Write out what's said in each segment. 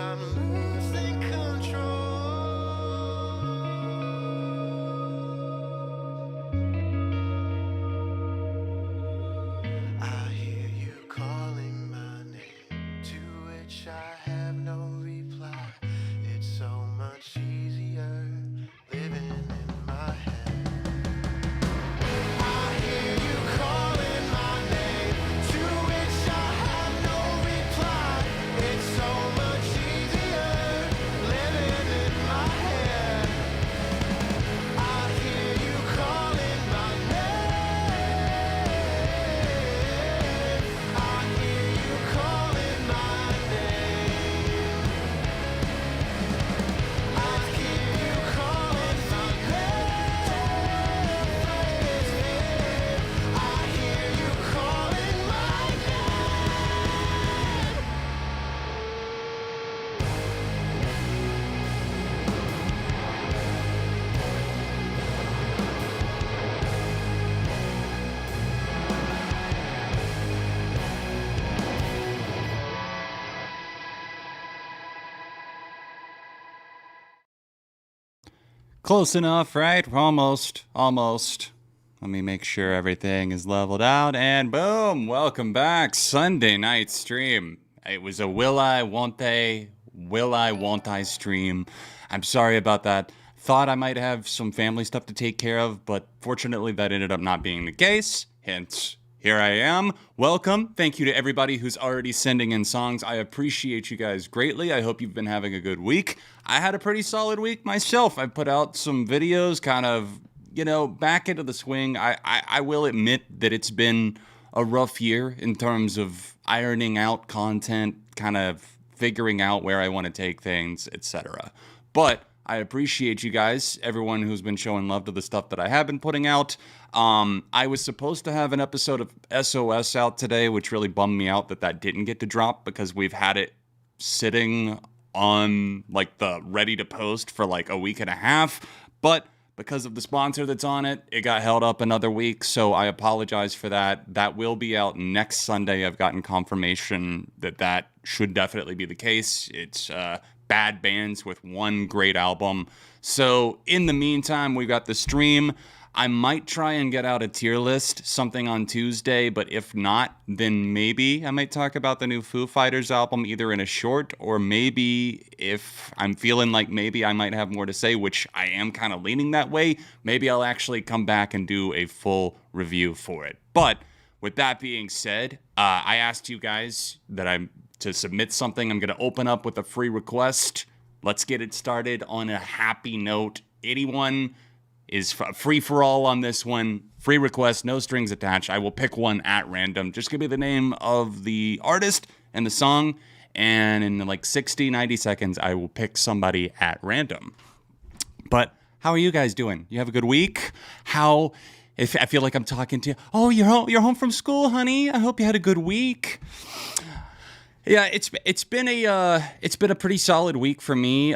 I'm losing control. I hear you calling my name, to which I have no reply. It's so much easier living in my head. I hear you calling my name, to which I have no reply. It's so much easier living in my head. I hear you calling my name. I hear you calling my name. I hear you calling my name. I hear you calling my name. Close enough, right? Almost. Let me make sure everything is leveled out, and boom! Welcome back, Sunday night stream. It was a will I, won't I stream. I'm sorry about that. Thought I might have some family stuff to take care of, but fortunately that ended up not being the case. Hence, here I am. Welcome. Thank you to everybody who's already sending in songs. I appreciate you guys greatly. I hope you've been having a good week. I had a pretty solid week myself. I put out some videos, kind of, back into the swing. I will admit that it's been a rough year in terms of ironing out content, kind of figuring out where I want to take things, etc. But I appreciate you guys, everyone who's been showing love to the stuff that I have been putting out. I was supposed to have an episode of SOS out today, which really bummed me out that didn't get to drop because we've had it sitting on like the ready to post for like a week and a half. But because of the sponsor that's on it, it got held up another week. So I apologize for that. That will be out next Sunday. I've gotten confirmation that should definitely be the case. It's bad bands with one great album. So in the meantime, we got the stream. I might try and get out a tier list, something on Tuesday, but if not, then maybe I might talk about the new Foo Fighters album either in a short, or maybe if I'm feeling like maybe I might have more to say, which I am kind of leaning that way, maybe I'll actually come back and do a full review for it. But with that being said, I asked you guys to submit something. I'm going to open up with a free request. Let's get it started on a happy note. Anyone is free for all on this one. Free request, no strings attached. I will pick one at random. Just give me the name of the artist and the song, and in like 60, 90 seconds, I will pick somebody at random. But how are you guys doing? You have a good week? If I feel like I'm talking to you, oh, you're home from school, honey. I hope you had a good week. Yeah, it's been a pretty solid week for me.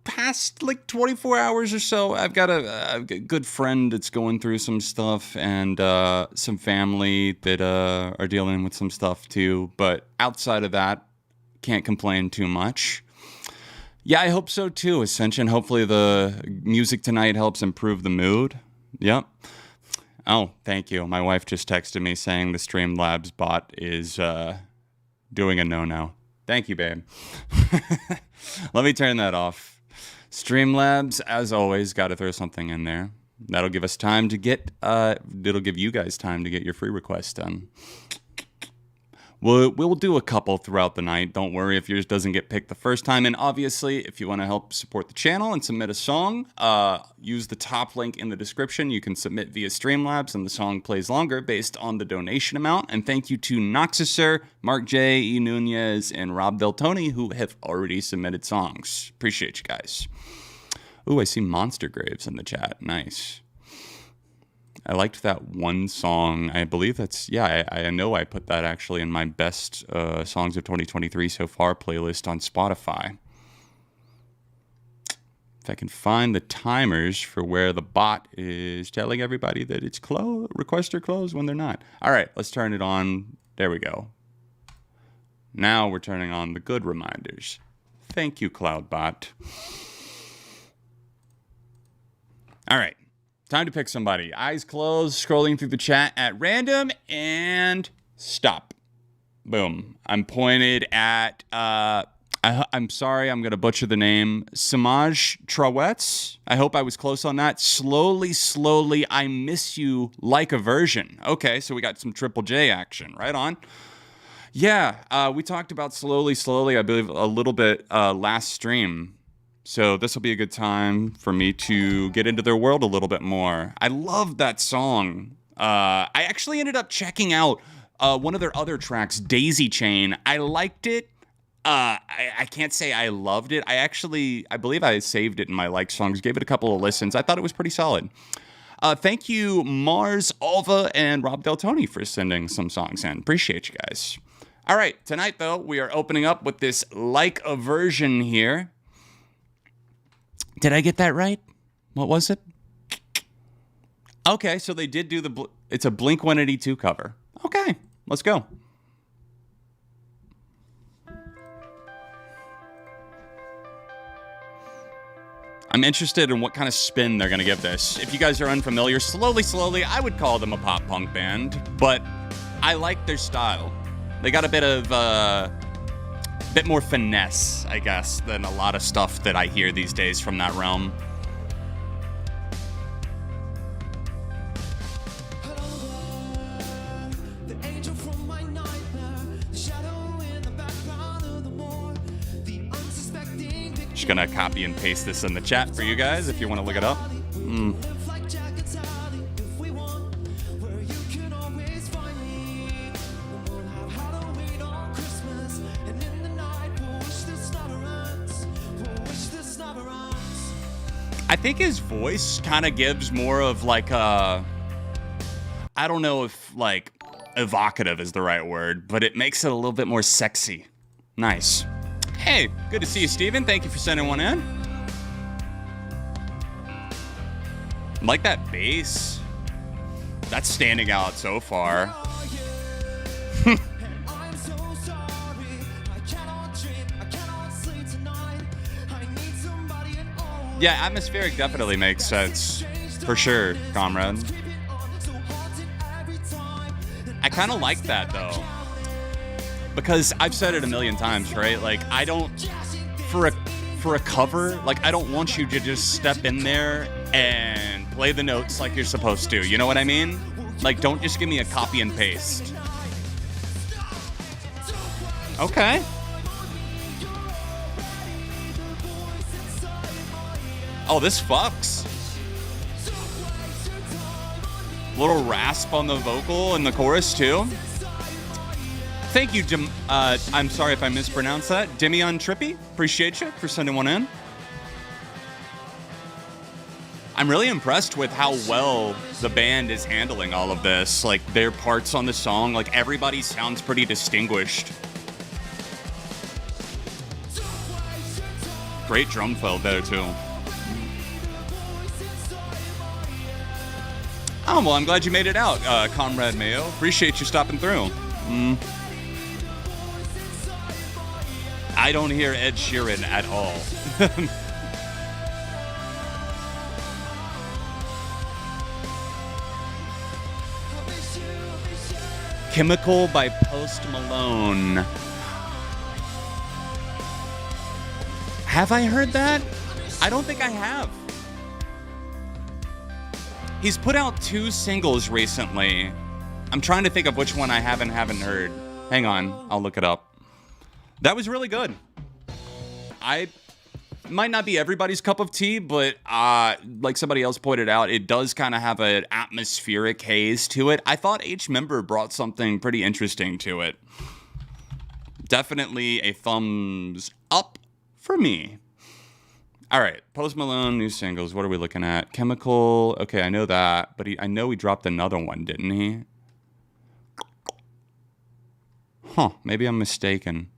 Past like 24 hours or so, I've got a good friend that's going through some stuff, and some family that are dealing with some stuff too. But outside of that, can't complain too much. Yeah, I hope so too, Ascension. Hopefully the music tonight helps improve the mood. Yep. Oh, thank you. My wife just texted me saying the Streamlabs bot is doing a no-no. Thank you, babe. Let me turn that off. Streamlabs, as always, got to throw something in there. That'll give us time to get, it'll give you guys time to get your free requests done. We'll do a couple throughout the night. Don't worry if yours doesn't get picked the first time. And obviously, if you want to help support the channel and submit a song, use the top link in the description. You can submit via Streamlabs, and the song plays longer based on the donation amount. And thank you to Noxuser, Mark J, E. Nunez, and Rob Del Tony, who have already submitted songs. Appreciate you guys. Ooh, I see Monster Graves in the chat. Nice. I liked that one song. I believe that's, I know I put that actually in my best songs of 2023 so far playlist on Spotify. If I can find the timers for where the bot is telling everybody that it's closed, requests are closed when they're not. All right, let's turn it on. There we go. Now we're turning on the good reminders. Thank you, Cloudbot. All right. Time to pick somebody. Eyes closed, scrolling through the chat at random, and stop. Boom. I'm pointed at, I'm sorry, I'm going to butcher the name. Samaj Trawetz. I hope I was close on that. Slowly, I miss you like a version. Okay, so we got some Triple J action. Right on. Yeah, we talked about slowly, I believe, a little bit last stream. So this will be a good time for me to get into their world a little bit more. I love that song. I actually ended up checking out one of their other tracks, Daisy Chain. I liked it. I can't say I loved it. I believe I saved it in my like songs, gave it a couple of listens. I thought it was pretty solid. Thank you, Mars, Alva, and Rob Del Tony for sending some songs in. Appreciate you guys. All right, tonight, though, we are opening up with this like a version here. Did I get that right? What was it? Okay, so they did do it's a Blink-182 cover. Okay, let's go. I'm interested in what kind of spin they're going to give this. If you guys are unfamiliar, slowly, I would call them a pop punk band, but I like their style. They got a bit more finesse, I guess, than a lot of stuff that I hear these days from that realm. Just gonna copy and paste this in the chat for you guys if you want to look it up. I think his voice kind of gives more of like a, I don't know if like evocative is the right word, but it makes it a little bit more sexy. Nice. Hey, good to see you, Steven. Thank you for sending one in. Like that bass. That's standing out so far. Yeah, atmospheric definitely makes sense. For sure, comrade. I kind of like that, though. Because I've said it a million times, right? Like, I don't... For a cover, like, I don't want you to just step in there and play the notes like you're supposed to. You know what I mean? Like, don't just give me a copy and paste. Okay. Oh, this fucks. Little rasp on the vocal and the chorus, too. Thank you, I'm sorry if I mispronounced that. Demion Trippy, appreciate you for sending one in. I'm really impressed with how well the band is handling all of this. Like, their parts on the song, like, everybody sounds pretty distinguished. Great drum fill there, too. Oh, well, I'm glad you made it out, Comrade Mayo. Appreciate you stopping through. I don't hear Ed Sheeran at all. Chemical by Post Malone. Have I heard that? I don't think I have. He's put out 2 singles recently. I'm trying to think of which one I haven't heard. Hang on, I'll look it up. That was really good. I might not be everybody's cup of tea, but like somebody else pointed out, it does kind of have an atmospheric haze to it. I thought H Member brought something pretty interesting to it. Definitely a thumbs up for me. All right, Post Malone, new singles. What are we looking at? Chemical. Okay, I know that, but I know he dropped another one, didn't he? Huh, maybe I'm mistaken.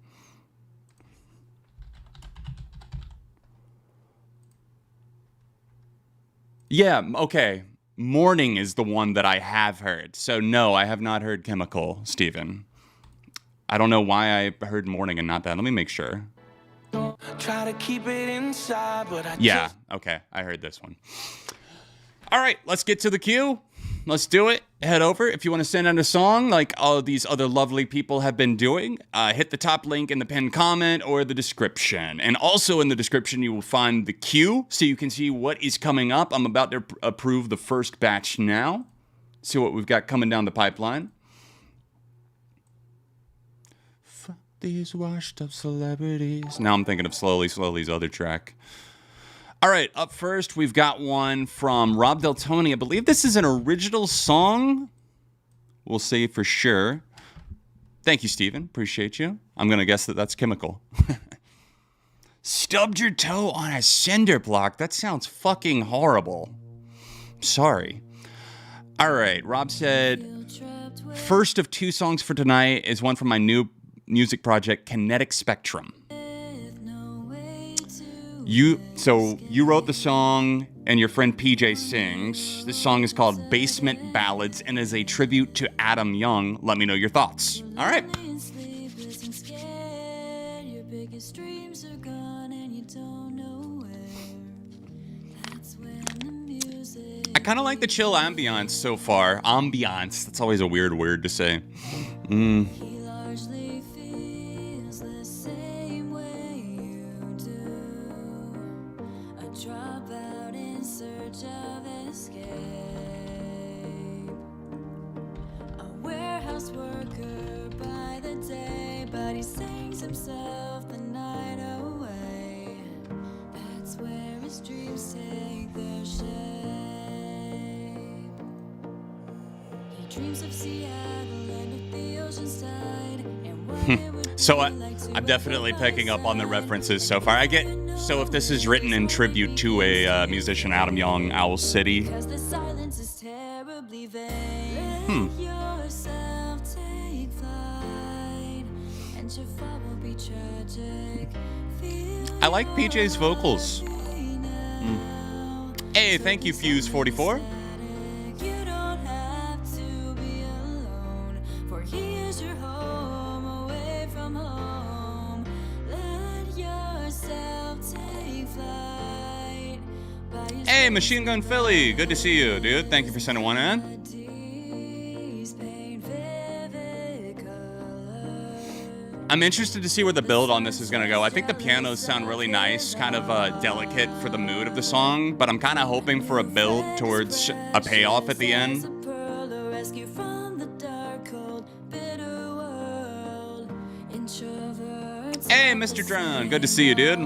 Yeah, okay. Morning is the one that I have heard. So no, I have not heard Chemical, Steven. I don't know why I heard morning and not that. Let me make sure. Try to keep it inside, but Yeah, okay. I heard this one. All right, let's get to the queue. Let's do it. Head over. If you want to send in a song like all of these other lovely people have been doing, hit the top link in the pinned comment or the description. And also in the description, you will find the queue so you can see what is coming up. I'm about to approve the first batch now. See what we've got coming down the pipeline. Fuck these washed up celebrities. Now I'm thinking of Slowly's other track. All right, up first, we've got one from Rob Del Tony. I believe this is an original song. We'll see for sure. Thank you, Steven. Appreciate you. I'm going to guess that that's Chemical. Stubbed your toe on a cinder block. That sounds fucking horrible. Sorry. All right, Rob said, first of 2 songs for tonight is one from my new music project, Kinetic Spectrum. You wrote the song and your friend PJ sings. This song is called Basement Ballads and is a tribute to Adam Young. Let me know your thoughts. All right. I kind of like the chill ambiance so far. Ambiance. That's always a weird word to say. Himself the night away. That's where his dreams take their shape. He dreams of Seattle and of the ocean side. And what it would So be like to I'm definitely live picking up on the outside. references so far. So if this is written in tribute to a musician, Adam Young, Owl City. Because the silence is terribly vain. Let yourself take flight, and your fall will be tragic. Feel I like PJ's vocals. your way now. Hey, thank you, Fuse44. You don't have to be alone, for here's your home away from home. Let yourself take flight. By your Hey, Machine Gun Philly. Good to see you, dude. Thank you for sending one in. melodies paint vivid colors. I'm interested to see where the build on this is going to go. I think the pianos sound really nice, kind of delicate for the mood of the song, but I'm kind of hoping for a build towards a payoff at the end. Hey, Mr. Drone. Good to see you, dude.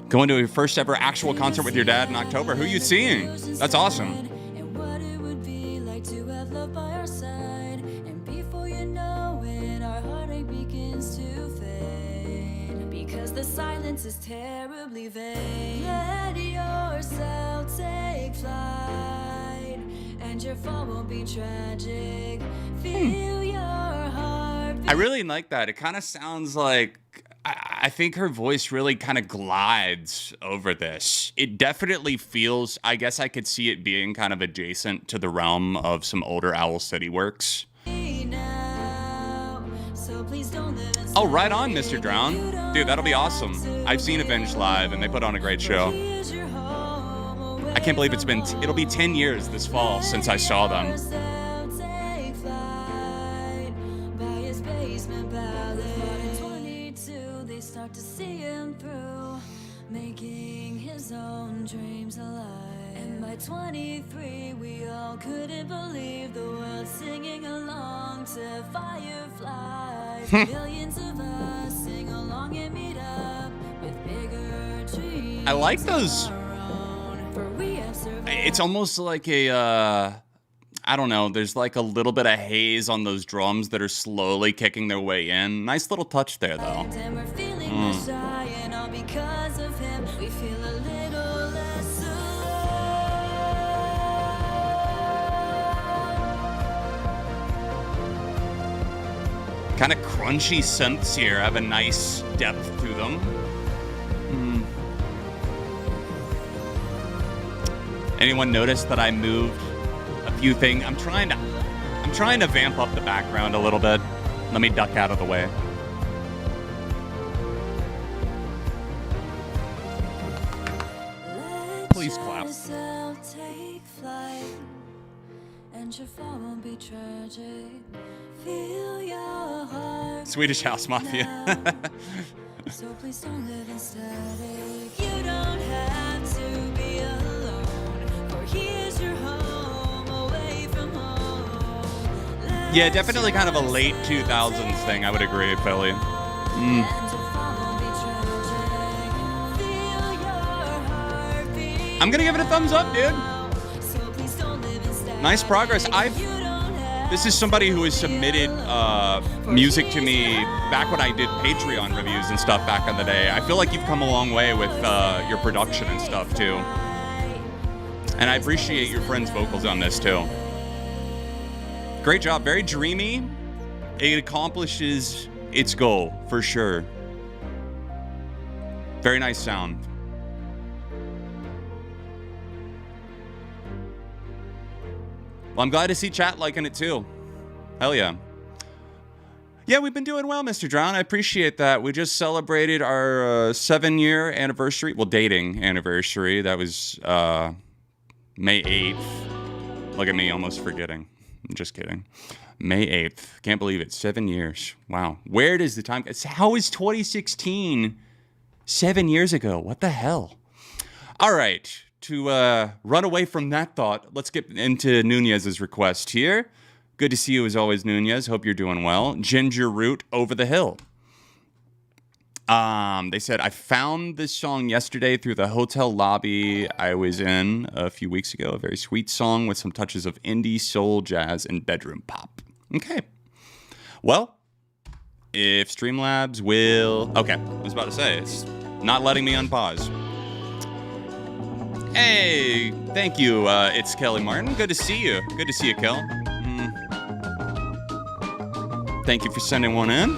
Going to your first ever actual concert with your dad in October. Who are you seeing? That's awesome. And what it would be like to have love by our side. And before you know it, our heartache begins to fade. Because the silence is terribly vain. Let yourself take flight, and your fall won't be tragic. Feel your heart beat. I really like that. It kind of sounds like I think her voice really kind of glides over this. It definitely feels, I guess I could see it being kind of adjacent to the realm of some older Owl City works. Now, so please don't live in Oh, right on, Mr. Drown. Dude, that'll be awesome. I've seen Avenged live, and they put on a great show. Here's your home away I can't believe it's been, from it'll be 10 years this fall since I saw them. yourself take flight by his basement ballad. But in 22, they start to see him through, making his own dreams alive. And by 23, we all couldn't believe the world singing along to Fireflies. Millions of us sing along and meet up with bigger dreams. I like those. of our own, for we have survived. It's almost like a, I don't know, there's like a little bit of haze on those drums that are slowly kicking their way in. Nice little touch there, though. And we're feeling the shy, and all because of him, we feel a little less alone. Kind of crunchy synths here have a nice depth to them. Anyone notice that I moved a few things? I'm trying trying to vamp up the background a little bit. Let me duck out of the way. Please clap. Take flight, and your fall won't be tragic. Feel your heart. Swedish House Mafia. So please don't live in static. You don't have to be alone. For here's your home, away from home. Yeah, definitely kind of a late 2000s thing. I would agree, Philly. And your fall won't be tragic. Feel your heart beat. I'm gonna give it a thumbs up, dude. So please don't live in static. Nice progress. This is somebody who has submitted music to me back when I did Patreon reviews and stuff back in the day. I feel like you've come a long way with your production and stuff too. And I appreciate your friend's vocals on this too. Great job. Very dreamy. It accomplishes its goal for sure. Very nice sound. Well, I'm glad to see chat liking it too. Hell yeah. Yeah, we've been doing well, Mr. Drown. I appreciate that. We just celebrated our 7-year anniversary. Well, dating anniversary. That was May 8th. Look at me, almost forgetting. I'm just kidding. May 8th. Can't believe it. 7 years. Wow. Where does the time... How is 2016 7 years ago? What the hell? All right. To run away from that thought, let's get into Nunez's request here. Good to see you as always, Nunez. Hope you're doing well. Ginger Root, Over the Hill. They said, I found this song yesterday through the hotel lobby I was in a few weeks ago. A very sweet song with some touches of indie, soul, jazz, and bedroom pop. Okay. Well, if Streamlabs will... Okay, I was about to say, it's not letting me unpause. Hey, thank you. It's Kelly Martin. Good to see you. Good to see you, Kel. Thank you for sending one in.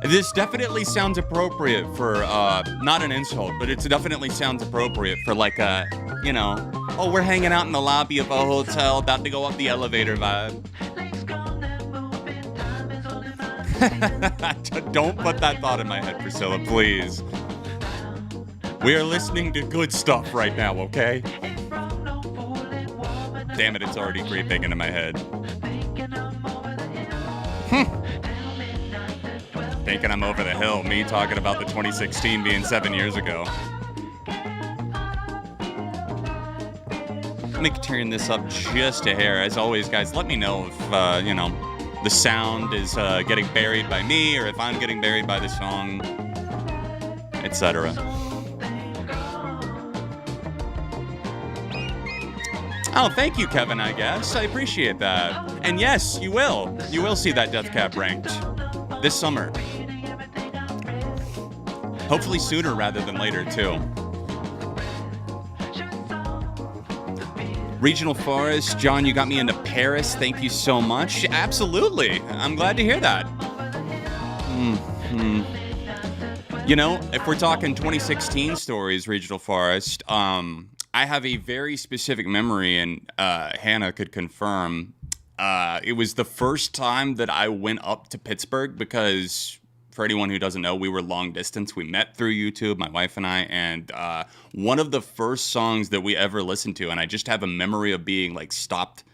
This definitely sounds appropriate for, not an insult, but it definitely sounds appropriate for like a, you know, oh, we're hanging out in the lobby of a hotel, about to go up the elevator vibe. Don't put that thought in my head, Priscilla, please. We are listening to good stuff right now, okay? Damn it, it's already creeping into my head. Thinking I'm over the hill, me talking about the 2016 being 7 years ago. Let me turn this up just a hair. As always, guys, let me know if, you know, the sound is getting buried by me, or if I'm getting buried by the song, etc. Oh, thank you, Kevin, I guess. I appreciate that. And yes, you will. You will see that Death Cap ranked this summer. Hopefully sooner rather than later, too. Regional Forest, John, you got me into Paris. Thank you so much. Absolutely. I'm glad to hear that. You know, if we're talking 2016 stories, Regional Forest, I have a very specific memory, and Hannah could confirm. It was the first time that I went up to Pittsburgh because... For anyone who doesn't know, we were long distance. We met through YouTube, my wife and I, and one of the first songs that we ever listened to, and I just have a memory of being like stopped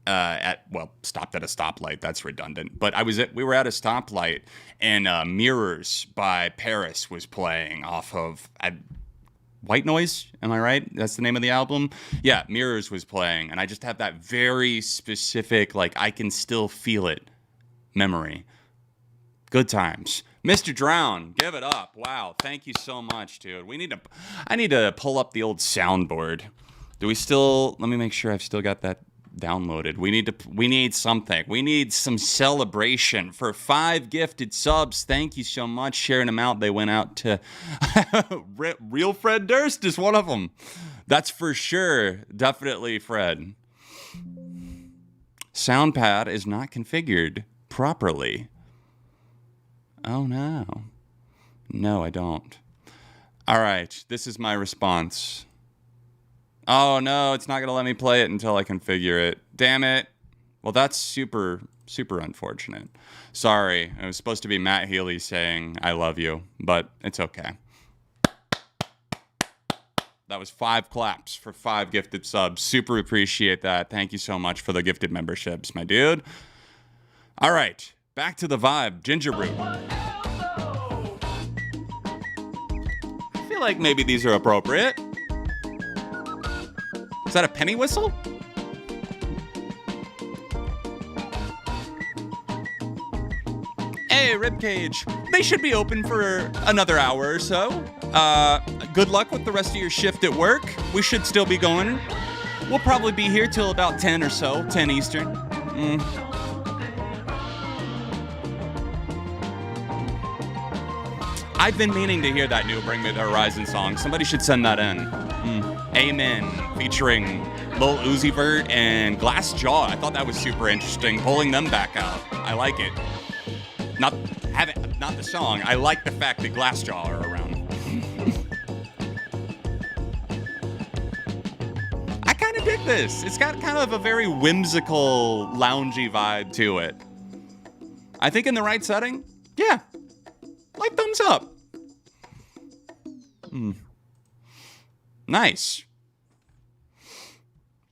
at a stoplight. That's redundant. But we were at a stoplight, and Mirrors by Paris was playing off of White Noise. Am I right? That's the name of the album? Yeah, Mirrors was playing, and I just have that very specific, like I can still feel it memory. Good times. Mr. Drown, give it up. Wow, thank you so much, dude. I need to pull up the old soundboard. Let me make sure I've still got that downloaded. We need something. We need some celebration for 5 gifted subs. Thank you so much. Sharing them out. They went out to Real Fred Durst is one of them. That's for sure. Definitely Fred. Soundpad is not configured properly. Oh, no. No, I don't. All right, this is my response. Oh no, it's not gonna let me play it until I configure it. Damn it. Well, that's super unfortunate. Sorry, it was supposed to be Matt Healy saying I love you, but it's okay. That was 5 claps for 5 gifted subs. Super appreciate that. Thank you so much for the gifted memberships, my dude. All right, back to the vibe. Ginger Brew. I feel like maybe these are appropriate. Is that a penny whistle? Hey, Ribcage. They should be open for another hour or so. Good luck with the rest of your shift at work. We should still be going. We'll probably be here till about 10 or so, 10 Eastern. I've been meaning to hear that new Bring Me the Horizon song. Somebody should send that in. Amen, featuring Lil Uzi Vert and Glass Jaw. I thought that was super interesting, pulling them back out. I like it. Not the song. I like the fact that Glass Jaw are around. I kind of dig this. It's got kind of a very whimsical, loungy vibe to it. I think in the right setting, yeah. Like thumbs up. Nice.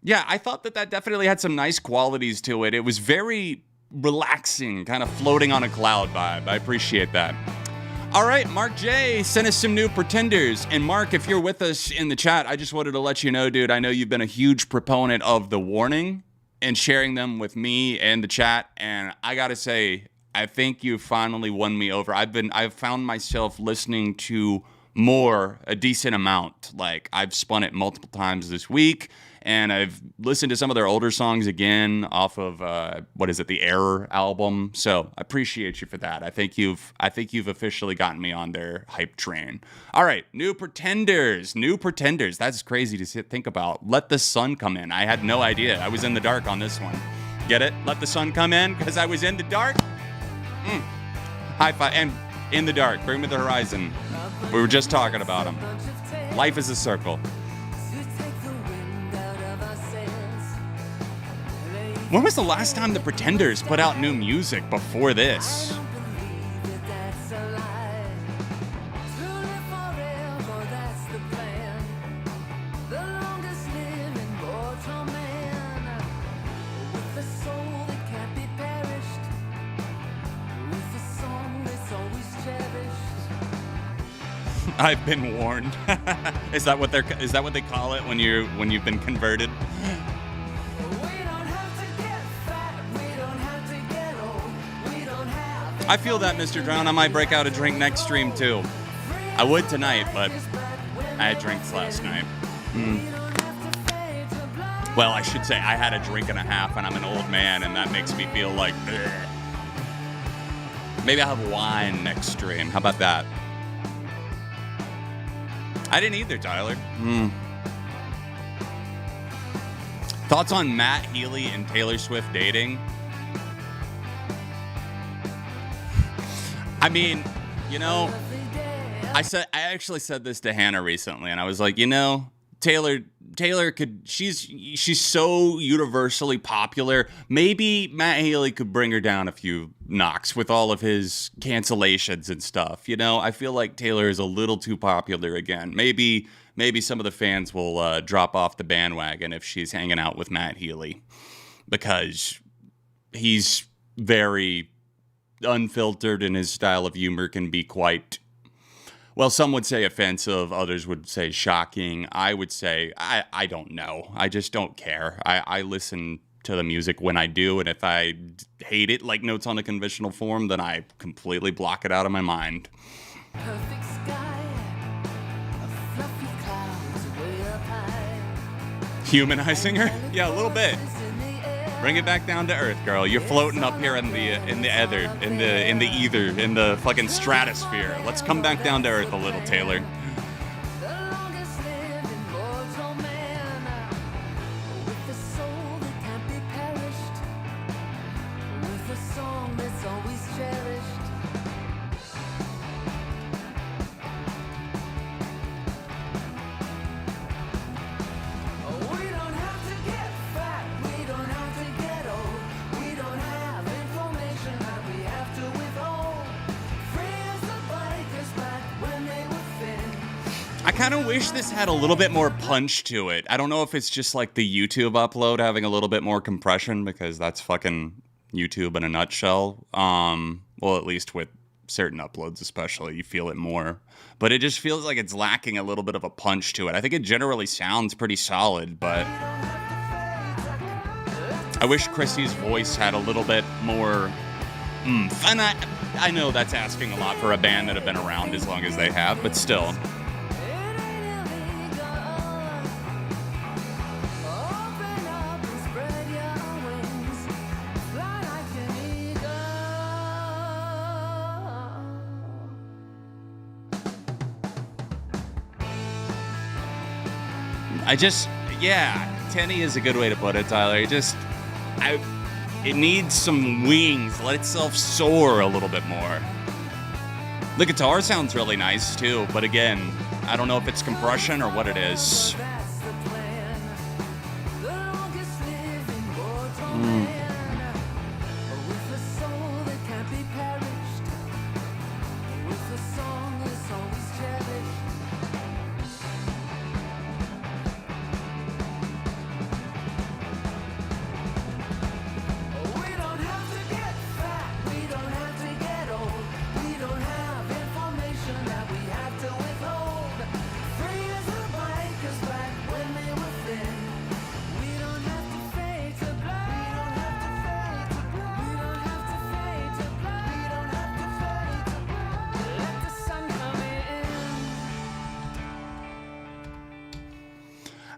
Yeah, I thought that definitely had some nice qualities to it. It was very relaxing, kind of floating on a cloud vibe. I appreciate that. All right, Mark J sent us some new pretenders. And Mark, if you're with us in the chat, I just wanted to let you know, dude, I know you've been a huge proponent of the warning and sharing them with me and the chat. And I gotta say, I think you finally won me over. I've found myself listening to a decent amount. Like, I've spun it multiple times this week, and I've listened to some of their older songs again off of the Error album. So I appreciate you for that. I think you've officially gotten me on their hype train. All right, new pretenders. That's crazy to think about. Let the Sun Come In. I had no idea. I was in the dark on this one. Get it? Let the sun come in because I was in the dark. High five. And In the Dark, Bring Me the Horizon. We were just talking about them. Life is a circle. When was the last time the Pretenders put out new music before this? I've been warned. Is that what they call it when you've been converted? I feel that, Mr. Drown. I might break out a drink next stream too. I would tonight, but I had drinks last night. Well, I should say I had a drink and a half, and I'm an old man, and that makes me feel like bleh. Maybe I'll have wine next stream. How about that? I didn't either, Tyler. Thoughts on Matt Healy and Taylor Swift dating? I mean, I actually said this to Hannah recently, and I was like, Taylor she's so universally popular. Maybe Matt Healy could bring her down a few knocks with all of his cancellations and stuff. I feel like Taylor is a little too popular again. Maybe some of the fans will drop off the bandwagon if she's hanging out with Matt Healy, because he's very unfiltered and his style of humor can be quite, well, some would say offensive, others would say shocking. I would say, I don't know. I just don't care. I listen to the music when I do, and if I hate it like Notes on a Conventional Form, then I completely block it out of my mind. Perfect sky, a fluffy clouds way up high. Humanizing her? Yeah, a little bit. Bring it back down to earth, girl. You're floating up here in the fucking stratosphere. Let's come back down to earth a little, Taylor. The longest living mortal man, with a soul that can't be perished, with a song that's always cherished. kind of wish this had a little bit more punch to it. I don't know if it's just like the YouTube upload having a little bit more compression, because that's fucking YouTube in a nutshell. Well, at least with certain uploads especially, you feel it more. But it just feels like it's lacking a little bit of a punch to it. I think it generally sounds pretty solid, but I wish Chrissy's voice had a little bit more oomph. And I know that's asking a lot for a band that have been around as long as they have, but still. Tenny is a good way to put it, Tyler. It needs some wings. Let itself soar a little bit more. The guitar sounds really nice too, but again, I don't know if it's compression or what it is.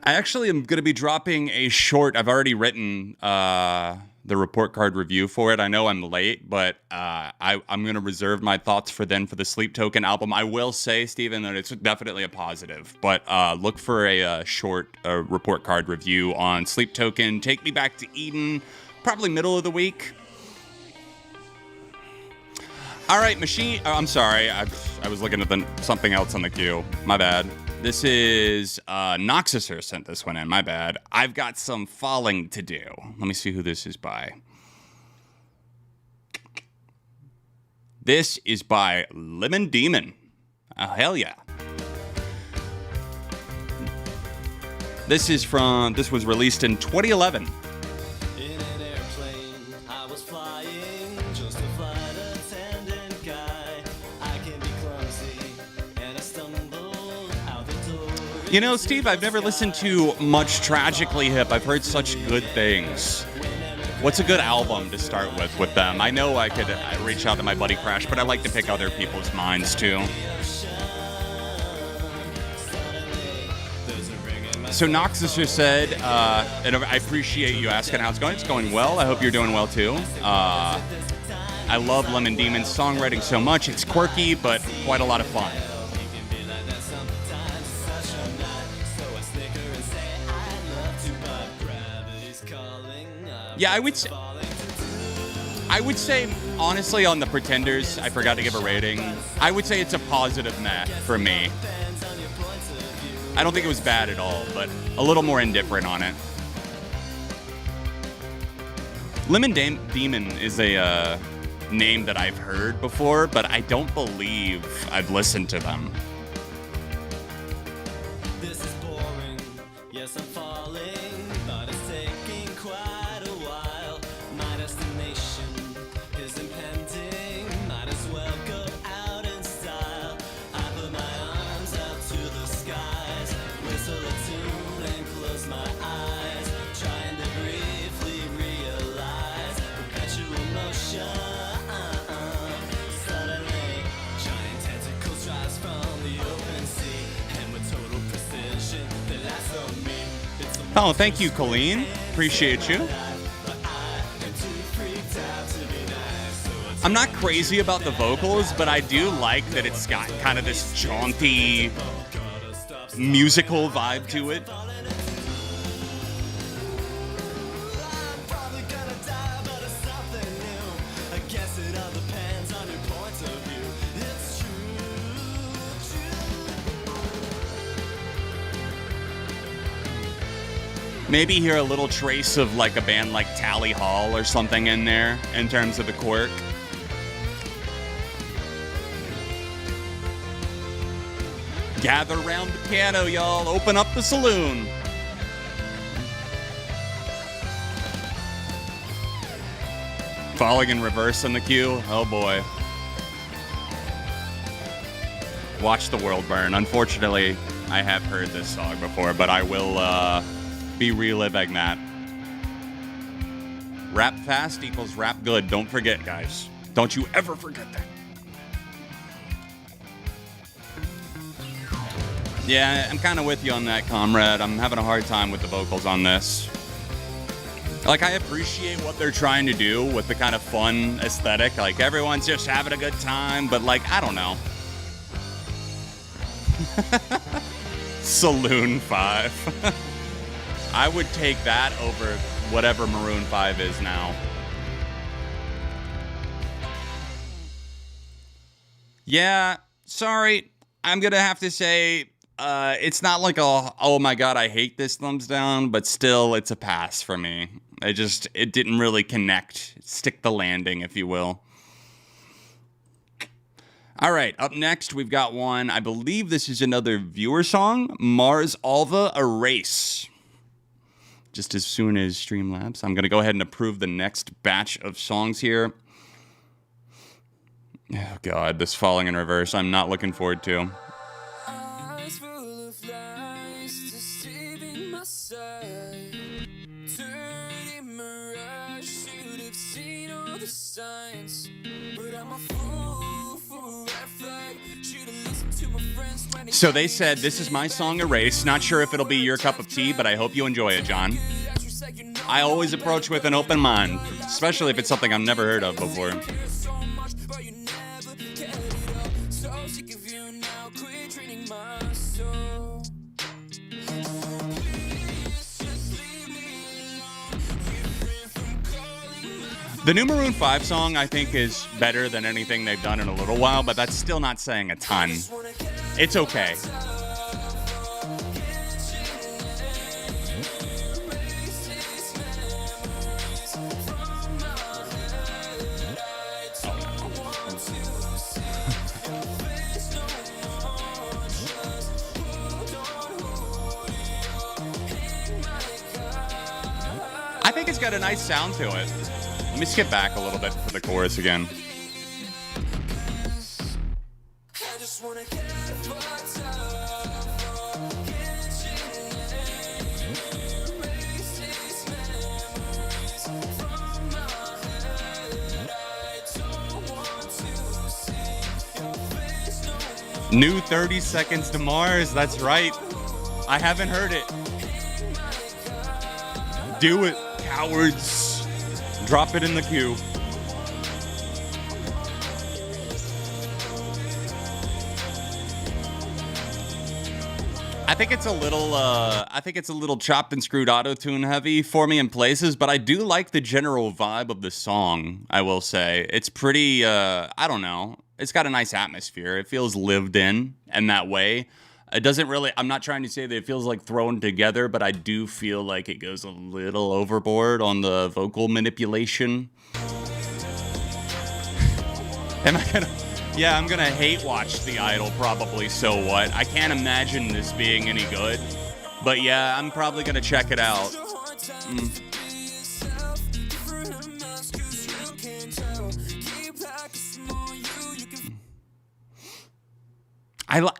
I actually am going to be dropping a short. I've already written the report card review for it. I know I'm late, but I'm going to reserve my thoughts for then for the Sleep Token album. I will say, Steven, that it's definitely a positive, but look for a short report card review on Sleep Token. Take Me Back to Eden, probably middle of the week. All right, I'm sorry. I was looking at something else on the queue. My bad. This is Noxuser sent this one in. My bad. I've got some falling to do. Let me see who this is by. This is by Lemon Demon. Oh, hell yeah. This was released in 2011. You know, Steve, I've never listened to much Tragically Hip. I've heard such good things. What's a good album to start with them? I know I could reach out to my buddy Crash, but I like to pick other people's minds too. So Noxuser said, and I appreciate you asking how it's going. It's going well. I hope you're doing well too. I love Lemon Demon's songwriting so much. It's quirky, but quite a lot of fun. Yeah, I would say, honestly, on the Pretenders, I forgot to give a rating. I would say it's a positive meh for me. I don't think it was bad at all, but a little more indifferent on it. Lemon Demon is a name that I've heard before, but I don't believe I've listened to them. This is boring. Yes, I'm falling, but it's taking quite a while. My destination is impending. Might as well go out in style. I put my arms out to the skies, whistle a tune and close my eyes, trying to briefly realize perpetual motion. Suddenly, giant tentacles rise from the open sea, and with total precision, they lasso me. Oh, thank you, Colleen. Appreciate you. I'm not crazy about the vocals, but I do like that it's got kind of this jaunty musical vibe to it. Maybe hear a little trace of like a band like Tally Hall or something in there in terms of the quirk. Gather round the piano, y'all. Open up the saloon. Falling in reverse on the cue. Oh boy. Watch the world burn. Unfortunately, I have heard this song before, but I will be reliving that. Rap fast equals rap good. Don't forget, guys. Don't you ever forget that. Yeah, I'm kind of with you on that, comrade. I'm having a hard time with the vocals on this. Like, I appreciate what they're trying to do with the kind of fun aesthetic. Like, everyone's just having a good time, but, like, I don't know. Saloon 5. I would take that over whatever Maroon 5 is now. Yeah, sorry. I'm going to have to say it's not like a, oh my god, I hate this thumbs down, but still it's a pass for me. It didn't really connect, stick the landing, if you will. All right, up next, we've got one. I believe this is another viewer song, Mars Alva Erase. Just as soon as Streamlabs, I'm going to go ahead and approve the next batch of songs here. Oh, God, this falling in reverse, I'm not looking forward to. Eyes full of lies, deceiving my sight. Turning mirage, should have seen all the signs. But I'm a fool for a red flag. Should have listened to my friends when they So they said, this is my song, Erase. Not sure if it'll be your cup of tea, but I hope you enjoy it, John. I always approach with an open mind, especially if it's something I've never heard of before. The new Maroon 5 song, I think, is better than anything they've done in a little while, but that's still not saying a ton. It's okay. I think it's got a nice sound to it. Let me skip back a little bit for the chorus again. New 30 Seconds to Mars, that's right. I haven't heard it. Do it, cowards. Drop it in the queue. I think it's a little chopped and screwed auto-tune heavy for me in places, but I do like the general vibe of the song, I will say. It's pretty, I don't know. It's got a nice atmosphere. It feels lived in that way. It doesn't really, I'm not trying to say that it feels like thrown together, but I do feel like it goes a little overboard on the vocal manipulation. Am I gonna... Yeah, I'm gonna hate watch The Idol probably, so what? I can't imagine this being any good. But yeah, I'm probably gonna check it out.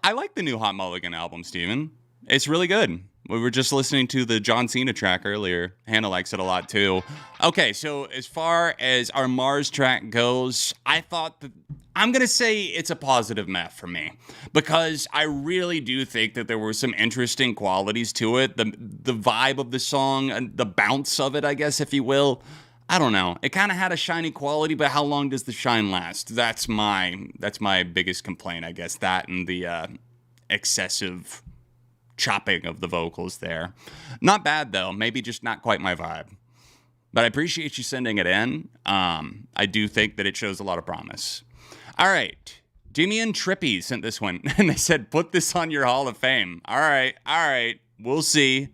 I like the new Hot Mulligan album, Steven. It's really good. We were just listening to the John Cena track earlier. Hannah likes it a lot too. Okay, so as far as our Mars track goes, I thought that I'm going to say it's a positive meh for me because I really do think that there were some interesting qualities to it. The vibe of the song, and the bounce of it, I guess, if you will. I don't know. It kind of had a shiny quality, but how long does the shine last? That's my biggest complaint, I guess. That and the excessive chopping of the vocals there. Not bad, though. Maybe just not quite my vibe. But I appreciate you sending it in. I do think that it shows a lot of promise. All right. Jimmy and Trippy sent this one, and they said, put this on your Hall of Fame. All right. We'll see.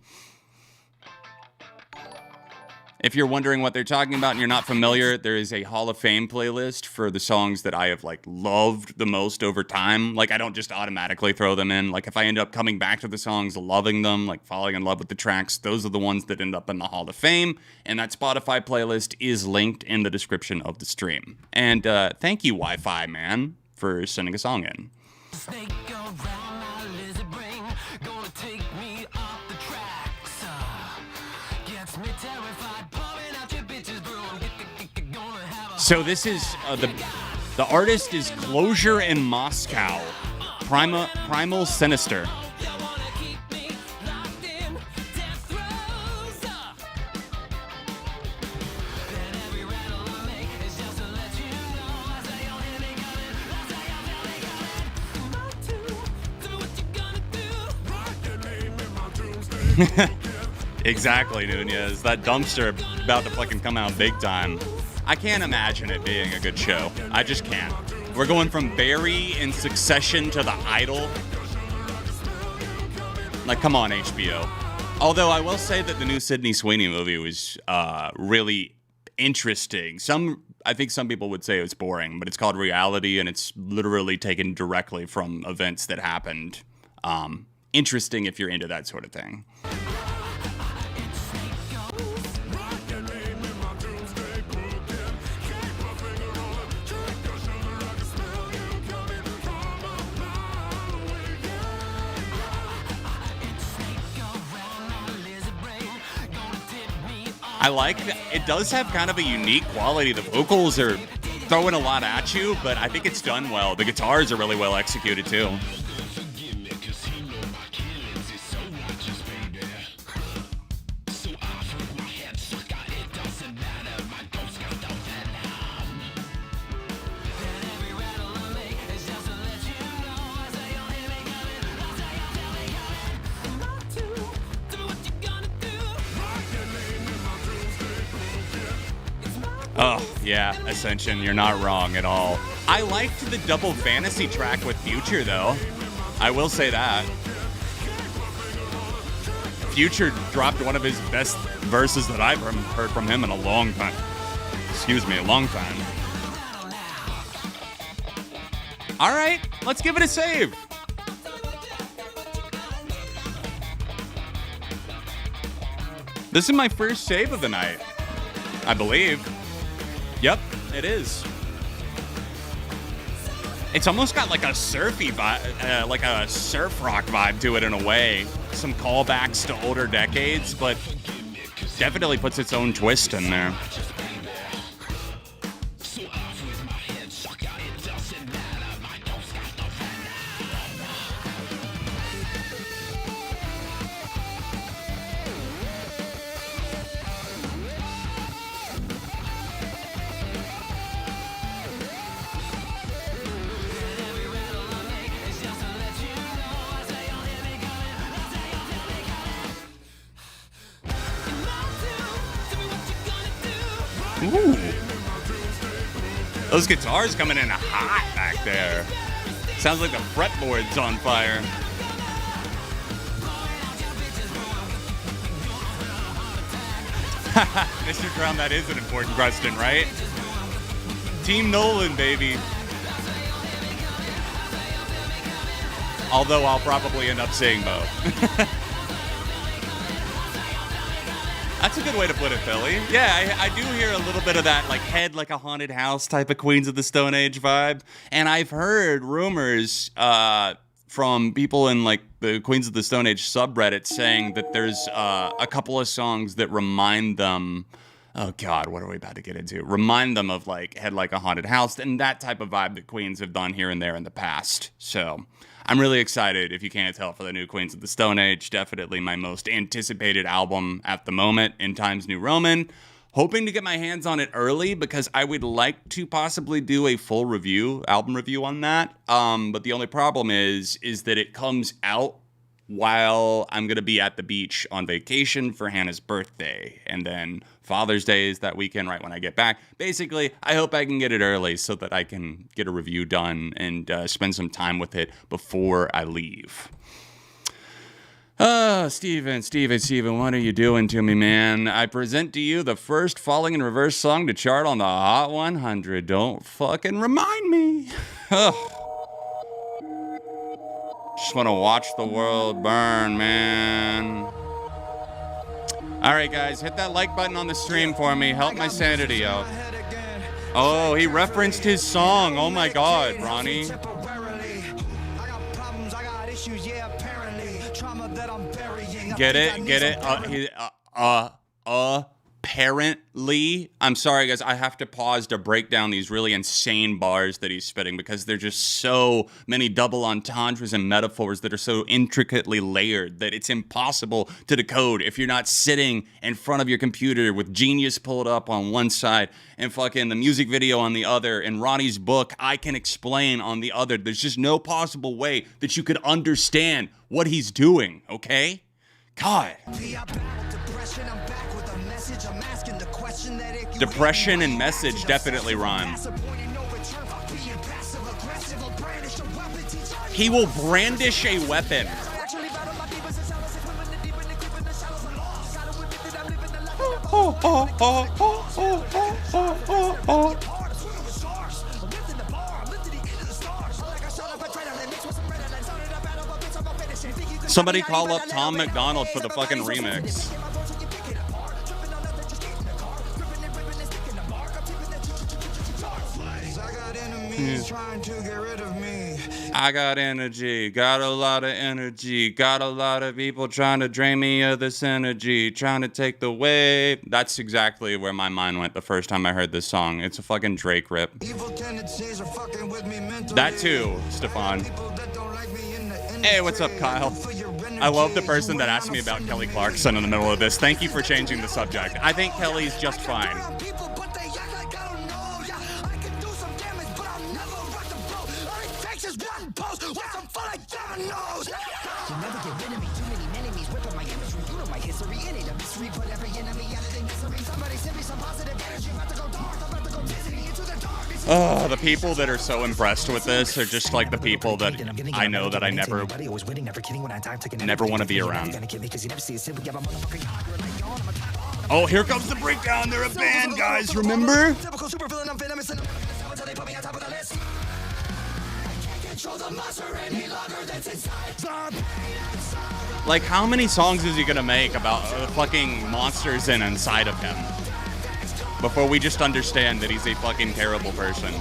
If you're wondering what they're talking about and you're not familiar, there is a Hall of Fame playlist for the songs that I have like loved the most over time. Like I don't just automatically throw them in. Like if I end up coming back to the songs, loving them, like falling in love with the tracks, those are the ones that end up in the Hall of Fame. And that Spotify playlist is linked in the description of the stream. And thank you, Wi-Fi man, for sending a song in. Snake around my lizard brain, gonna take me off the tracks. Gets me terrified, pouring out your bitches, bro. Gonna have a So this is the artist is Closure in Moscow, Primal Sinister. you wanna keep me locked in death throes. And every rattle I make is just to let you know. I say you'll hear me coming, I say you'll feel me coming. Not to do what you gonna do. Write your name in my doomsday. Exactly, Nunez. That dumpster about to fucking come out big time. I can't imagine it being a good show. I just can't. We're going from Barry in Succession to The Idol. Like, come on, HBO. Although I will say that the new Sydney Sweeney movie was really interesting. I think some people would say it was boring, but it's called Reality, and it's literally taken directly from events that happened. Interesting if you're into that sort of thing. I like that. It does have kind of a unique quality. The vocals are throwing a lot at you, but I think it's done well. The guitars are really well executed too. Oh, yeah, Ascension, you're not wrong at all. I liked the double fantasy track with Future, though. I will say that. Future dropped one of his best verses that I've heard from him in a long time. Excuse me, a long time. All right, let's give it a save. This is my first save of the night, I believe. Yep, it is. It's almost got like a surfy vibe, like a surf rock vibe to it in a way. Some callbacks to older decades, but definitely puts its own twist in there. Ooh. Those guitars coming in hot back there. Sounds like the fretboard's on fire. Mr. Crown, that is an important question, right? Team Nolan, baby. Although I'll probably end up saying both. That's a good way to put it, Philly. Yeah, I do hear a little bit of that, like, head like a haunted house type of Queens of the Stone Age vibe. And I've heard rumors from people in, like, the Queens of the Stone Age subreddit saying that there's a couple of songs that remind them... Oh, God, what are we about to get into? Remind them of, like, Head Like a Haunted House and that type of vibe that Queens have done here and there in the past. So... I'm really excited, if you can't tell, for the new Queens of the Stone Age. Definitely my most anticipated album at the moment, In Times New Roman. Hoping to get my hands on it early because I would like to possibly do a full review, album review on that. But the only problem is that it comes out while I'm going to be at the beach on vacation for Hannah's birthday. And then Father's Day is that weekend right when I get back. Basically, I hope I can get it early so that I can get a review done and spend some time with it before I leave. Oh, Steven, what are you doing to me, man? I present to you the first Falling in Reverse song to chart on the Hot 100. Don't fucking remind me. Ugh. Just want to watch the world burn, man. All right, guys, hit that like button on the stream for me. Help my sanity out. Oh, he referenced his song. Oh my God, Ronnie. Get it? Apparently, I'm sorry, guys. I have to pause to break down these really insane bars that he's spitting because they're just so many double entendres and metaphors that are so intricately layered that it's impossible to decode if you're not sitting in front of your computer with Genius pulled up on one side and fucking the music video on the other and Ronnie's book, I Can Explain, on the other. There's just no possible way that you could understand what he's doing, okay? God. Depression and message definitely rhyme. He will brandish a weapon. Somebody call up Tom McDonald for the fucking remix. I got energy, got a lot of energy, got a lot of people trying to drain me of this energy, trying to take the wave. That's exactly where my mind went the first time I heard this song. It's a fucking Drake rip. That too, Stefan. Hey, what's up, Kyle? I love the person that asked me about Kelly Clarkson in the middle of this. Thank you for changing the subject. I think Kelly's just fine. Oh, the people that are so impressed with this are just like the people that I know that I never want to be around. Oh, here comes the breakdown. They're a band, guys, remember? Like, how many songs is he gonna make about fucking monsters inside of him before we just understand that he's a fucking terrible person?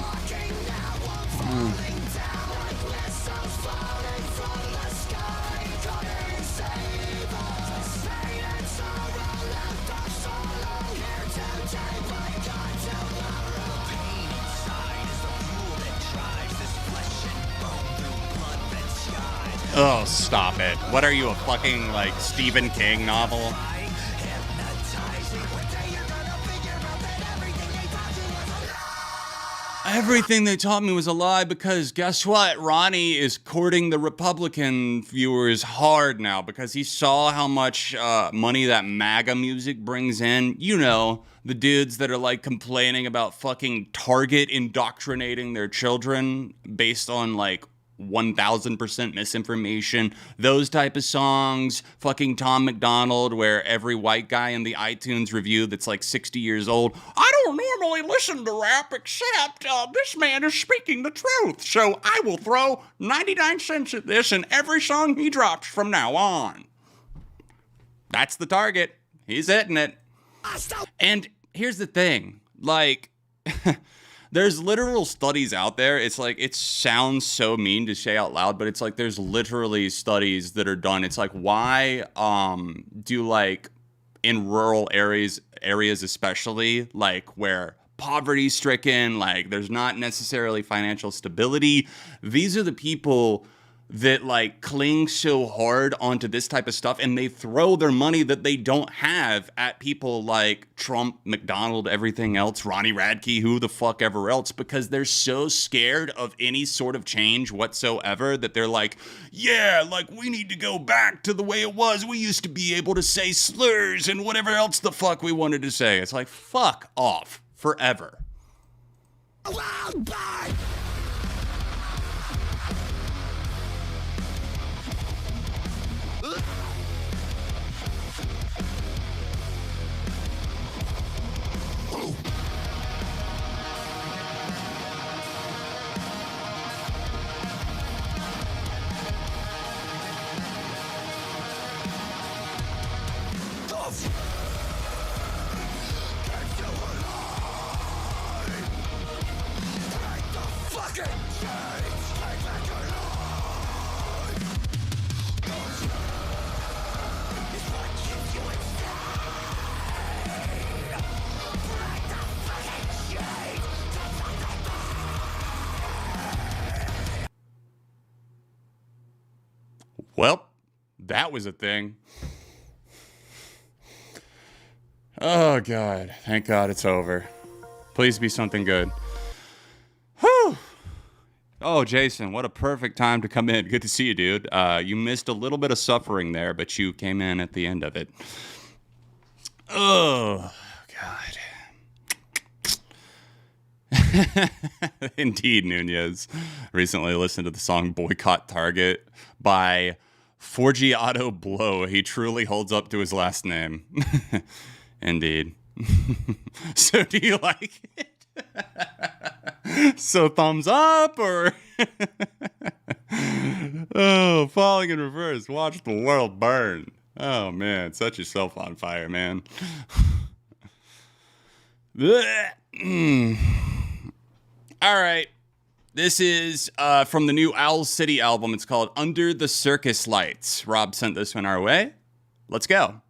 Oh, stop it. What are you, a fucking, like, Stephen King novel? Everything they taught me was a lie because guess what? Ronnie is courting the Republican viewers hard now because he saw how much money that MAGA music brings in. You know, the dudes that are like complaining about fucking Target indoctrinating their children based on like 1000% misinformation, those type of songs. Fucking Tom McDonald, where every white guy in the iTunes review that's like 60 years old, I don't normally listen to rap except this man is speaking the truth, so I will throw 99 cents at this in every song he drops from now on. That's the target. He's hitting it. And here's the thing, like there's literal studies out there. It's like, it sounds so mean to say out loud, but it's like there's literally studies that are done. It's like, why do like in rural areas especially, like where poverty stricken, like there's not necessarily financial stability, these are the people that like cling so hard onto this type of stuff, and they throw their money that they don't have at people like Trump, McDonald, everything else, Ronnie Radke, who the fuck ever else, because they're so scared of any sort of change whatsoever that they're like, yeah, like we need to go back to the way it was. We used to be able to say slurs and whatever else the fuck we wanted to say. It's like, fuck off forever. Well, that was a thing. Oh, God. Thank God it's over. Please be something good. Whew. Oh, Jason, what a perfect time to come in. Good to see you, dude. You missed a little bit of suffering there, but you came in at the end of it. Oh, God. Indeed, Nunez. Recently listened to the song Boycott Target by Forgiato Blow. He truly holds up to his last name. Indeed. So do you like it? So thumbs up or... Oh, falling in reverse. Watch the world burn. Oh, man. Set yourself on fire, man. All right. This is from the new Owl City album. It's called Under the Circus Lights. Rob sent this one our way. Let's go.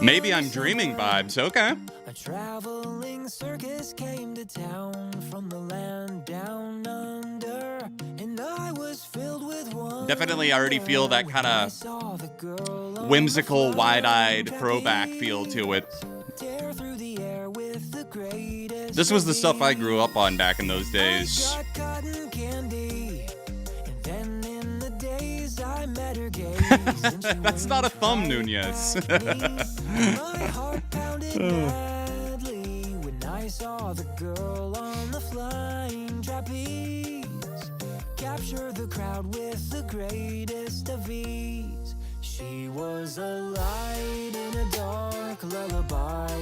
Maybe I'm dreaming vibes. Okay. A traveling circus came to town from the land down under, and I was filled with wonder. Definitely already feel that kind of whimsical, wide-eyed throwback feel to it. This was the stuff I grew up on back in those days. That's not a thumb, Nunez. My heart pounded madly when I saw the girl on the flying trapeze capture the crowd with the greatest of ease. She was a light in a dark lullaby.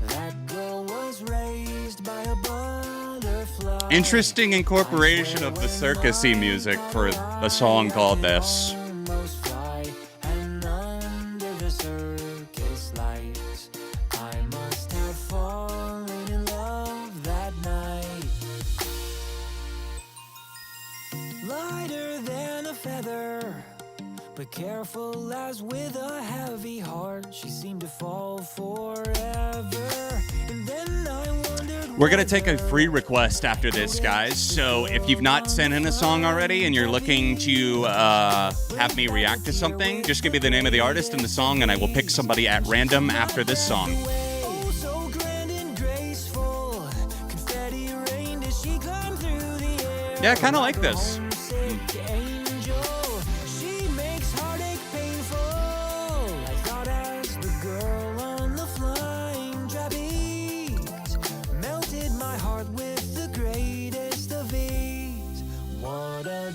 That girl was raised by a butterfly. Interesting incorporation of the circusy music for a song called this. But careful as with a heavy heart, she seemed to fall forever. And then I wondered. We're gonna take a free request after this, guys. So if you've not sent in a song already and you're looking to have me react to something, just give me the name of the artist and the song, and I will pick somebody at random after this song. Oh, so grand and graceful. Confetti rained as she climbed through the air. Yeah, I kind of like this.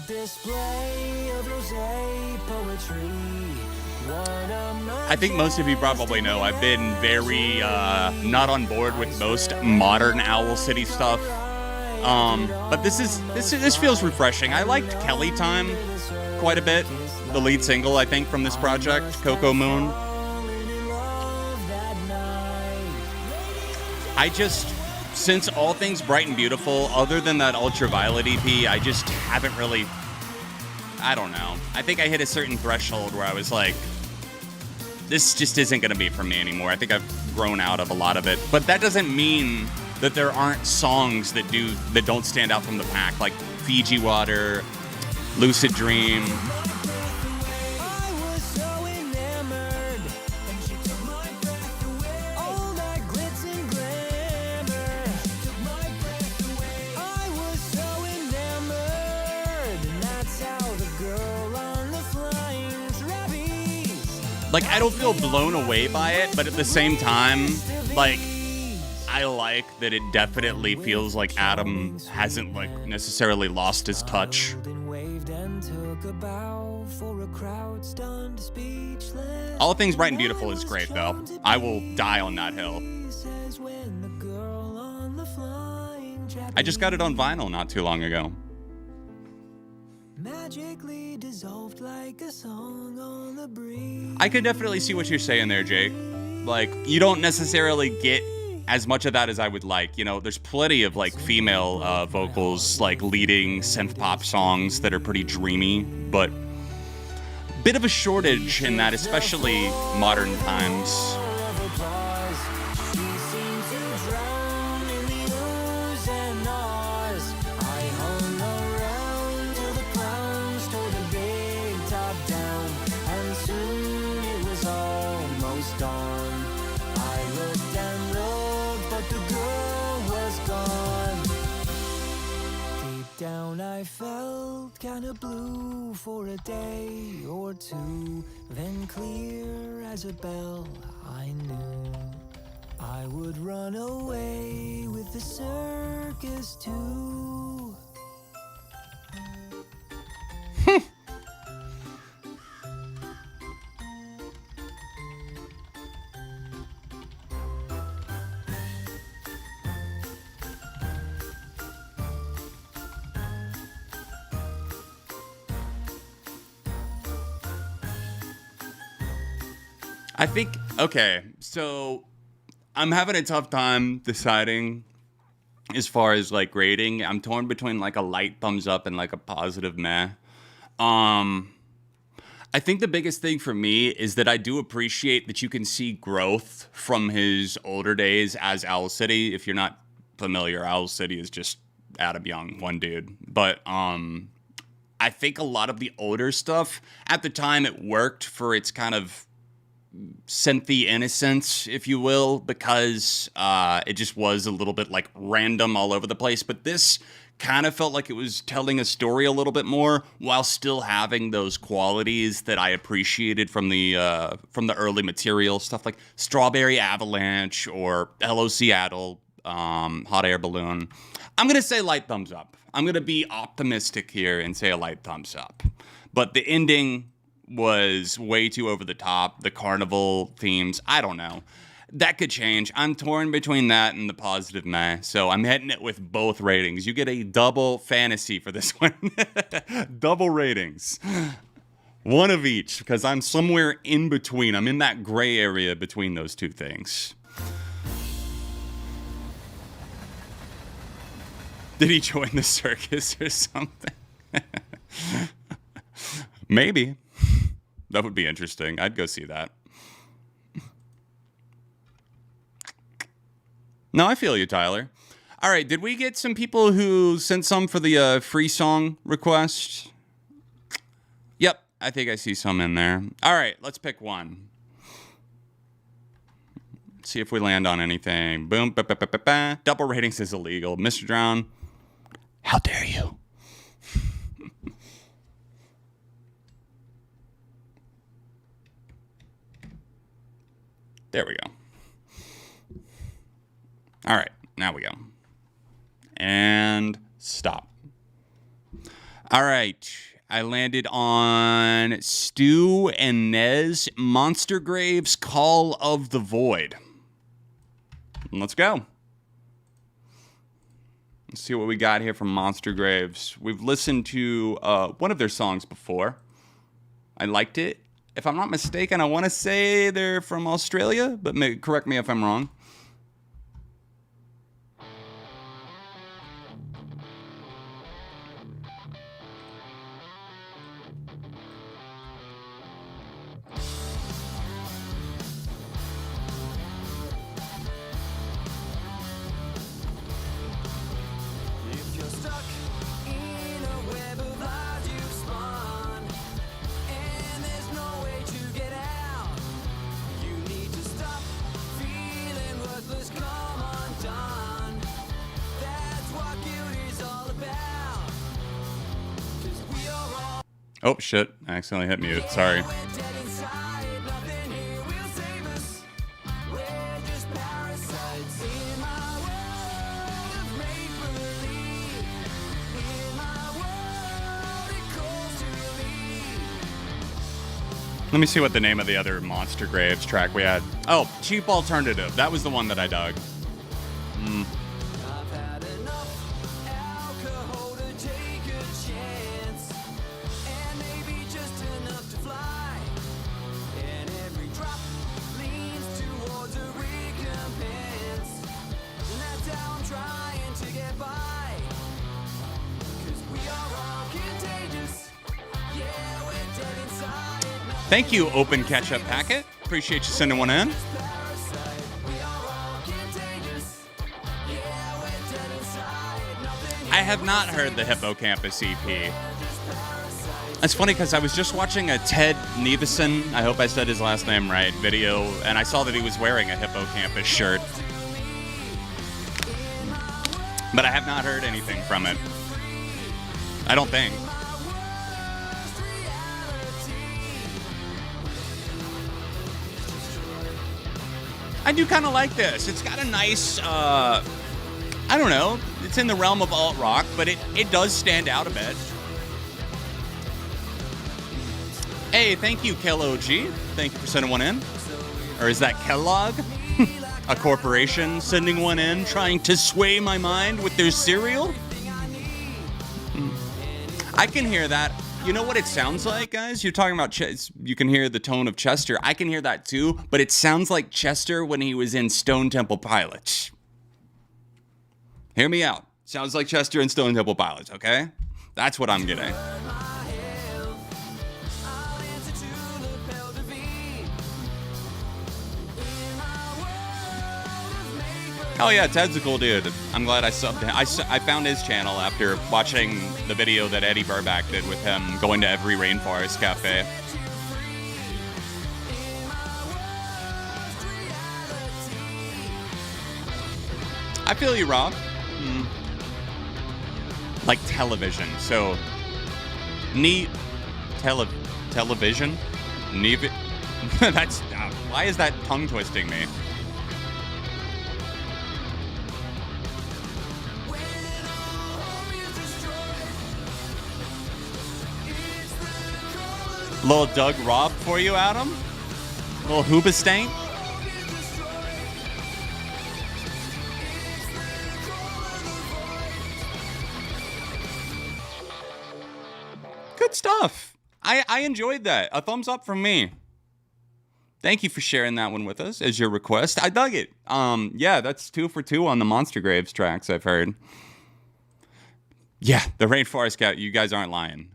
Display of rosé poetry. I think most of you probably know I've been very not on board with most modern Owl City stuff. But this feels refreshing. I liked Kelly Time quite a bit. The lead single, I think, from this project, Coco Moon. Since All Things Bright and Beautiful, other than that Ultraviolet EP, I just haven't really, I don't know. I think I hit a certain threshold where I was like, this just isn't going to be for me anymore. I think I've grown out of a lot of it. But that doesn't mean that there aren't songs that don't stand out from the pack, like Fiji Water, Lucid Dream. Like, I don't feel blown away by it, but at the same time, like, I like that it definitely feels like Adam hasn't, like, necessarily lost his touch. All Things Bright and Beautiful is great, though. I will die on that hill. I just got it on vinyl not too long ago. Magically dissolved like a song on the breeze. I could definitely see what you're saying there, Jake. Like, you don't necessarily get as much of that as I would like. You know, there's plenty of, like, female vocals, like, leading synth pop songs that are pretty dreamy, but bit of a shortage in that, especially modern times. dawn. I looked and looked, but the girl was gone. Deep down I felt kinda blue for a day or two. Then clear as a bell I knew I would run away with the circus too. I think, okay, so I'm having a tough time deciding as far as like rating. I'm torn between like a light thumbs up and like a positive meh. I think the biggest thing for me is that I do appreciate that you can see growth from his older days as Owl City. If you're not familiar, Owl City is just Adam Young, one dude. But I think a lot of the older stuff, at the time it worked for its kind of synthy innocence, if you will, because it just was a little bit like random all over the place. But this kind of felt like it was telling a story a little bit more while still having those qualities that I appreciated from the early material, stuff like Strawberry Avalanche or Hello Seattle, Hot Air Balloon. I'm gonna say light thumbs up. I'm gonna be optimistic here and say a light thumbs up. But the ending was way too over the top. The carnival themes, I don't know. That could change. I'm torn between that and the positive meh. So I'm hitting it with both ratings. You get a double fantasy for this one. Double ratings. One of each, because I'm somewhere in between. I'm in that gray area between those two things. Did he join the circus or something? Maybe. That would be interesting. I'd go see that. No, I feel you, Tyler. All right, did we get some people who sent some for the free song request? Yep, I think I see some in there. All right, let's pick one. Let's see if we land on anything. Boom, ba-ba-ba-ba-ba. Double ratings is illegal. Mr. Drown, how dare you? There we go. All right, now we go. And stop. All right, I landed on Stu and Nez, Monster Graves, Call of the Void. Let's go. Let's see what we got here from Monster Graves. We've listened to one of their songs before. I liked it. If I'm not mistaken, I want to say they're from Australia, but correct me if I'm wrong. If you're stuck in a web of lies you've spun, and there's no way to get out, you need to stop feeling worthless, come undone. That's what guilt is all about. 'Cause we are all Oh, shit. I accidentally hit mute. Sorry. we're dead inside, nothing here will save us. We're just parasites in my world of make-believe. In my world, it calls to me. Let me see what the name of the other Monster Graves track we had. Oh, Cheap Alternative. That was the one that I dug. I've had enough alcohol to take a chance, and maybe just enough to fly. And every drop leans towards a recompense, and that's how I'm trying to get by. 'Cause we are all contagious. Yeah, we're dead inside. Thank you, Open Catch-Up Packet. Appreciate you sending one in. Parasite. We are all contagious. Yeah, we're dead inside. Nothing I have not heard the Hippocampus EP. It's funny because I was just watching a Ted Nevison, I hope I said his last name right, video, and I saw that he was wearing a Hippocampus shirt. But I have not heard anything from it. I don't think. I do kind of like this. It's got a nice, I don't know, it's in the realm of alt rock, but it does stand out a bit. Hey, thank you, KelOG. Thank you for sending one in. Or is that Kellogg? A corporation sending one in, trying to sway my mind with their cereal? I can hear that. You know what it sounds like, guys? You're talking about you can hear the tone of Chester. I can hear that too, but it sounds like Chester when he was in Stone Temple Pilots. Hear me out. Sounds like Chester in Stone Temple Pilots, okay? That's what I'm getting. Oh yeah, Ted's a cool dude. I'm glad I subbed him. I found his channel after watching the video that Eddie Burback did with him going to every rainforest cafe. I feel you, Rob. Like television. So, television? That's, why is that tongue twisting me? Little Doug Robb for you, Adam? Little Hoobastank? Good stuff. I enjoyed that. A thumbs up from me. Thank you for sharing that one with us as your request. I dug it. Yeah, that's 2 for 2 on the Monster Graves tracks I've heard. Yeah, the Rainforest Cat, you guys aren't lying.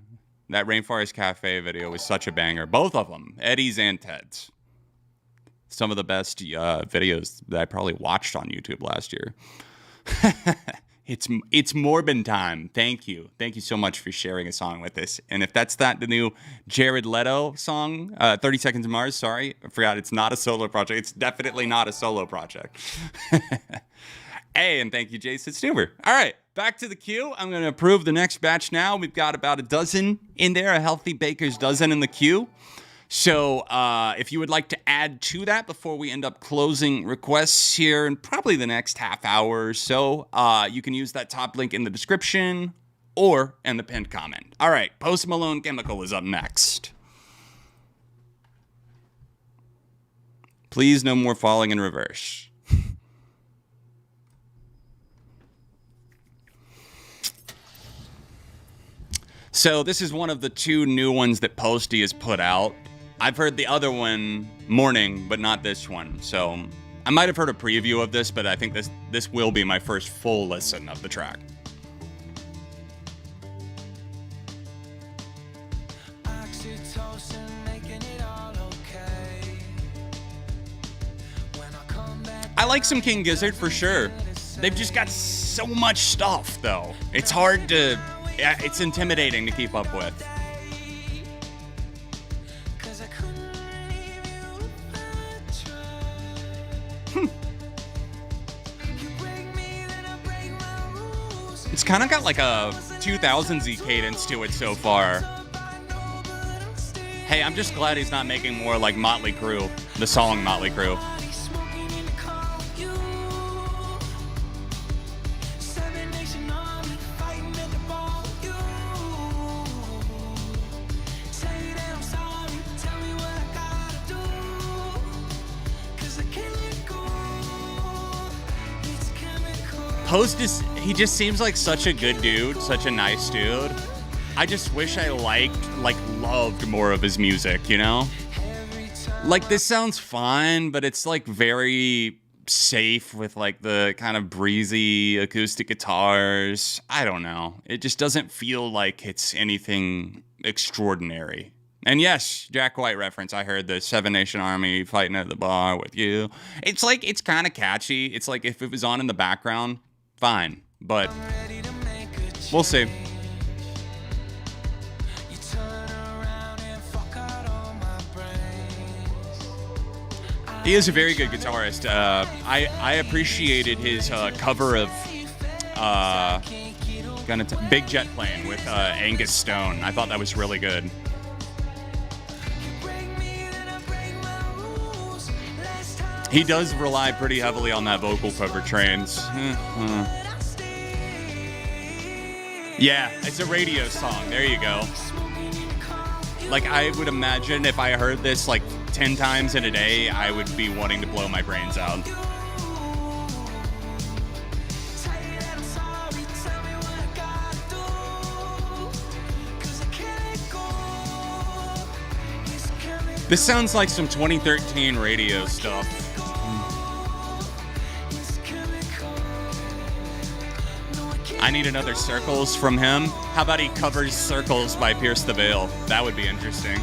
That Rainforest Cafe video was such a banger. Both of them, Eddie's and Ted's. Some of the best videos that I probably watched on YouTube last year. It's Morbin time. Thank you. Thank you so much for sharing a song with us. And if that's not the new Jared Leto song, 30 Seconds to Mars, sorry. I forgot it's not a solo project. It's definitely not a solo project. Hey, and thank you, Jason Stuber. All right, back to the queue. I'm going to approve the next batch now. We've got about a dozen in there, a healthy baker's dozen in the queue. So if you would like to add to that before we end up closing requests here in probably the next half hour or so, you can use that top link in the description or in the pinned comment. All right, Post Malone Chemical is up next. Please, no more falling in reverse. So this is one of the 2 new ones that Posty has put out. I've heard the other one, Morning, but not this one. So I might have heard a preview of this, but I think this will be my first full listen of the track. I like some King Gizzard for sure. They've just got so much stuff, though. It's hard to... Yeah, it's intimidating to keep up with. It's kind of got like a 2000s-y cadence to it so far. Hey, I'm just glad he's not making more like Motley Crue, the song Motley Crue. Post is, he just seems like such a good dude, such a nice dude. I just wish I loved more of his music, you know? Like, this sounds fine, but it's like very safe with like the kind of breezy acoustic guitars. I don't know. It just doesn't feel like it's anything extraordinary. And yes, Jack White reference. I heard the Seven Nation Army fighting at the bar with you. It's like, it's kind of catchy. It's like if it was on in the background, fine. But we'll see. He is a very good guitarist. I appreciated his cover of Big Jet Plane with Angus Stone. I thought that was really good. He does rely pretty heavily on that vocal cover trains. Yeah, it's a radio song. There you go. Like, I would imagine if I heard this like 10 times in a day, I would be wanting to blow my brains out. This sounds like some 2013 radio stuff. I Need Another Circles from him. How about he covers Circles by Pierce the Veil? That would be interesting.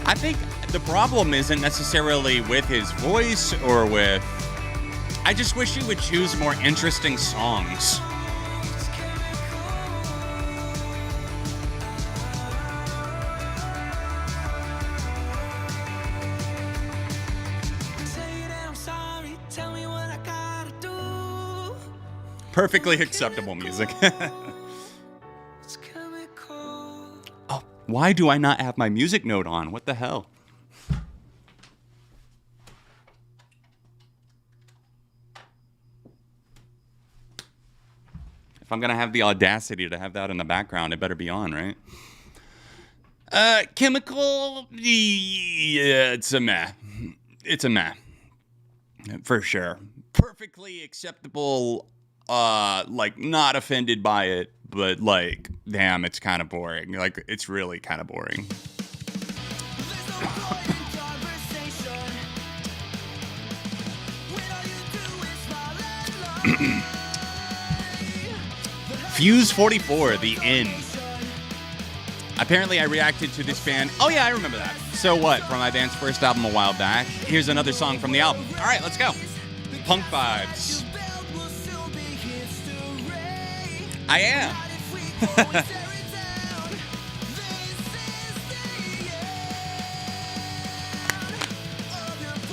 I think the problem isn't necessarily with his voice or with... I just wish he would choose more interesting songs. Perfectly acceptable music. Oh, why do I not have my music note on? What the hell? If I'm gonna have the audacity to have that in the background, it better be on, right? Chemical, yeah, it's a meh. It's a meh. For sure. Perfectly acceptable. Like, not offended by it, but like, damn, it's kind of boring. Like, it's really kind of boring. Fuse 44, The End. Apparently, I reacted to this band. Oh yeah, I remember that. So What, from my band's first album a while back. Here's another song from the album. All right, let's go. Punk vibes. I am.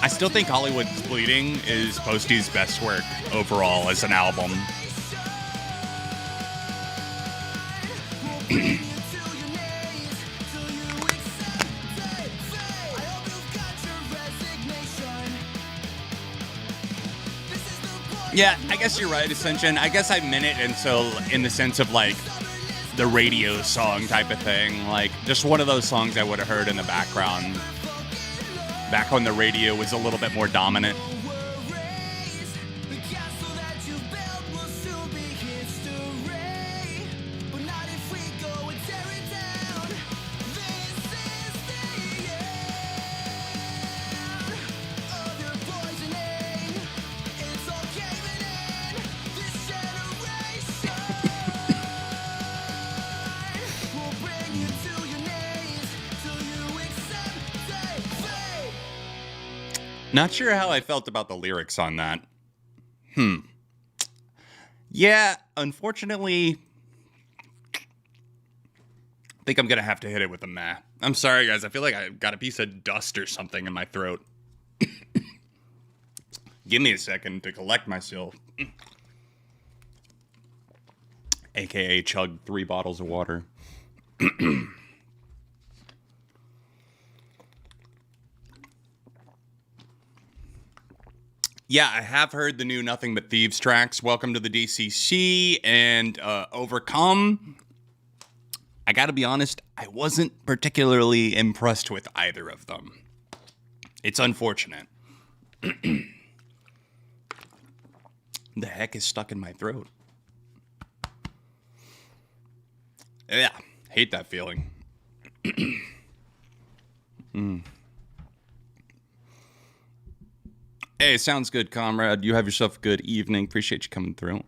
I still think Hollywood's Bleeding is Posty's best work overall as an album. Yeah, I guess you're right, Ascension. I guess I meant it in the sense of like the radio song type of thing. Like just one of those songs I would have heard in the background back when the radio was a little bit more dominant. Not sure how I felt about the lyrics on that. Yeah, unfortunately, I think I'm going to have to hit it with a meh. I'm sorry, guys. I feel like I got a piece of dust or something in my throat. Give me a second to collect myself. AKA chug 3 bottles of water. Yeah, I have heard the new Nothing But Thieves tracks, Welcome to the DCC and Overcome. I gotta be honest, I wasn't particularly impressed with either of them. It's unfortunate. The heck is stuck in my throat? Yeah, hate that feeling. Hey, sounds good, comrade. You have yourself a good evening. Appreciate you coming through.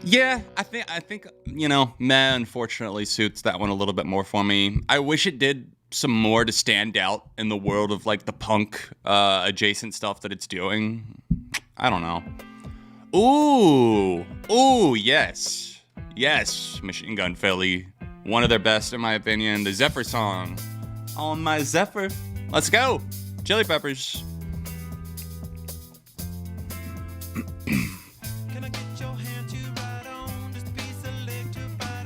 Yeah, I think meh, unfortunately suits that one a little bit more for me. I wish it did some more to stand out in the world of like the punk adjacent stuff that it's doing. I don't know. Ooh, yes, Machine Gun Philly. One of their best, in my opinion, the Zephyr song. On my Zephyr. Let's go. Chili Peppers.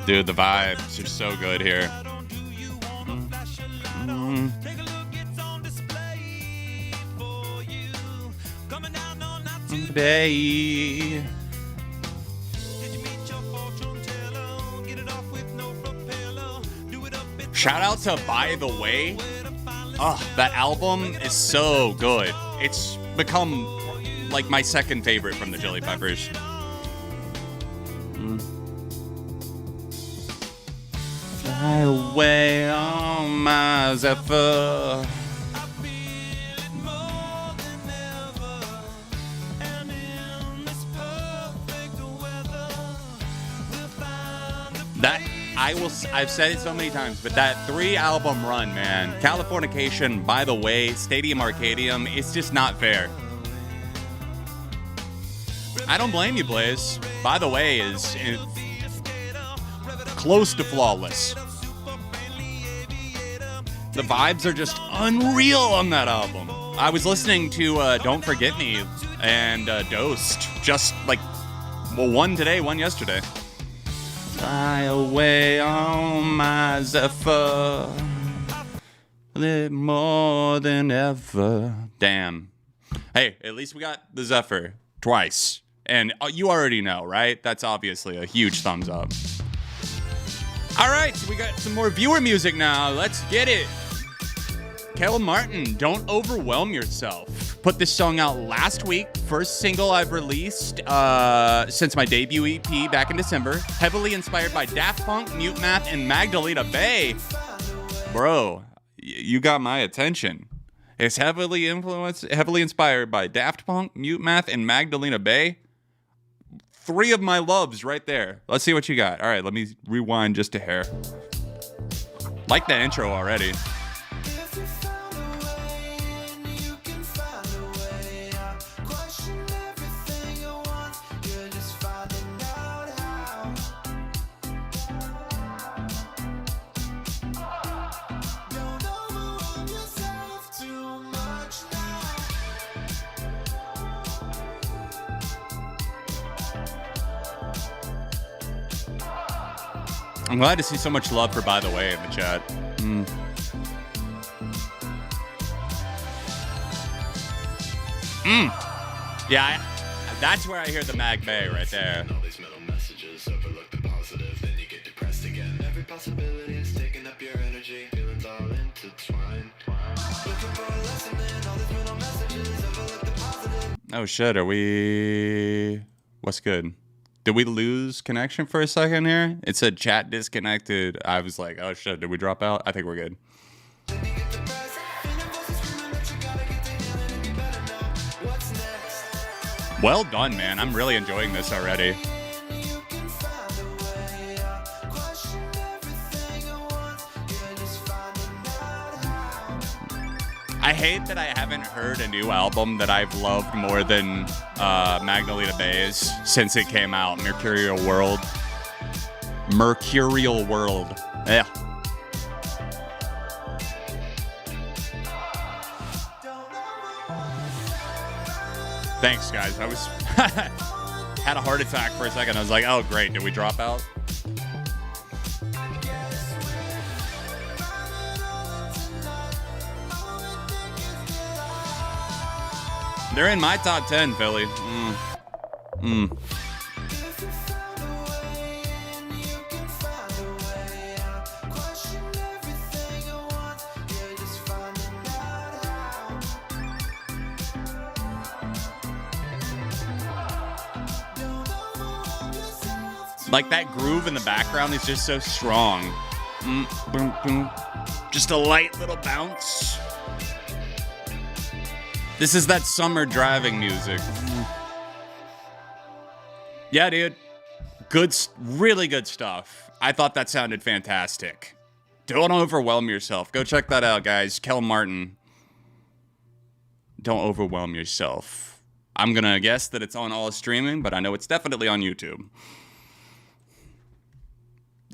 Dude, the vibes are so good here. Bay. Shout out to By the Way. Oh, that album is so good. It's become like my second favorite from the Chili Peppers. Fly away on my Zephyr. That I've said it so many times, but that 3-album run, man, Californication, By the Way, Stadium Arcadium, it's just not fair. I don't blame you, Blaze. By the Way is close to flawless. The vibes are just unreal on that album. I was listening to Don't Forget Me and Dosed, just like, well, one today, one yesterday. Fly away on my Zephyr, live more than ever. Damn. Hey, at least we got the Zephyr twice. And you already know, right? That's obviously a huge thumbs up. All right, we got some more viewer music now. Let's get it. Kel Martin, Don't Overwhelm Yourself. Put this song out last week. First single I've released since my debut EP back in December. Heavily inspired by Daft Punk, Mute Math, and Magdalena Bay. Bro, you got my attention. It's heavily inspired by Daft Punk, Mute Math, and Magdalena Bay. 3 of my loves right there. Let's see what you got. All right, let me rewind just a hair. Like the intro already. I'm glad to see so much love for By the Way in the chat. Yeah, that's where I hear the Mag Bay right there. All these middle messages, overlook the positive, then you get depressed again. Every possibility is taking up your energy, feelings all intertwined. Looking for a lesson in all these middle messages, overlook the positive. Oh shit, are we... What's good? Did we lose connection for a second here? It said chat disconnected. I was like, oh shit, did we drop out? I think we're good. Well done, man. I'm really enjoying this already. I hate that I haven't heard a new album that I've loved more than Magdalena Bay's since it came out. Mercurial World. Yeah. Thanks, guys. I was had a heart attack for a second. I was like, oh, great. Did we drop out? They're in my top 10, Philly. Like that groove in the background is just so strong. Boom, boom. Just a light little bounce. This is that summer driving music. Yeah, dude. Really good stuff. I thought that sounded fantastic. Don't overwhelm yourself. Go check that out, guys. Kel Martin. Don't overwhelm yourself. I'm going to guess that it's on all streaming, but I know it's definitely on YouTube.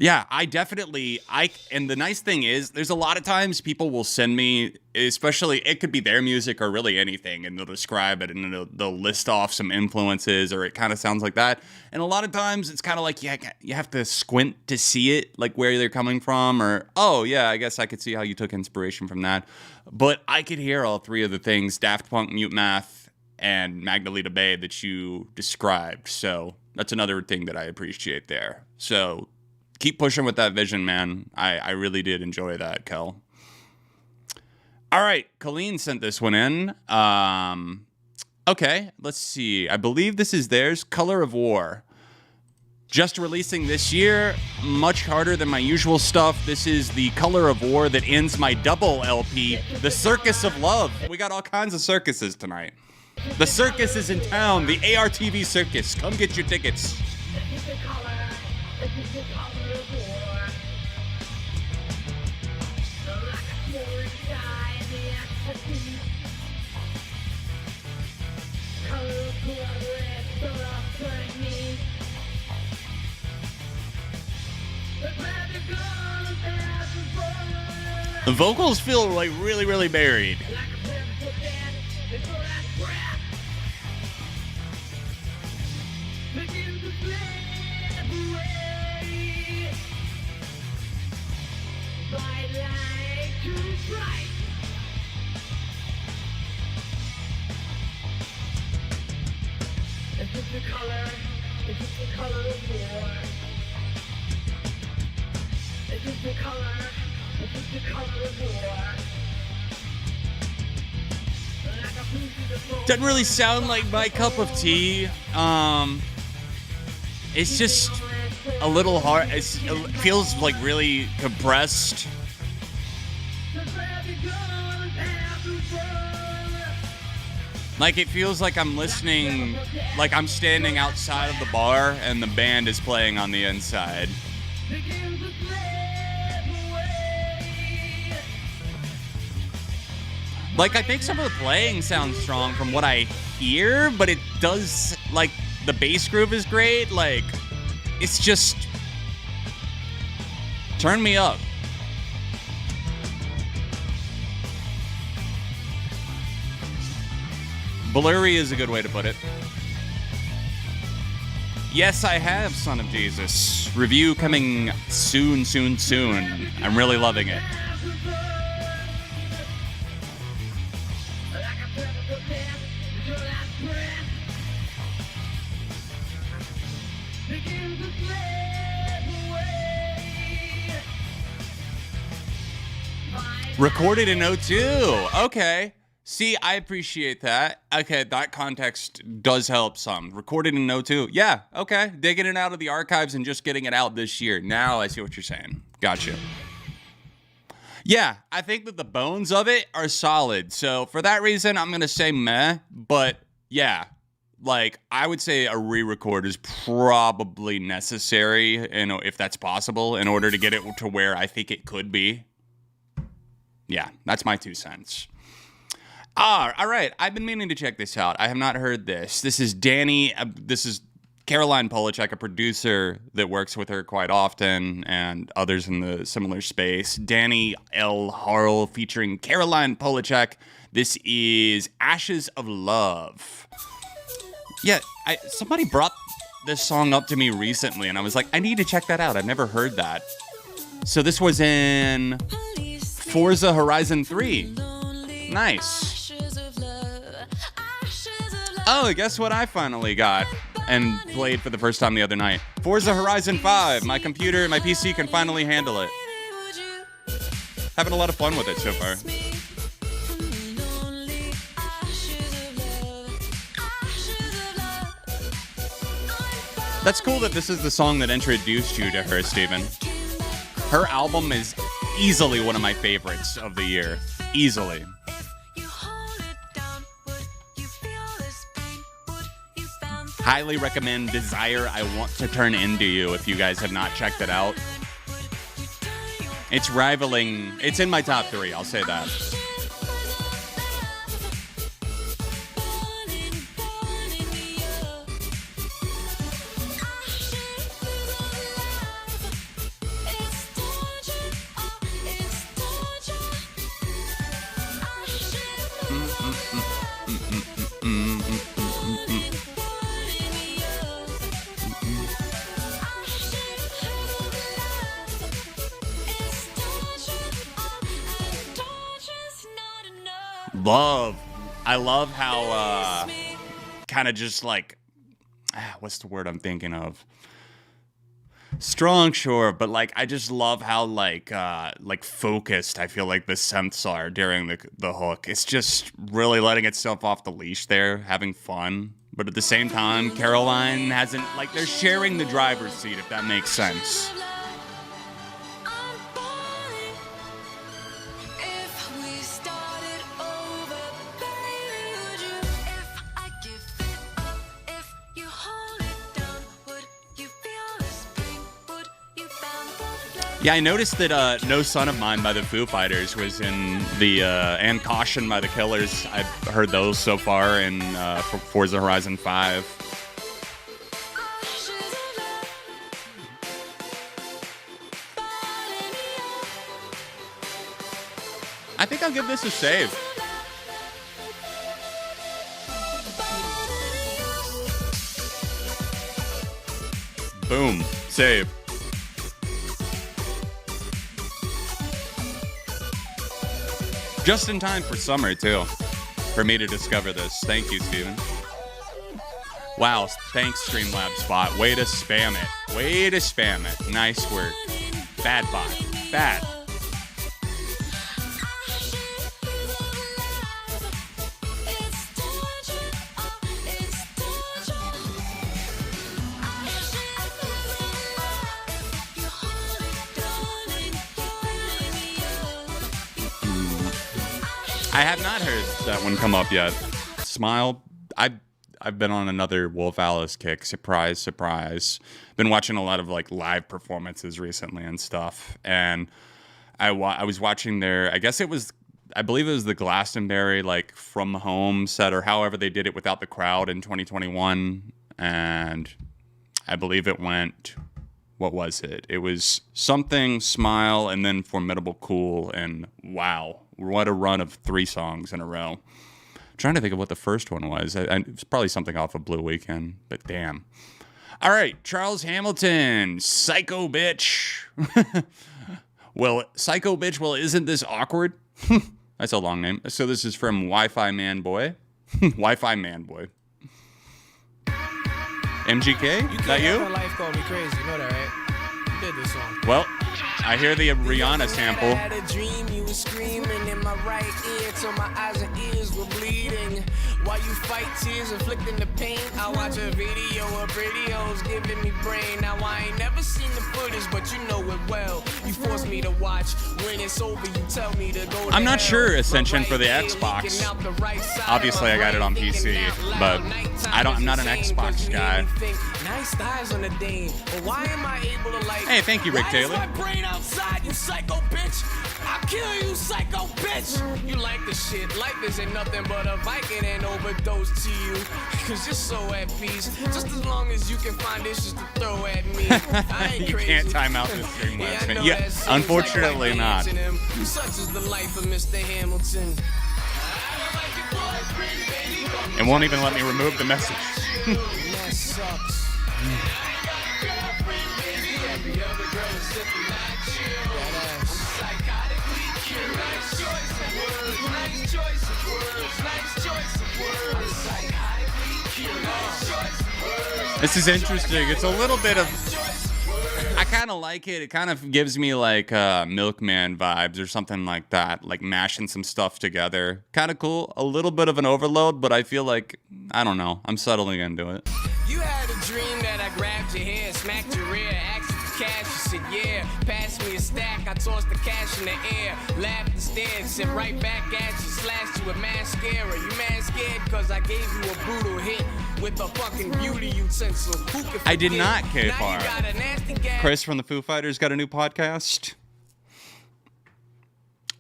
Yeah, and the nice thing is, there's a lot of times people will send me, especially, it could be their music or really anything, and they'll describe it, and they'll list off some influences, or it kind of sounds like that. And a lot of times, it's kind of like, you have to squint to see it, like where they're coming from, or, oh, yeah, I guess I could see how you took inspiration from that. But I could hear all three of the things, Daft Punk, Mute Math, and Magdalena Bay, that you described. So that's another thing that I appreciate there. So keep pushing with that vision, man. I really did enjoy that, Kel. All right, Colleen sent this one in. Okay, let's see. I believe this is theirs, Color of War. Just releasing this year, much harder than my usual stuff. This is the Color of War that ends my double LP, The Circus of Love. We got all kinds of circuses tonight. The circus is in town, the ARTV circus. Come get your tickets. The vocals feel like really, really buried. Doesn't really sound like my cup of tea. It's just a little hard. It feels like really compressed. Like it feels like I'm listening, like I'm standing outside of the bar and the band is playing on the inside. Like, I think some of the playing sounds strong from what I hear, but it does, like, the bass groove is great. Like, it's just, turn me up. Blurry is a good way to put it. Yes, I have Son of Jesus. Review coming soon, soon, soon. I'm really loving it. Recorded in '02. Okay. See, I appreciate that. Okay, that context does help some. Recorded in '02. Yeah, okay. Digging it out of the archives and just getting it out this year. Now I see what you're saying. Gotcha. Yeah, I think that the bones of it are solid. So for that reason, I'm going to say meh. But yeah, like I would say a re-record is probably necessary, if that's possible, in order to get it to where I think it could be. Yeah, that's my 2 cents. All right. I've been meaning to check this out. I have not heard this. This is this is Caroline Polachek, a producer that works with her quite often, and others in the similar space. Danny L. Harl featuring Caroline Polachek. This is Ashes of Love. Yeah, somebody brought this song up to me recently, and I was like, I need to check that out. I've never heard that. So this was in Forza Horizon 3. Nice. Oh, guess what I finally got and played for the first time the other night? Forza Horizon 5. My computer, my PC can finally handle it. Having a lot of fun with it so far. That's cool that this is the song that introduced you to her, Steven. Her album is easily one of my favorites of the year. Easily. Highly recommend Desire I Want to Turn Into You if you guys have not checked it out. It's rivaling, it's in my top 3, I'll say that. I love how kind of just like, what's the word I'm thinking of? Strong, sure, but like I just love how like focused I feel like the synths are during the hook. It's just really letting itself off the leash there, having fun. But at the same time, Caroline hasn't, like, they're sharing the driver's seat, if that makes sense. Yeah, I noticed that No Son of Mine by the Foo Fighters was in the, and Caution by the Killers. I've heard those so far in Forza Horizon 5. I think I'll give this a save. Boom. Save. Just in time for summer, too. For me to discover this. Thank you, Steven. Wow, thanks, Streamlabs Spot. Way to spam it. Way to spam it. Nice work. Bad bot. Bad. I have not heard that one come up yet. Smile. I've been on another Wolf Alice kick. Surprise, surprise. Been watching a lot of like live performances recently and stuff. And I was watching their, I believe it was the Glastonbury like from home set or however they did it without the crowd in 2021. And I believe it went, what was it? It was something, Smile, and then Formidable Cool. And wow. What a run of 3 songs in a row. I'm trying to think of what the first one was. It's probably something off of Blue Weekend, but damn. All right, Charles Hamilton, Psycho Bitch. Psycho Bitch, isn't this awkward? That's a long name. So this is from Wi-Fi Man Boy. Wi-Fi Man Boy. MGK? Is that you? Life called me crazy. You know that, right? You did this song. Well, I hear the Rihanna sample. I had a dream you were screaming in my right ear till my eyes and ears were bleeding. While you fight tears inflicting the pain, I watch a video of videos giving me brain. Now I ain't never seen the footage, but you know it well. You force me to watch. When it's over, you tell me to go to I'm not hell. sure Ascension for the Xbox. Obviously, I got it on PC, but I'm not an Xbox guy. Nice thighs on the dame, but why am I able to like? Hey, thank you, Rick why Taylor. Is my brain outside, you psycho bitch. I'll kill you, psycho bitch. You like the shit. Life isn't nothing but a Viking and overdose to you. Cause you're so at peace. Just as long as you can find issues to throw at me. I ain't You crazy. can't time out this stream last minute. I know Yeah, that seems unfortunately like not. Such is the life of Mr. Hamilton. It won't even let me remove the message. That sucks. This is interesting. It's a little bit of... I kind of like it. It kind of gives me like Milkman vibes or something like that. Like mashing some stuff together. Kind of cool. A little bit of an overload, but I feel like, I don't know. I'm settling into it. You had a dream that I grabbed your hair, smacked your rear, asked you for cash, you said yeah. Passed me a stack, I tossed the cash in the air. Laughed and stared, said right back at you, slashed you with mascara. You mad scared cause I gave you a brutal hit with a fucking beauty utensil. Who could I did forget? not, Now you K-Far. got a nasty gag. Chris from the Foo Fighters got a new podcast.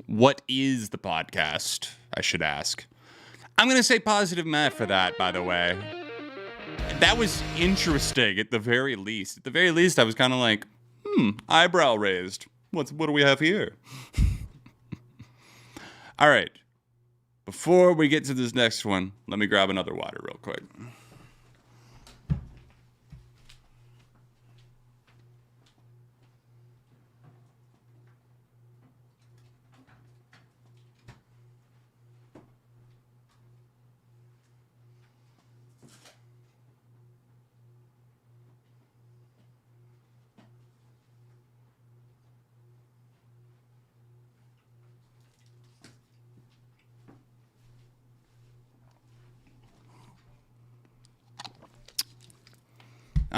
What is the podcast, I should ask? I'm going to say positive meh for that, by the way. That was interesting at the very least. At the very least, I was kind of like, eyebrow raised. What do we have here? All right. Before we get to this next one, let me grab another water real quick.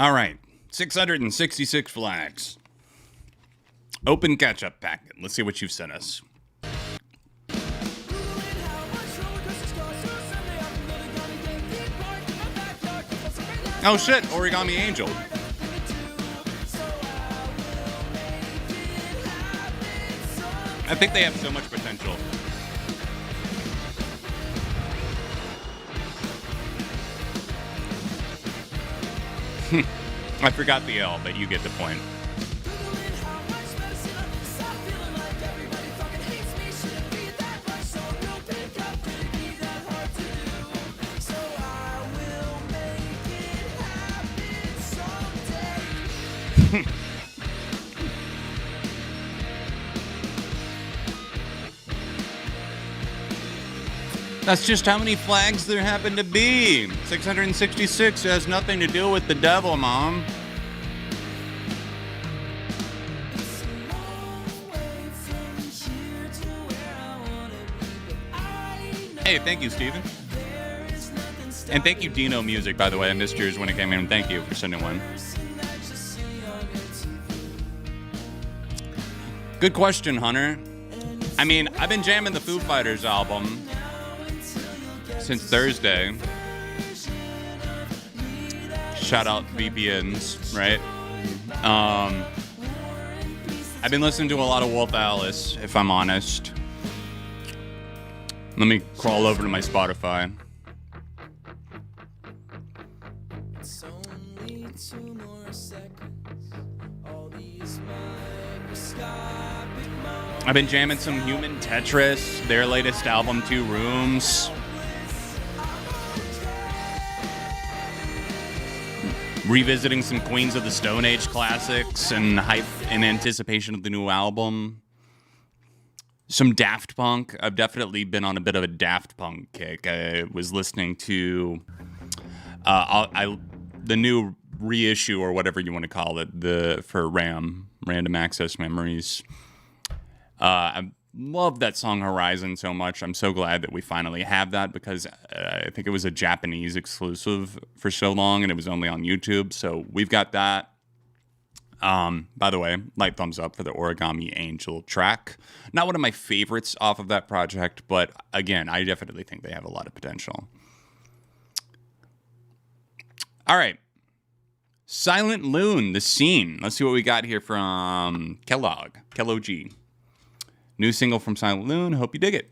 All right, 666 flags. Open catch-up packet. Let's see what you've sent us. Oh shit, Origami Angel. I think they have so much potential. I forgot the L, but you get the point. That's just how many flags there happen to be. 666 has nothing to do with the devil, Mom. Hey, thank you, Steven. And thank you, Dino Music, by the way. I missed yours when it came in. Thank you for sending one. Good question, Hunter. I mean, I've been jamming the Foo Fighters album since Thursday. Shout out VPNs, right? I've been listening to a lot of Wolf Alice, if I'm honest. Let me crawl over to my Spotify. I've been jamming some Human Tetris, their latest album, 2 Rooms. Revisiting some Queens of the Stone Age classics and hype in anticipation of the new album. Some Daft Punk. I've definitely been on a bit of a Daft Punk kick. I was listening to the new reissue, or whatever you want to call it, for RAM, Random Access Memories. I love that song Horizon so much. I'm so glad that we finally have that, because I think it was a Japanese exclusive for so long and it was only on YouTube. So we've got that. By the way, light thumbs up for the Origami Angel track. Not one of my favorites off of that project, but again, I definitely think they have a lot of potential. All right. Silent Loon, The Scene. Let's see what we got here from Kellogg G. New single from Silent Loon. Hope you dig it.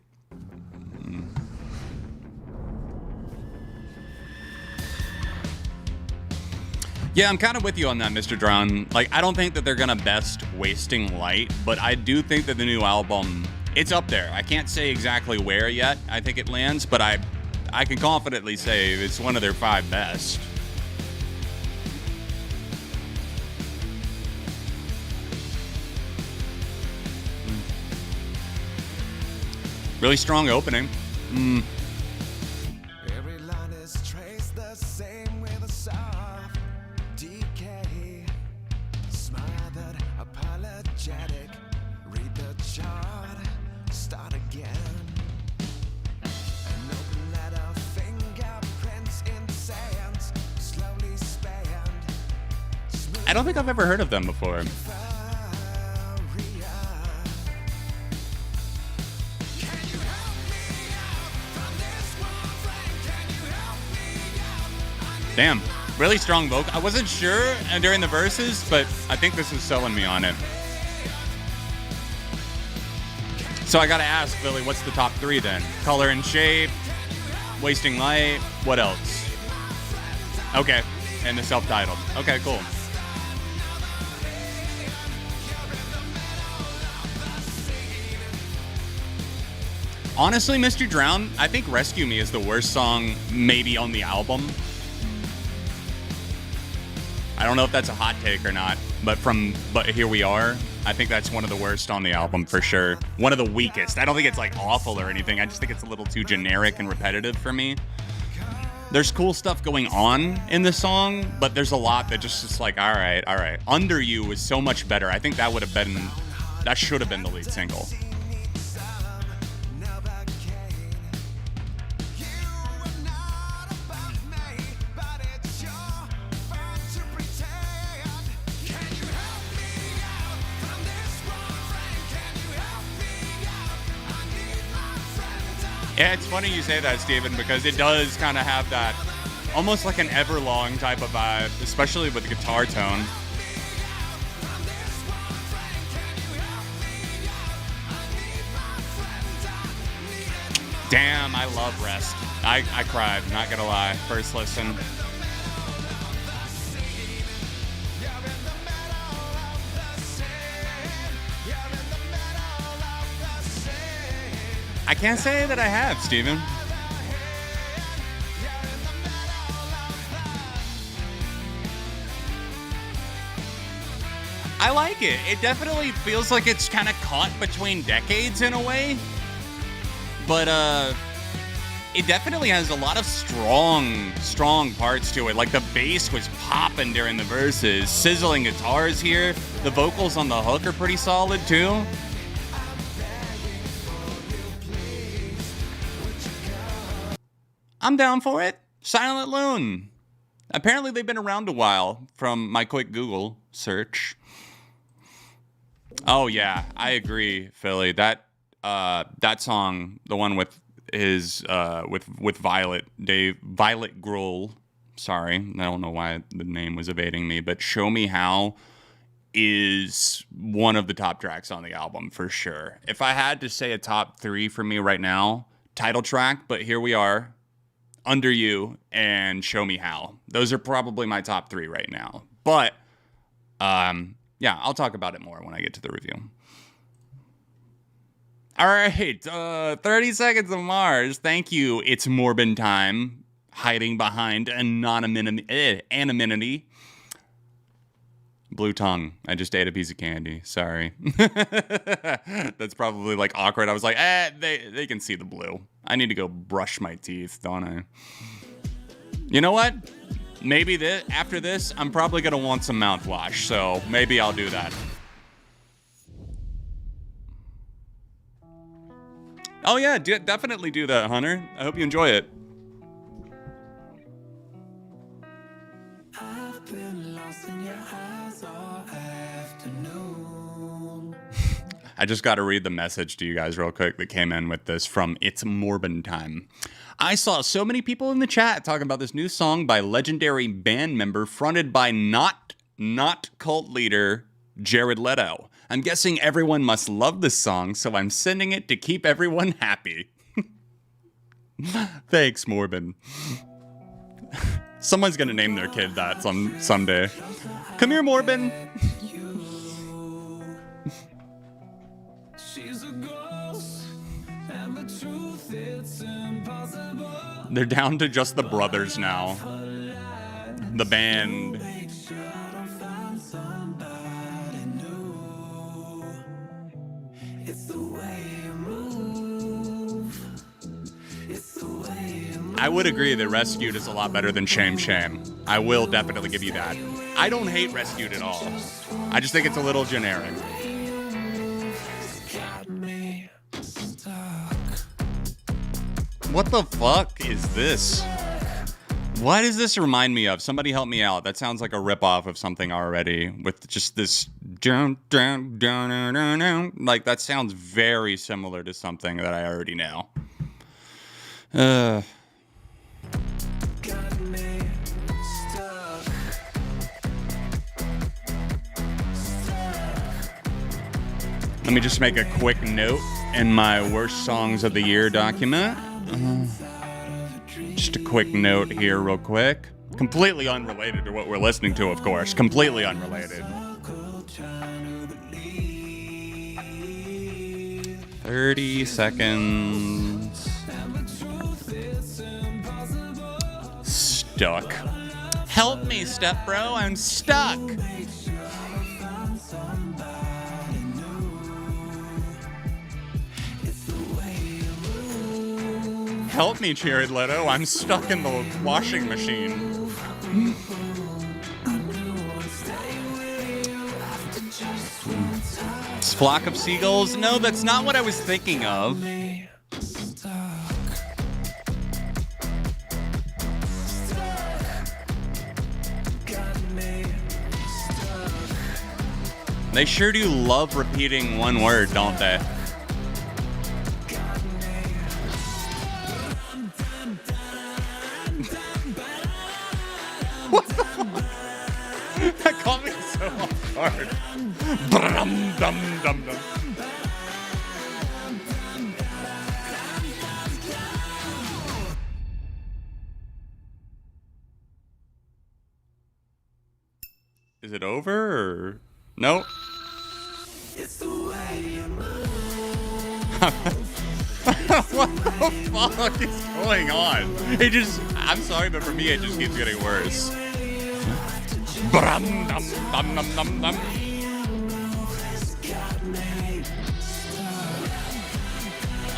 Yeah, I'm kind of with you on that, Mr. Drown. Like, I don't think that they're gonna best Wasting Light, but I do think that the new album, it's up there. I can't say exactly where yet I think it lands, but I can confidently say it's one of their 5 best. Really strong opening. Every line is traced the same with a soft decay. Smothered, apologetic. Read the chart, start again. An open letter, fingerprints in sands, slowly spanned. I don't think I've ever heard of them before. Damn, really strong vocal. I wasn't sure during the verses, but I think this is selling me on it. So I gotta ask, Billy, what's the top 3 then? Color and Shape, Wasting Light, what else? Okay, and the self-titled. Okay, cool. Honestly, Mr. Drown, I think Rescue Me is the worst song maybe on the album. I don't know if that's a hot take or not, but here we are. I think that's one of the worst on the album for sure. One of the weakest. I don't think it's like awful or anything. I just think it's a little too generic and repetitive for me. There's cool stuff going on in the song, but there's a lot that just like, all right. Under You is so much better. I think that should have been the lead single. Yeah, it's funny you say that, Steven, because it does kind of have that almost like an Everlong type of vibe, especially with the guitar tone. Damn, I love Rest. I cried, not gonna lie, first listen. I can't say that I have, Steven. I like it. It definitely feels like it's kind of caught between decades in a way. But it definitely has a lot of strong parts to it. Like the bass was popping during the verses, sizzling guitars here. The vocals on the hook are pretty solid too. I'm down for it. Silent Loon. Apparently they've been around a while from my quick Google search. Oh yeah, I agree, Philly. That song, the one with his with Violet Grohl. Sorry, I don't know why the name was evading me, but Show Me How is one of the top tracks on the album for sure. If I had to say a top 3 for me right now, title track, but here we are, Under You and Show Me How. Those are probably my top 3 right now. But yeah, I'll talk about it more when I get to the review. All right, 30 Seconds of Mars. Thank you. It's Morbin time. Hiding behind anonymity. Blue tongue. I just ate a piece of candy. Sorry. That's probably like awkward. I was like, they can see the blue. I need to go brush my teeth, don't I? You know what? Maybe after this, I'm probably going to want some mouthwash. So maybe I'll do that. Oh yeah, definitely do that, Hunter. I hope you enjoy it. I've been lost in your eyes all afternoon. I just got to read the message to you guys real quick that came in with this from It's Morbin Time. I saw so many people in the chat talking about this new song by legendary band member fronted by not cult leader Jared Leto. I'm guessing everyone must love this song, so I'm sending it to keep everyone happy. Thanks, Morbin. Someone's gonna name their kid that someday. Come here, Morbin. She's a ghost, and the truth, it's impossible. They're down to just the brothers now. The band. Make sure I don't find somebody new. It's the way you move. It's the way you move. I would agree that Rescued is a lot better than Shame Shame. I will definitely give you that. I don't hate Rescued at all. I just think it's a little generic. Got me stuck. What the fuck is this? What does this remind me of? Somebody help me out. That sounds like a ripoff of something already with just this dun, dun, dun, dun, dun, dun. Like that sounds very similar to something that I already know. Got me stuck. Let me just make a quick note in my worst songs of the year document. Just a quick note here real quick. Completely unrelated to what we're listening to, of course. Completely unrelated. 30 seconds. Stuck. Help me, step bro. I'm stuck. Help me, Jared Leto. I'm stuck in the washing machine. Flock of seagulls? No, that's not what I was thinking of. They sure do love repeating one word, don't they? hard. Dum, dum, dum, dum. Is it over or no? It's the way you move. What the fuck is going on? I'm sorry, but for me, it just keeps getting worse. Brum, dum, dum, dum, dum, dum.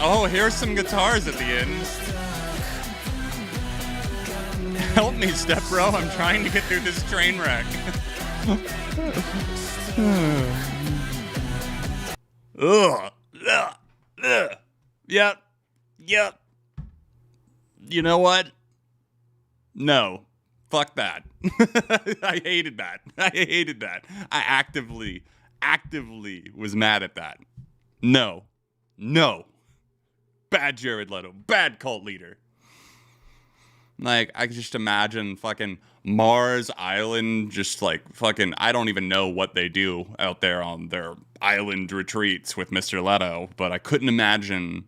Oh, here's some guitars at the end. Help me, step bro. I'm trying to get through this train wreck. Ugh. Ugh. Ugh. Yep. Yep. You know what? No. Fuck that. I hated that. I hated that. I actively was mad at that. No. No. Bad Jared Leto. Bad cult leader. Like, I could just imagine fucking Mars Island, just like fucking, I don't even know what they do out there on their island retreats with Mr. Leto, but I couldn't imagine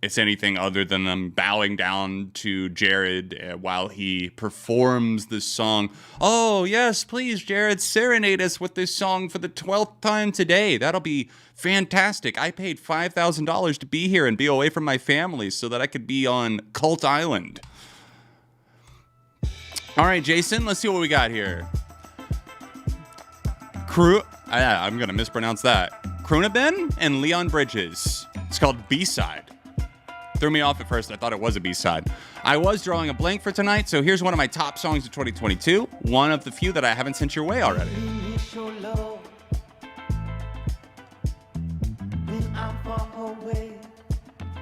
it's anything other than them bowing down to Jared while he performs this song. Oh, yes, please, Jared, serenade us with this song for the 12th time today. That'll be fantastic. I paid $5,000 to be here and be away from my family so that I could be on Cult Island. All right, Jason, let's see what we got here. I'm going to mispronounce that. Krunabin and Leon Bridges. It's called B-Side. Threw me off at first. I thought it was a B-side. I was drawing a blank for tonight, so here's one of my top songs of 2022. One of the few that I haven't sent your way already.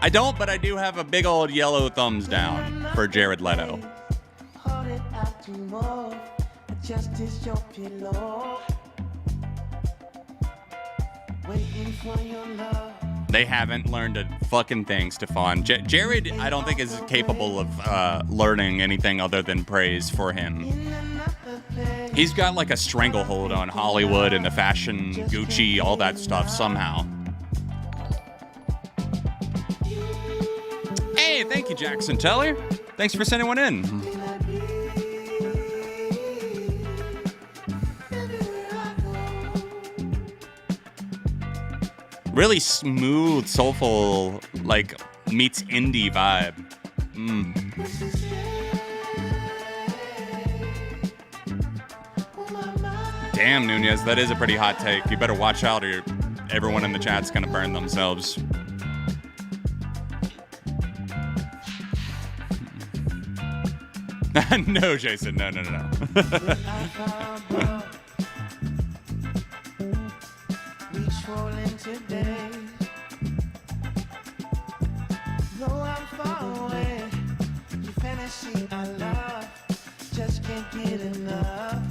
I don't, but I do have a big old yellow thumbs down for Jared Leto. They haven't learned a fucking thing, Stefan. Jared, I don't think, is capable of learning anything other than praise for him. He's got like a stranglehold on Hollywood and the fashion, Gucci, all that stuff somehow. Hey, thank you, Jackson Teller. Thanks for sending one in. Really smooth, soulful, like, meets indie vibe. Damn, Nunez, that is a pretty hot take. You better watch out or everyone in the chat's gonna burn themselves. No, Jason, no. Today, though I'm far away, your fantasy I love, just can't get enough.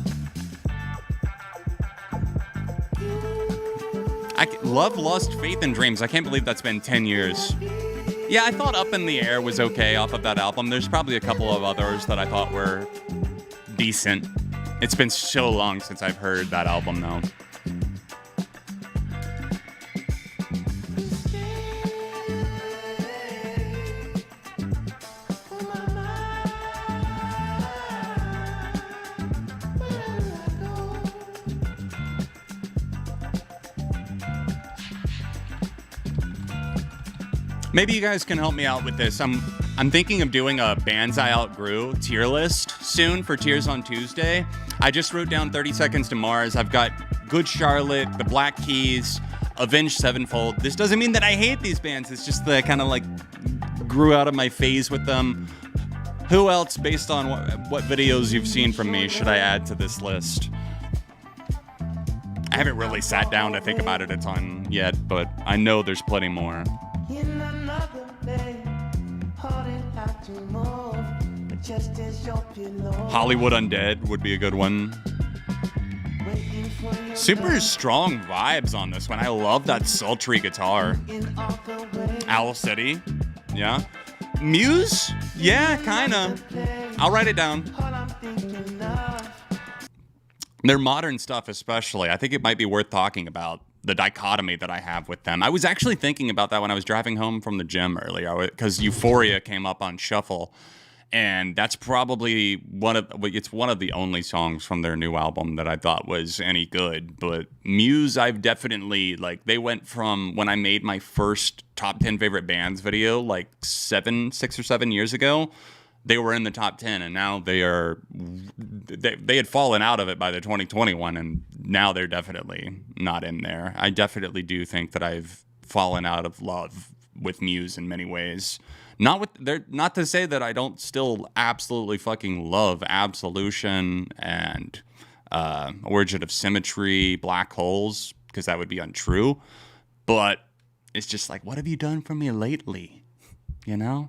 Love, Lust, Faith, and Dreams. I can't believe that's been 10 years. Yeah, I thought Up in the Air was okay off of that album. There's probably a couple of others that I thought were decent. It's been so long since I've heard that album, though. Maybe you guys can help me out with this. I'm thinking of doing a Bands I Outgrew tier list soon for Tears on Tuesday. I just wrote down 30 Seconds to Mars. I've got Good Charlotte, The Black Keys, Avenged Sevenfold. This doesn't mean that I hate these bands. It's just that I kind of like grew out of my phase with them. Who else, based on what videos you've seen from me, should I add to this list? I haven't really sat down to think about it a ton yet, but I know there's plenty more. Hollywood Undead would be a good one. Super strong vibes on this one. I love that sultry guitar. Owl City. Yeah. Muse? Yeah, kinda. I'll write it down. Their modern stuff especially, I think it might be worth talking about the dichotomy that I have with them. I was actually thinking about that when I was driving home from the gym earlier, because Euphoria came up on shuffle, and that's probably one of the only songs from their new album that I thought was any good. But Muse, I've definitely, like, they went from when I made my first top 10 favorite bands video like 6 or 7 years ago. They were in the top 10, and now they had fallen out of it by the 2021, and now they're definitely not in there. I definitely do think that I've fallen out of love with Muse in many ways. Not to say that I don't still absolutely fucking love Absolution and Origin of Symmetry, Black Holes, because that would be untrue. But it's just like, what have you done for me lately? You know?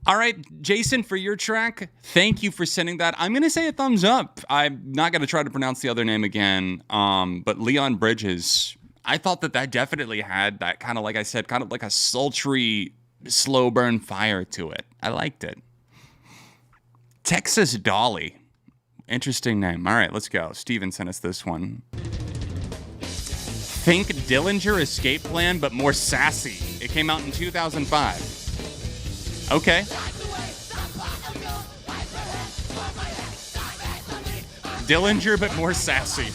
All right, Jason, for your track, thank you for sending that. I'm going to say a thumbs up. I'm not going to try to pronounce the other name again, but Leon Bridges, I thought that definitely had that kind of, like I said, kind of like a sultry, slow burn fire to it. I liked it. Texas Dolly. Interesting name. All right, let's go. Steven sent us this one. Think Dillinger Escape Plan, but more sassy. It came out in 2005. Okay. Dillinger, but more sassy.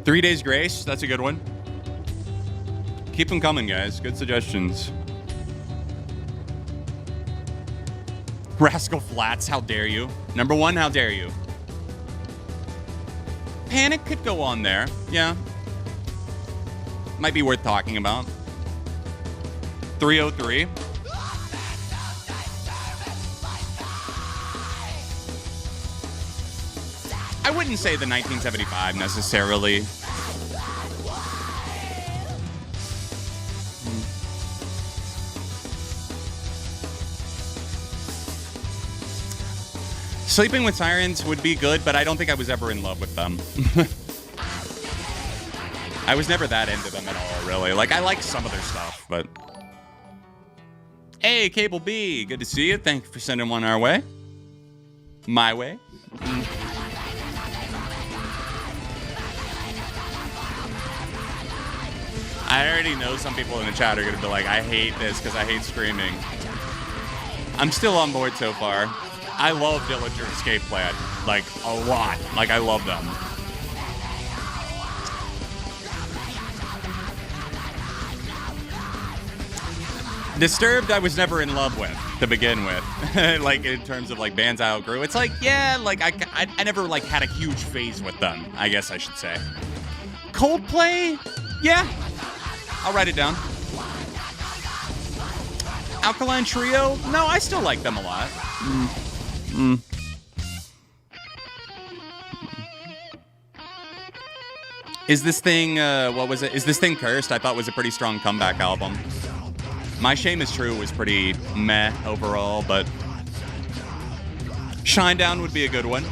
3 Days Grace, that's a good one. Keep them coming, guys. Good suggestions. Rascal Flatts, how dare you? Number one, how dare you? Panic could go on there, yeah. Might be worth talking about. 303. I wouldn't say the 1975 necessarily. Sleeping with Sirens would be good, but I don't think I was ever in love with them. I was never that into them at all, really. Like, I like some of their stuff, but... Hey, Cable B, good to see you. Thank you for sending one our way. My way. I already know some people in the chat are going to be like, I hate this because I hate screaming. I'm still on board so far. I love Dillinger Escape Plan, like, a lot. Like, I love them. Disturbed, I was never in love with, to begin with. Like, in terms of, like, bands I outgrew. It's like, yeah, like, I never, like, had a huge phase with them, I guess I should say. Coldplay? Yeah. I'll write it down. Alkaline Trio? No, I still like them a lot. Is this thing, what was it? Is this thing Cursed? I thought was a pretty strong comeback album. My Shame Is True was pretty meh overall, but Shinedown would be a good one.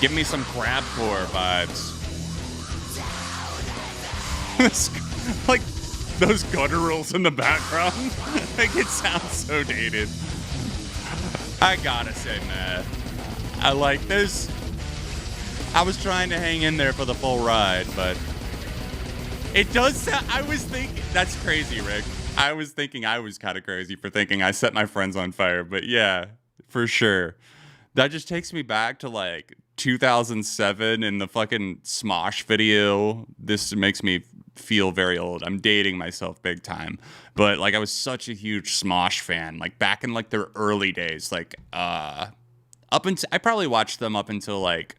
Give me some crabcore vibes. Like those gutturals in the background. Like it sounds so dated. I gotta say, man, I like this. I was trying to hang in there for the full ride, but it does sound, I was thinking, that's crazy, Rick. I was thinking I was kind of crazy for thinking I set my friends on fire, but yeah, for sure. That just takes me back to like 2007 in the fucking Smosh video. This makes me feel very old. I'm dating myself big time. But like I was such a huge Smosh fan, like back in like their early days, like up until I probably watched them up until like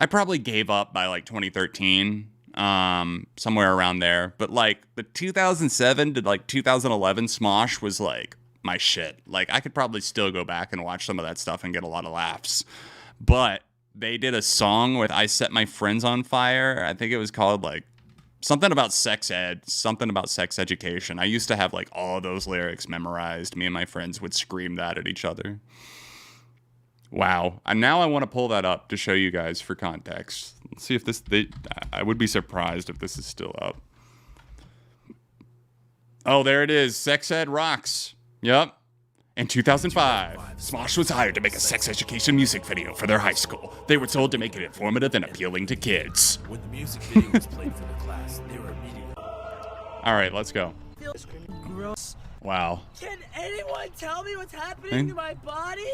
I probably gave up by like 2013, somewhere around there. But like the 2007 to like 2011 Smosh was like my shit. Like I could probably still go back and watch some of that stuff and get a lot of laughs. But they did a song with I Set My Friends on Fire. I think it was called like something about sex ed, something about sex education. I used to have like all those lyrics memorized. Me and my friends would scream that at each other. Wow. And now I want to pull that up to show you guys for context. Let's see if this, I would be surprised if this is still up. Oh, there it is. Sex Ed Rocks. Yep. In 2005, Smosh was hired to make a sex education music video for their high school. They were told to make it informative and appealing to kids. When the music video was played for the class, they were immediately. All right, let's go. Gross. Wow. Can anyone tell me what's happening to my body?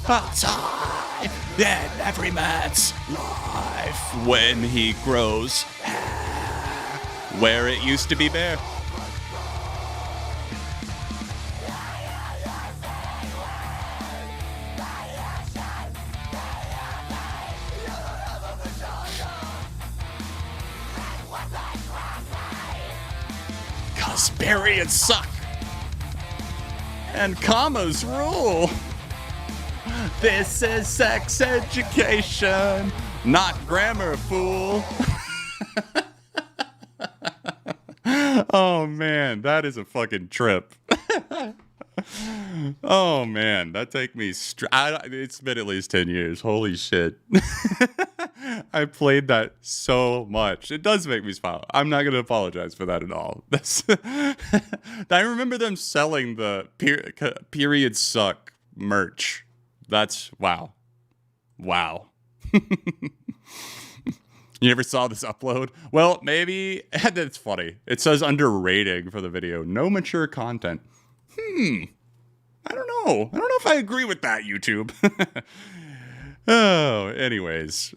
Outside in every man's life when he grows hair where it used to be bare. Cause periods suck and commas rule. This is sex education, not grammar, fool. Oh man, that is a fucking trip. Oh man, that take me it's been at least 10 years. Holy shit. I played that so much. It does make me smile. I'm not going to apologize for that at all. I remember them selling the period suck merch. That's wow. Wow. You never saw this upload? Well, maybe. That's funny. It says under rating for the video. No mature content. I don't know. I don't know if I agree with that, YouTube. Oh, anyways.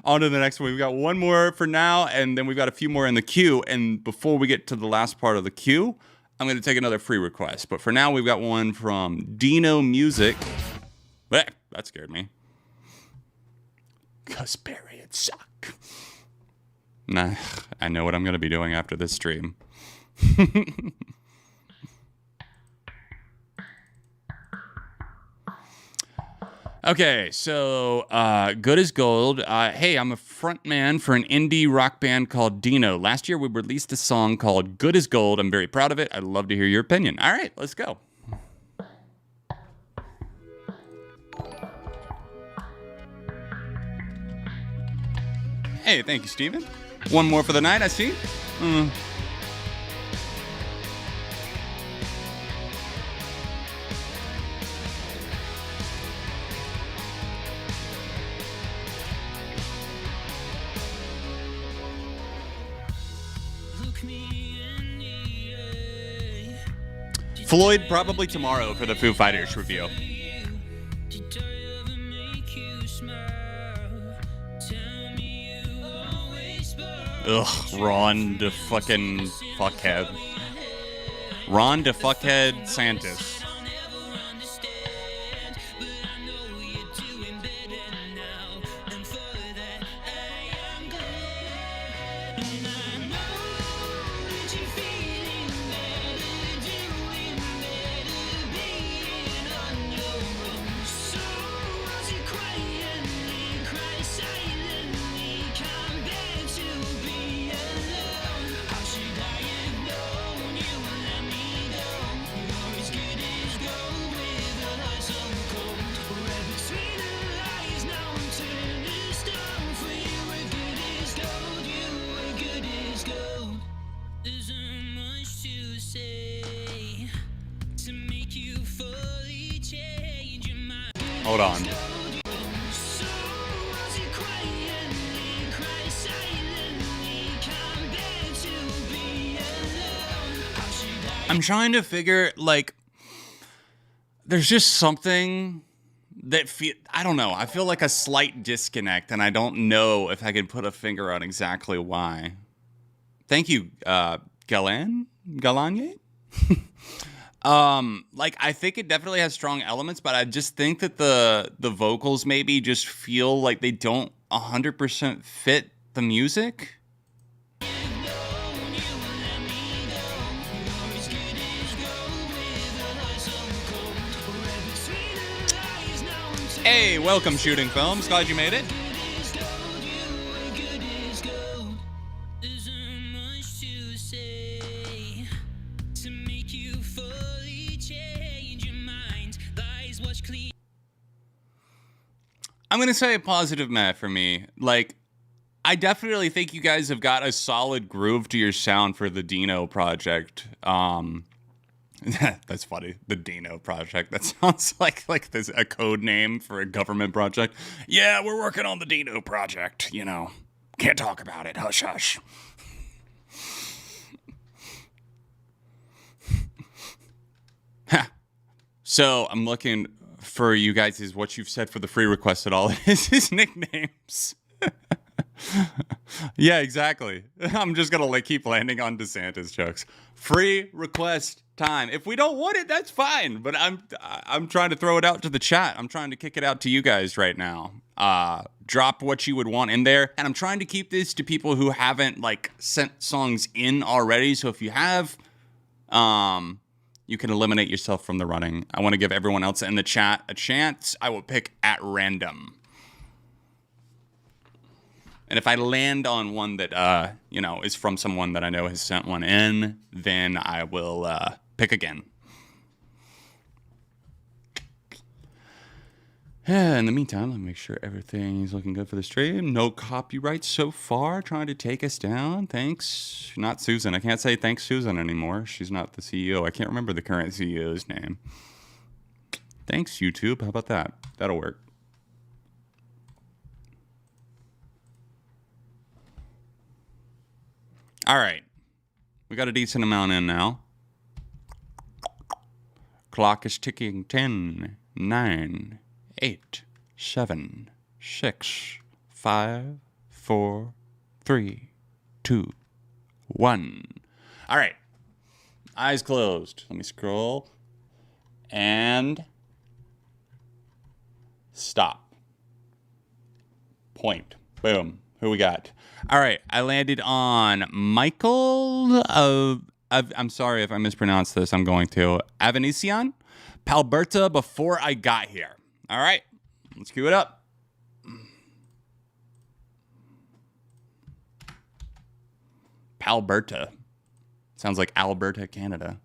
On to the next one. We've got one more for now, and then we've got a few more in the queue. And before we get to the last part of the queue, I'm going to take another free request. But for now, we've got one from Dino Music. Blech, that scared me. Cause periods suck. Nah, I know what I'm going to be doing after this stream. Okay, so Good as Gold. Hey, I'm a front man for an indie rock band called Dino. Last year, we released a song called Good as Gold. I'm very proud of it. I'd love to hear your opinion. All right, let's go. Hey, thank you, Steven. One more for the night, I see. Floyd probably tomorrow for the Foo Fighters review. Ugh, Ron de fucking fuckhead. Ron de fuckhead Santis. Hold on. I'm trying to figure, like, there's just something that I don't know. I feel like a slight disconnect, and I don't know if I can put a finger on exactly why. Thank you, Galange? Like, I think it definitely has strong elements, but I just think that the vocals maybe just feel like they don't 100% fit the music. Hey, welcome, Shooting Films. Glad you made it. I'm going to say a positive meh for me. Like, I definitely think you guys have got a solid groove to your sound for the Dino project. That's funny. The Dino project. That sounds like this a code name for a government project. Yeah, we're working on the Dino project. You know, can't talk about it. Hush, hush. So I'm looking for you guys is what you've said for the free request at all is his nicknames. Yeah, exactly. I'm just gonna keep landing on DeSantis jokes. Free request time. If we don't want it, that's fine. But I'm trying to throw it out to the chat. I'm trying to kick it out to you guys right now. Drop what you would want in there, and I'm trying to keep this to people who haven't sent songs in already. So if you have, you can eliminate yourself from the running. I want to give everyone else in the chat a chance. I will pick at random. And if I land on one that, is from someone that I know has sent one in, then I will pick again. Yeah, in the meantime, let me make sure everything is looking good for the stream. No copyright so far, trying to take us down. Thanks. Not Susan. I can't say thanks Susan anymore. She's not the CEO. I can't remember the current CEO's name. Thanks, YouTube. How about that? That'll work. All right. We got a decent amount in now. Clock is ticking. 10, 9, 8, 7, 6, 5, 4, 3, 2, 1. All right. Eyes closed. Let me scroll. And stop. Point. Boom. Who we got? All right. I landed on Michael. I'm sorry if I mispronounced this. I'm going to. Avanesian. Palberta before I got here. All right. Let's cue it up. Palberta. Sounds like Alberta, Canada.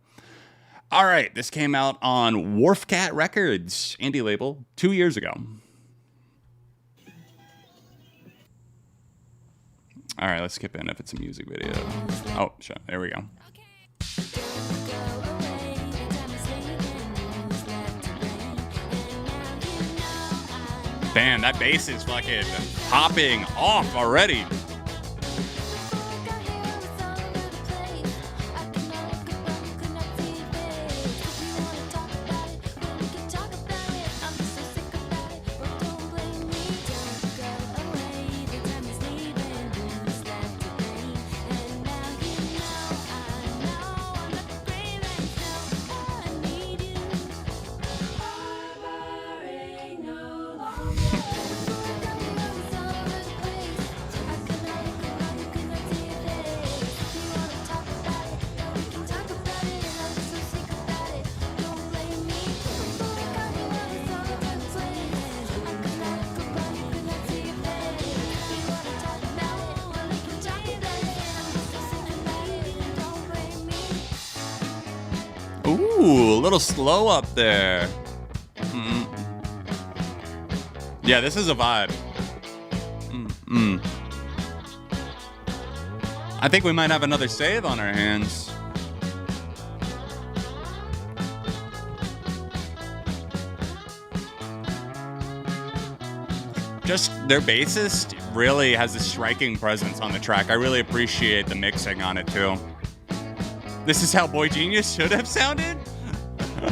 All right. This came out on Wharfcat Records, indie label, 2 years ago. All right, let's skip in if it's a music video. Oh, shit. There we go. Damn, that bass is fucking popping off already. Ooh, a little slow up there. Yeah, this is a vibe. I think we might have another save on our hands. Just their bassist really has a striking presence on the track. I really appreciate the mixing on it too. This is how Boy Genius should have sounded?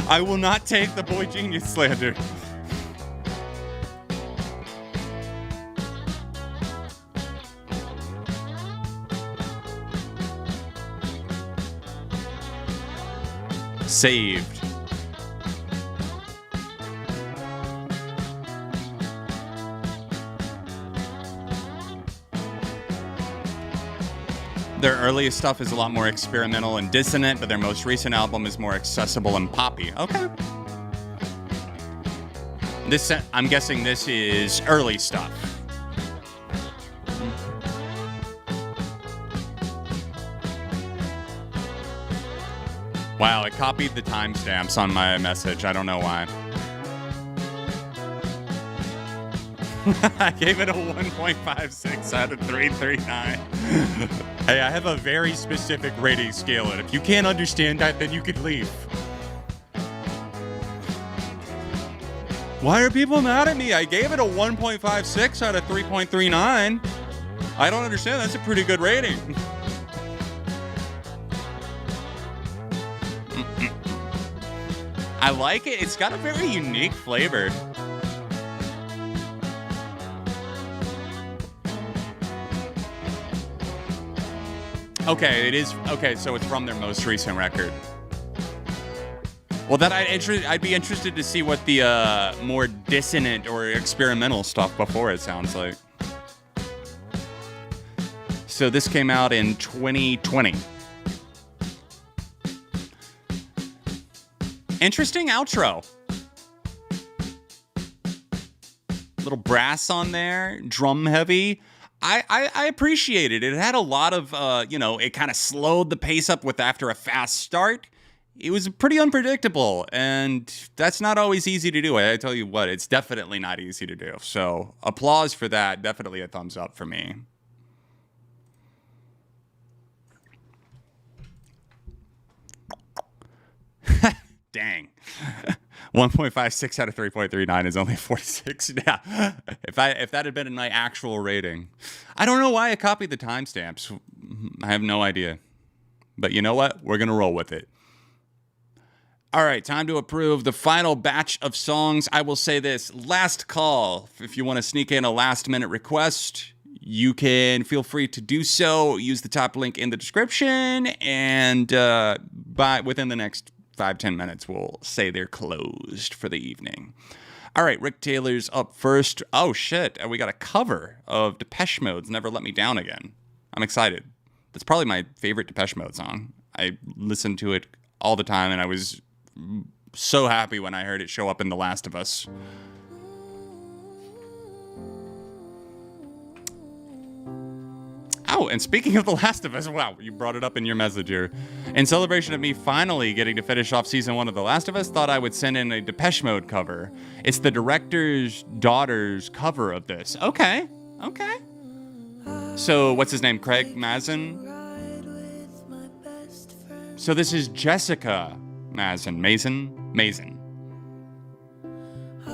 I will not take the Boy Genius slander. Saved. Their earliest stuff is a lot more experimental and dissonant, but their most recent album is more accessible and poppy. Okay. This, I'm guessing this is early stuff. Wow, it copied the timestamps on my message. I don't know why. I gave it a 1.56 out of 339. Hey, I have a very specific rating scale, and if you can't understand that, then you can leave. Why are people mad at me? I gave it a 1.56 out of 3.39. I don't understand. That's a pretty good rating. I like it. It's got a very unique flavor. Okay, it is. Okay, so it's from their most recent record. Well, then I'd be interested to see what the more dissonant or experimental stuff before it sounds like. So this came out in 2020. Interesting outro. Little brass on there, drum heavy. I appreciate it. It had a lot of, it kind of slowed the pace up with after a fast start. It was pretty unpredictable, and that's not always easy to do. I tell you what, it's definitely not easy to do. So applause for that. Definitely a thumbs up for me. Dang. 1.56 out of 3.39 is only 46. Yeah. If that had been my actual rating. I don't know why I copied the timestamps. I have no idea. But you know what? We're going to roll with it. All right, time to approve the final batch of songs. I will say this, last call. If you want to sneak in a last-minute request, you can feel free to do so. Use the top link in the description, and within the next 5-10 minutes, we'll say they're closed for the evening. All right, Rick Taylor's up first. Oh, shit, we got a cover of Depeche Mode's Never Let Me Down Again. I'm excited. That's probably my favorite Depeche Mode song. I listen to it all the time, and I was so happy when I heard it show up in The Last of Us. Oh, and speaking of The Last of Us, wow, you brought it up in your message here. In celebration of me finally getting to finish off season 1 of The Last of Us, thought I would send in a Depeche Mode cover. It's the director's daughter's cover of this. Okay. So, what's his name? Craig Mazin? So this is Jessica Mason. I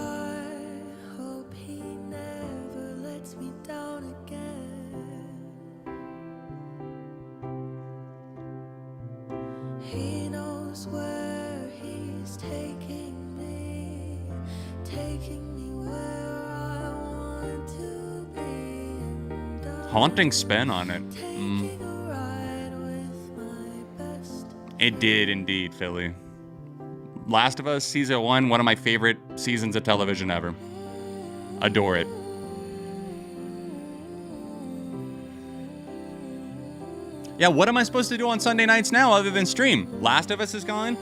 hope he never lets me down again. He knows where he's taking me where I want to be. And Haunting spin on it. taking a ride with my best. It did indeed, Philly. Last of Us season 1, one of my favorite seasons of television ever. Adore it. Yeah, what am I supposed to do on Sunday nights now other than stream? Last of Us is gone?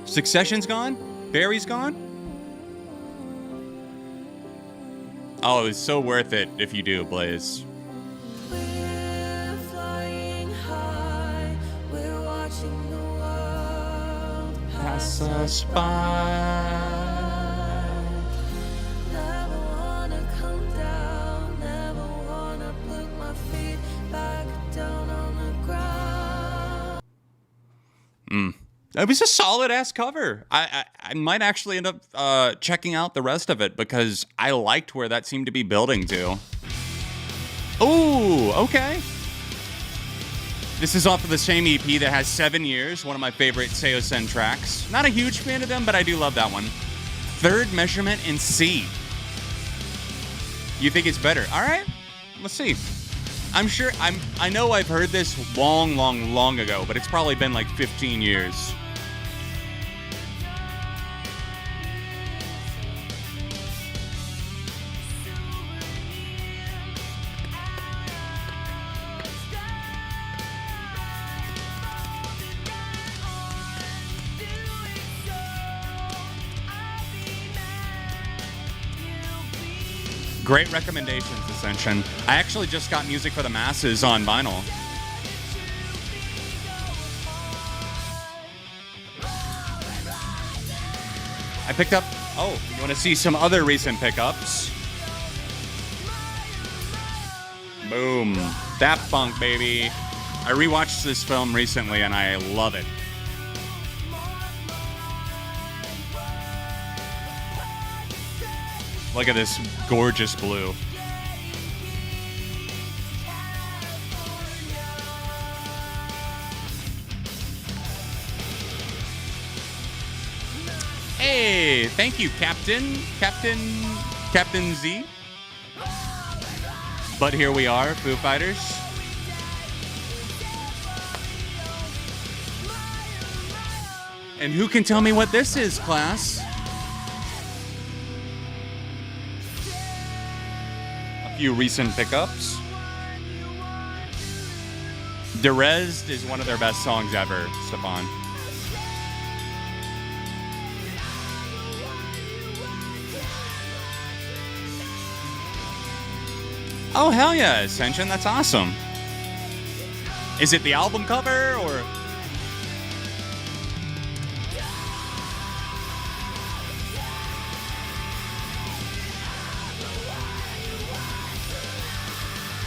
Succession's gone? Barry's gone? Oh, it's so worth it if you do, Blaze. We're flying high, we're watching the world pass us by. Never wanna come down, never wanna put my feet back down on the ground. It was a solid-ass cover. I might actually end up checking out the rest of it because I liked where that seemed to be building to. Ooh, okay. This is off of the same EP that has 7 Years, one of my favorite Seosen tracks. Not a huge fan of them, but I do love that one. Third Measurement in C. You think it's better? All right, let's see. I know I've heard this long ago, but it's probably been like 15 years. Great recommendations, Ascension. I actually just got Music for the Masses on vinyl. I picked up... Oh, you want to see some other recent pickups? Boom. Daft Punk, baby. I rewatched this film recently and I love it. Look at this gorgeous blue. Hey, thank you, Captain Z. But here we are, Foo Fighters. And who can tell me what this is, class? A few recent pickups. Derezed is one of their best songs ever, Stefan. Oh, hell yeah, Ascension. That's awesome. Is it the album cover or?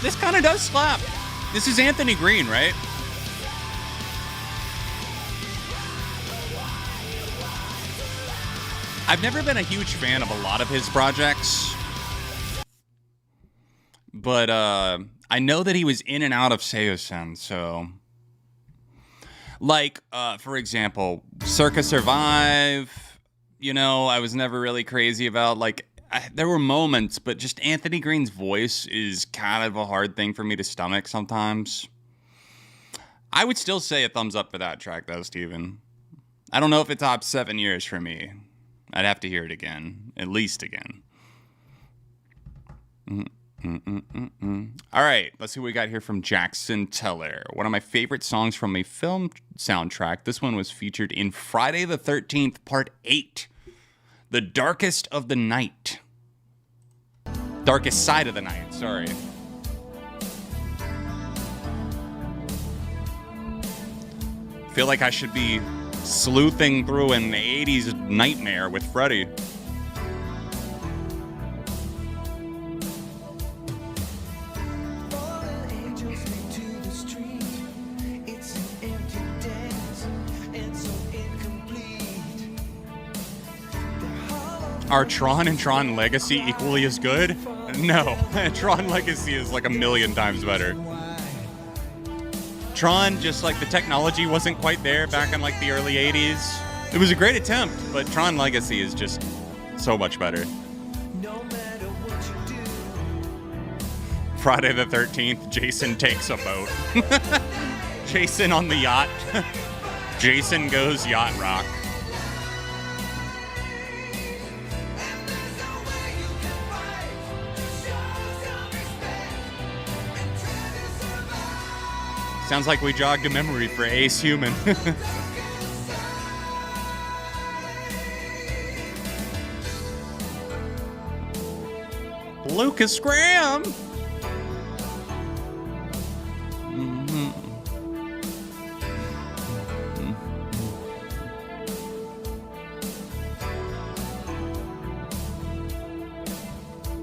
This kind of does slap. This is Anthony Green, right? I've never been a huge fan of a lot of his projects. But I know that he was in and out of Seiyusen, so... Like, for example, Circa Survive, you know, I was never really crazy about. Like, there were moments, but just Anthony Green's voice is kind of a hard thing for me to stomach sometimes. I would still say a thumbs up for that track, though, Steven. I don't know if it tops 7 years for me. I'd have to hear it again, at least again. All right, let's see what we got here from Jackson Teller. One of my favorite songs from a film soundtrack. This one was featured in Friday the 13th, Part 8. The Darkest of the Night. Darkest Side of the Night, sorry. Feel like I should be sleuthing through an 80s nightmare with Freddie. Are Tron and Tron Legacy equally as good? No. Tron Legacy is like a million times better. Tron, just like the technology wasn't quite there back in like the early 80s. It was a great attempt, but Tron Legacy is just so much better. Friday the 13th, Jason takes a boat. Jason on the yacht. Jason goes yacht rock. Sounds like we jogged a memory for Ace Human. Lucas Graham.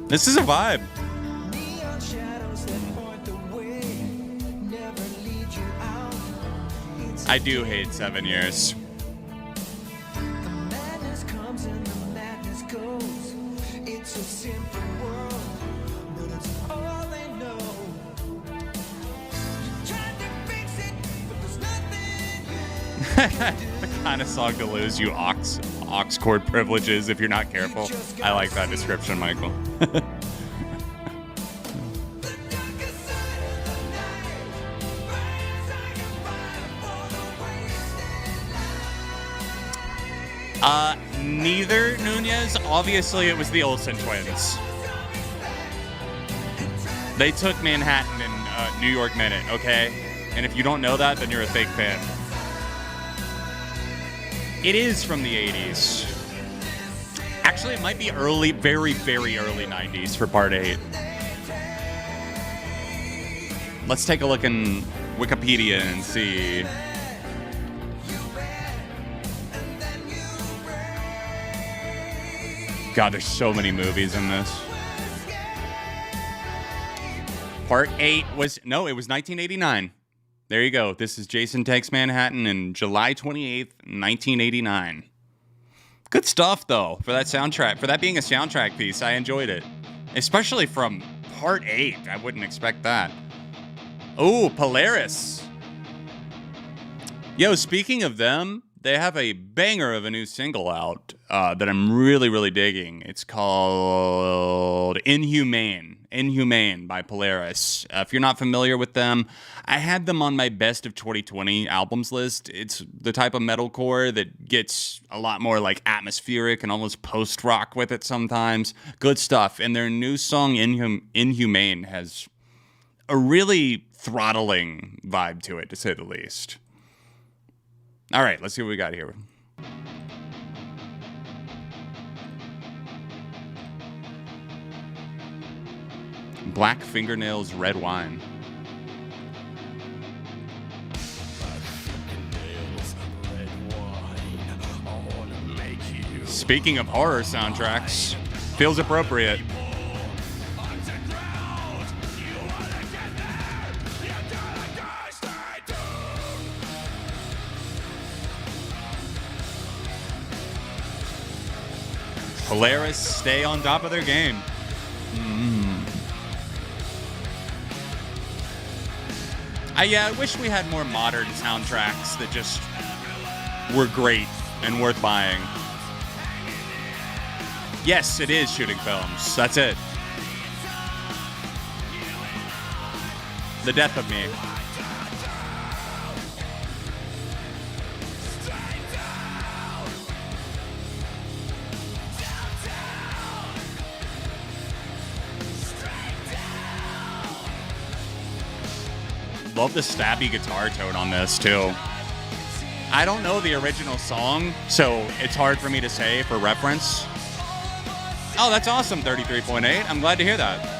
This is a vibe. I do hate 7 years. The kind of song to lose you aux chord privileges if you're not careful. I like that description, Michael. Neither Nunez. Obviously, it was the Olsen twins. They took Manhattan in New York Minute, okay? And if you don't know that, then you're a fake fan. It is from the 80s. Actually, it might be early, very, very early 90s for Part 8. Let's take a look in Wikipedia and see. God, there's so many movies in this. Part 8 was, no, it was 1989. There you go. This is Jason Takes Manhattan in July 28th, 1989. Good stuff, though, for that soundtrack. For that being a soundtrack piece, I enjoyed it. Especially from Part 8. I wouldn't expect that. Oh, Polaris. Yo, speaking of them, they have a banger of a new single out that I'm really, really digging. It's called Inhumane. Inhumane by Polaris. If you're not familiar with them, I had them on my best of 2020 albums list. It's the type of metalcore that gets a lot more like atmospheric and almost post-rock with it sometimes. Good stuff. And their new song, Inhumane, has a really throttling vibe to it, to say the least. All right, let's see what we got here. Black fingernails, red wine. Speaking of horror soundtracks, feels appropriate. Polaris stay on top of their game. I wish we had more modern soundtracks that just were great and worth buying. Yes, it is shooting films. That's it. The Death of Me. Love the stabby guitar tone on this, too. I don't know the original song, so it's hard for me to say for reference. Oh, that's awesome, 33.8. I'm glad to hear that.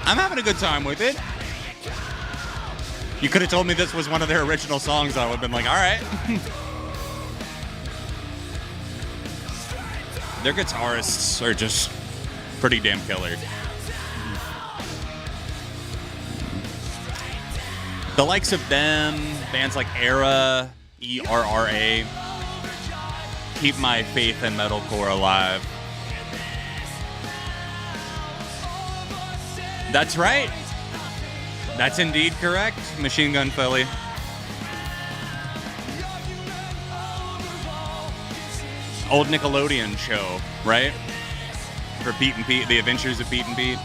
I'm having a good time with it. You could have told me this was one of their original songs. I would have been like, all right. Their guitarists are just pretty damn killer. The likes of them, bands like Era, ERRA, keep my faith in metalcore alive. That's right. That's indeed correct, Machine Gun Philly. Old Nickelodeon show, right? For Pete and Pete, The Adventures of Pete and Pete.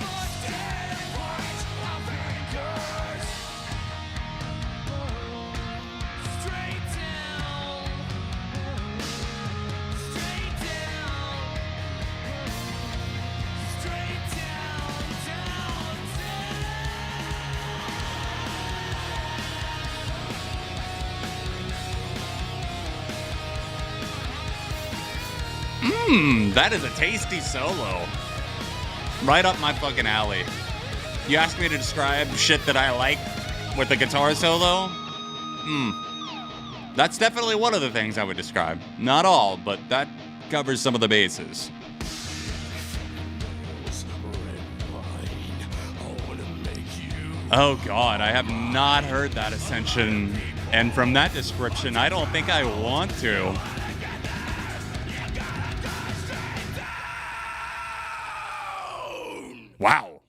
That is a tasty solo. Right up my fucking alley. You asked me to describe shit that I like with the guitar solo? That's definitely one of the things I would describe. Not all, but that covers some of the bases. Oh god, I have not heard that Ascension. And from that description, I don't think I want to. Wow.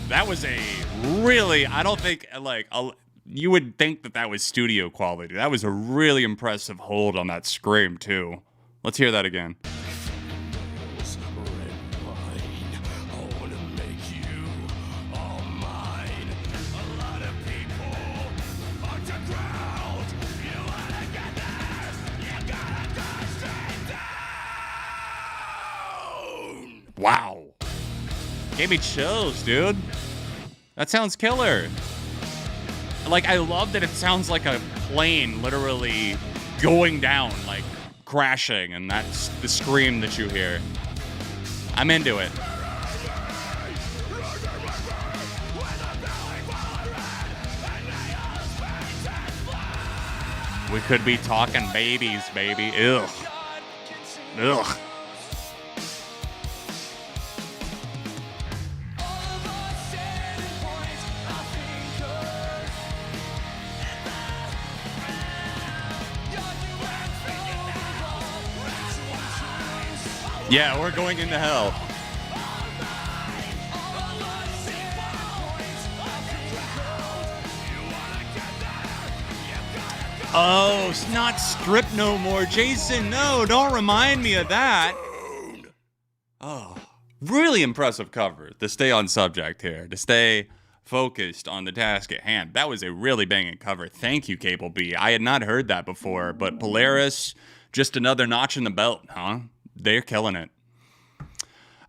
That was a really, I don't think, like, you would think that that was studio quality. That was a really impressive hold on that scream, too. Let's hear that again. Wow. Gave me chills, dude. That sounds killer. Like, I love that it sounds like a plane literally going down, like, crashing, and that's the scream that you hear. I'm into it. We could be talking babies, baby. Ugh. Ugh. Yeah, we're going into hell. Oh, it's not strip no more. Jason, no, don't remind me of that. Oh, really impressive cover to stay on subject here, to stay focused on the task at hand. That was a really banging cover. Thank you, Cable B. I had not heard that before, but Polaris, just another notch in the belt, huh? They're killing it.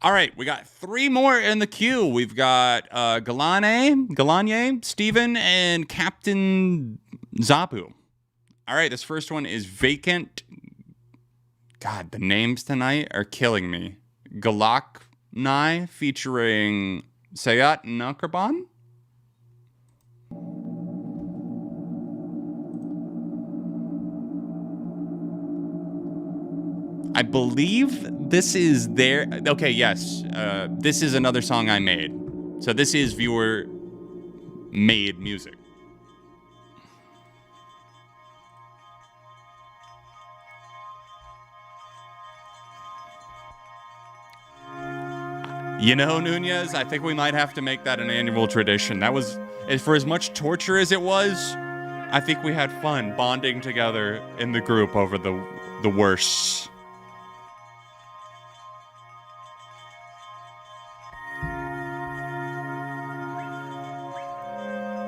All right, we got 3 more in the queue. We've got Galanye, Steven, and Captain Zapu. All right, this first one is Vacant. God, the names tonight are killing me. Galaknai featuring Sayat Nakarban. I believe this is their... Okay, yes. This is another song I made. So this is viewer-made music. You know, Nunez, I think we might have to make that an annual tradition. That was... For as much torture as it was, I think we had fun bonding together in the group over the worsts.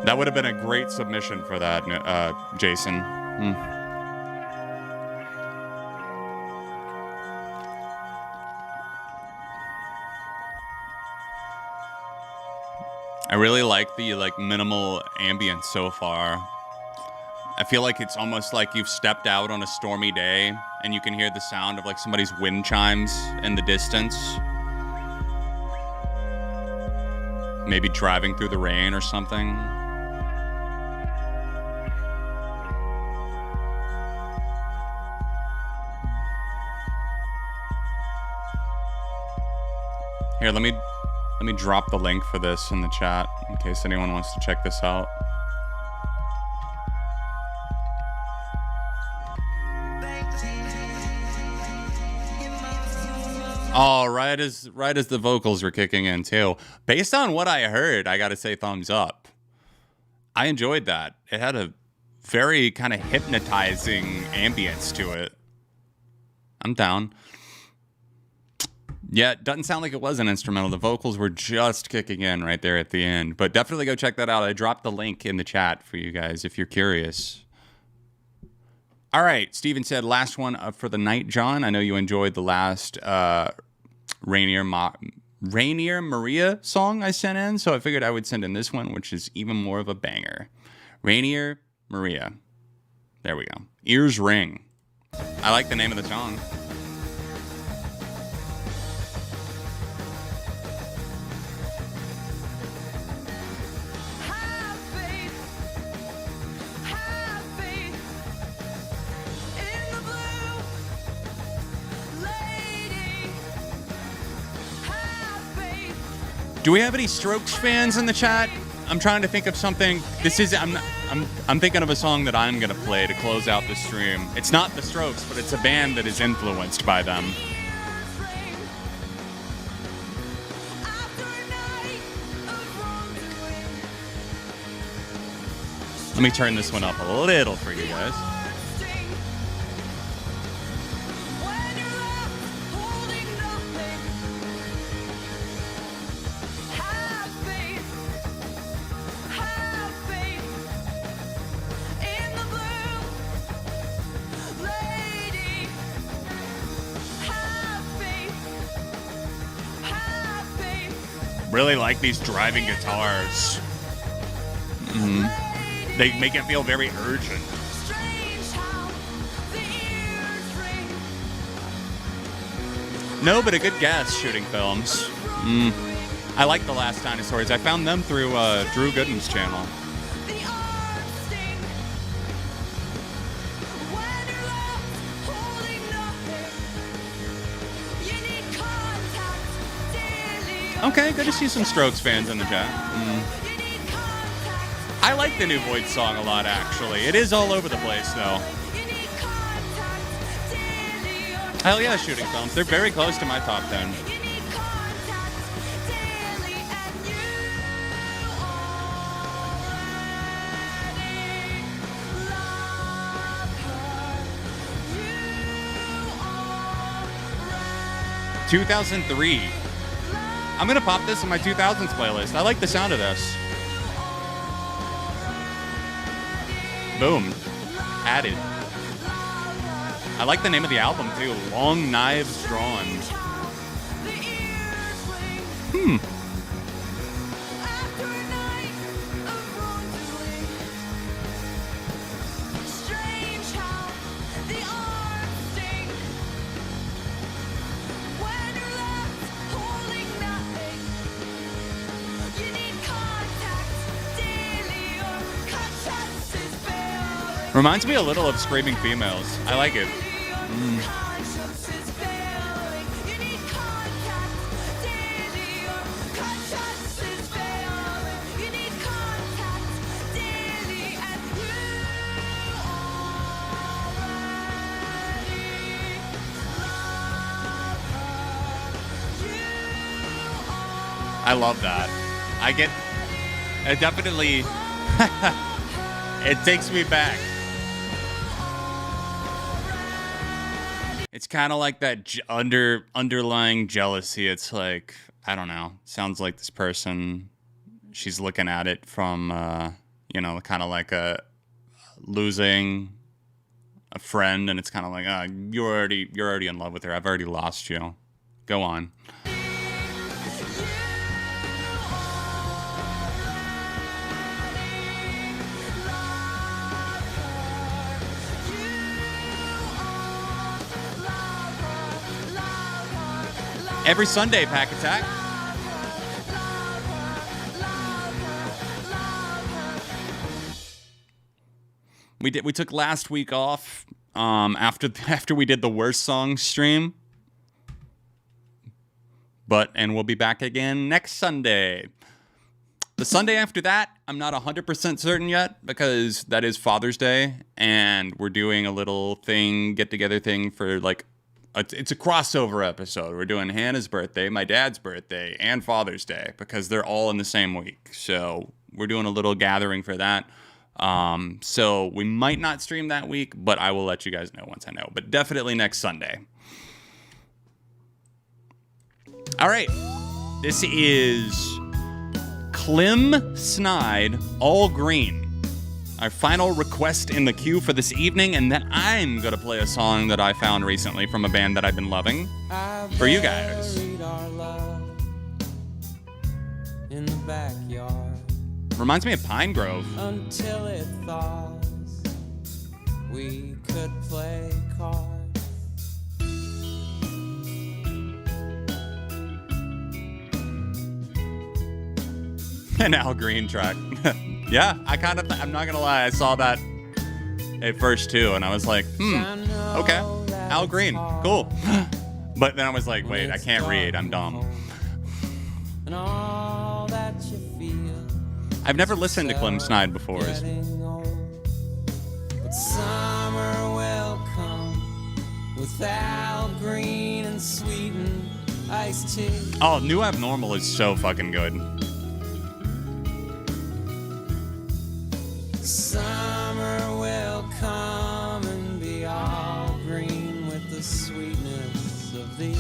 That would have been a great submission for that, Jason. I really like the minimal ambience so far. I feel like it's almost like you've stepped out on a stormy day and you can hear the sound of somebody's wind chimes in the distance. Maybe driving through the rain or something. Here, let me drop the link for this in the chat in case anyone wants to check this out. Oh, right as the vocals were kicking in too. Based on what I heard, I gotta say thumbs up. I enjoyed that. It had a very kind of hypnotizing ambience to it. I'm down. Yeah, it doesn't sound like it was an instrumental. The vocals were just kicking in right there at the end. But definitely go check that out. I dropped the link in the chat for you guys if you're curious. All right, Steven said, last one for the night, John. I know you enjoyed the last Rainier Maria song I sent in, so I figured I would send in this one, which is even more of a banger. Rainier Maria. There we go. Ears Ring. I like the name of the song. Do we have any Strokes fans in the chat? I'm trying to think of something. I'm thinking of a song that I'm gonna play to close out the stream. It's not the Strokes, but it's a band that is influenced by them. Let me turn this one up a little for you guys. Really like these driving guitars. They make it feel very urgent. No, but a good guess, Shooting Films. I like The Last Dinosaurs. I found them through Drew Gooden's channel. The arms sting when you're left holding nothing. You need contact daily. Okay, good to see some Strokes fans in the chat. You need contact. I like the new Void song a lot, actually. It is all over the place, though. You need contact daily. Hell yeah, Shooting Films. They're very close to my top 10. You need contact daily, and you already love her. You already 2003. I'm gonna pop this in my 2000s playlist. I like the sound of this. Boom. Added. I like the name of the album too. Long Knives Drawn. the ears Hmm. swing after a night of wrongdoing. Strange how the arms sting when you're left holding nothing. You need contact daily or conscience is failing. Reminds me a little of Screaming Females. I like it. Conscience is failing. You need contact daily or conscience is failing. You need contact daily, and you already love her. You I love that. I get. It definitely. It takes me back. It's kind of like that underlying jealousy. It's like, I don't know. Sounds like this person, she's looking at it from, kind of like a losing a friend, and it's kind of like, you're already in love with her. I've already lost you. Go on. Every Sunday, Pack Attack. We took last week off after we did the worst song stream. And we'll be back again next Sunday. The Sunday after that, I'm not 100% certain yet because that is Father's Day and we're doing a little get-together thing for it's a crossover episode. We're doing Hannah's birthday, my dad's birthday, and Father's Day because they're all in the same week. So we're doing a little gathering for that. So we might not stream that week, but I will let you guys know once I know. But definitely next Sunday. All right. This is Clem Snide, All Green. Our final request in the queue for this evening, and then I'm going to play a song that I found recently from a band that I've been loving for you guys. Our love in the backyard Reminds me of Pine Grove. until it thaws. We could play cards. An Al Green track. Yeah, I'm not going to lie, I saw that at first too, and I was like, okay, Al Green, cool. But then I was like, wait, I can't read, I'm dumb. And all that you feel I've never listened to Clem Snide before. getting old. But summer will come with Al Green and sweetened iced tea. Oh, New Abnormal is so fucking good. Summer will come and be all green with the sweetness of thee.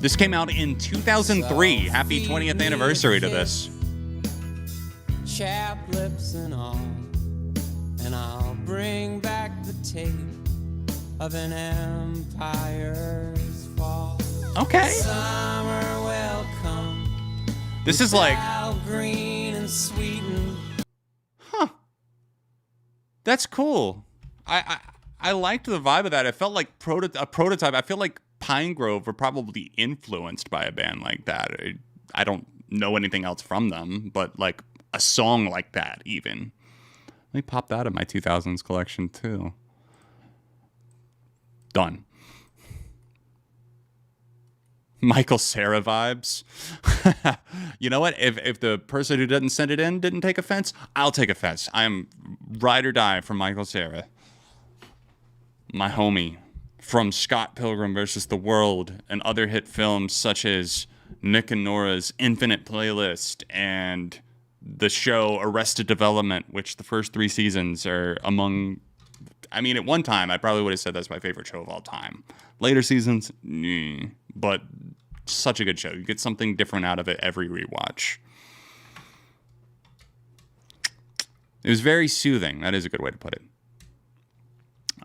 This came out in 2003. Happy 20th anniversary to this. Chap lips and all, and I'll bring back the tape of an empire's fall. Okay. Summer will come. This is like, Al Green and sweetened. that's cool. I I liked the vibe of that. It felt like a prototype. I feel like Pine Grove were probably influenced by a band like that. I don't know anything else from them, but like a song like that even. Let me pop that in my 2000s collection too. Done. Michael Cera vibes. You know what? If the person who didn't send it in didn't take offense, I'll take offense. I am ride or die for Michael Cera. My homie from Scott Pilgrim vs. the World and other hit films such as Nick and Nora's Infinite Playlist and the show Arrested Development, which the first 3 seasons are among... I mean, at one time, I probably would have said that's my favorite show of all time. Later seasons, but such a good show. You get something different out of it every rewatch. It was very soothing. That is a good way to put it.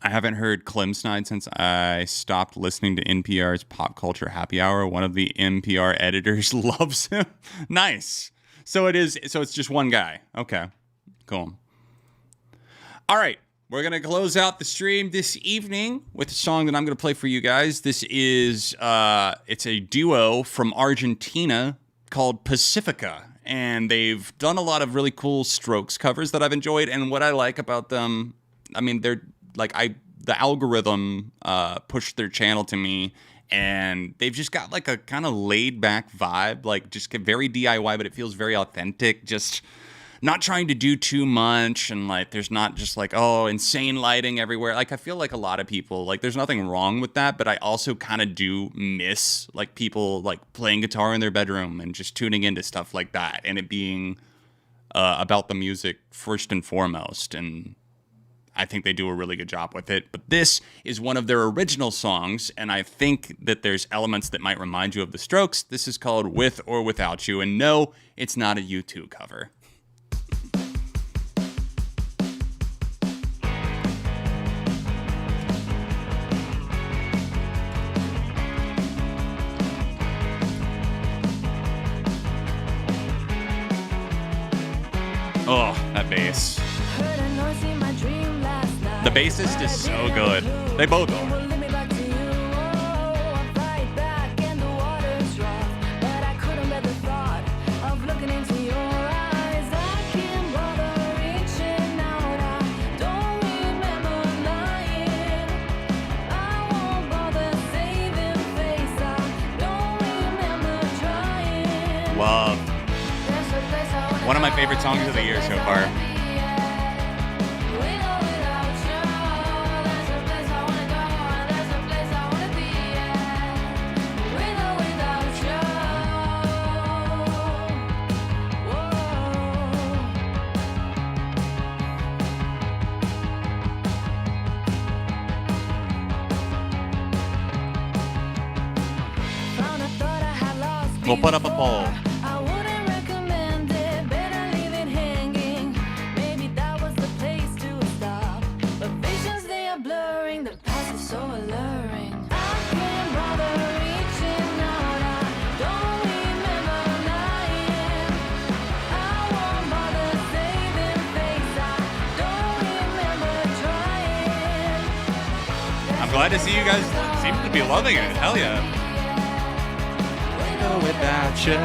I haven't heard Clem Snide since I stopped listening to NPR's Pop Culture Happy Hour. One of the NPR editors loves him. Nice. So it's just one guy. Okay, cool. All right. We're going to close out the stream this evening with a song that I'm going to play for you guys. This is, it's a duo from Argentina called Pacifica. And they've done a lot of really cool Strokes covers that I've enjoyed. And what I like about them, I mean, they're like, the algorithm pushed their channel to me. And they've just got like a kind of laid back vibe, like just very DIY, but it feels very authentic. Just not trying to do too much, and like there's not just like, oh, insane lighting everywhere. Like I feel like a lot of people, like there's nothing wrong with that, but I also kind of do miss like people like playing guitar in their bedroom and just tuning into stuff like that, and it being about the music first and foremost. And I think they do a really good job with it. But this is one of their original songs, and I think that there's elements that might remind you of the Strokes. This is called With or Without You, and no, it's not a U2 cover. Oh, that bass. The bassist is so good. They both are. Love. One of my favorite songs of the year so far. We'll put up a poll. I'm glad to see you guys seem to be loving it. Hell yeah. Go without you.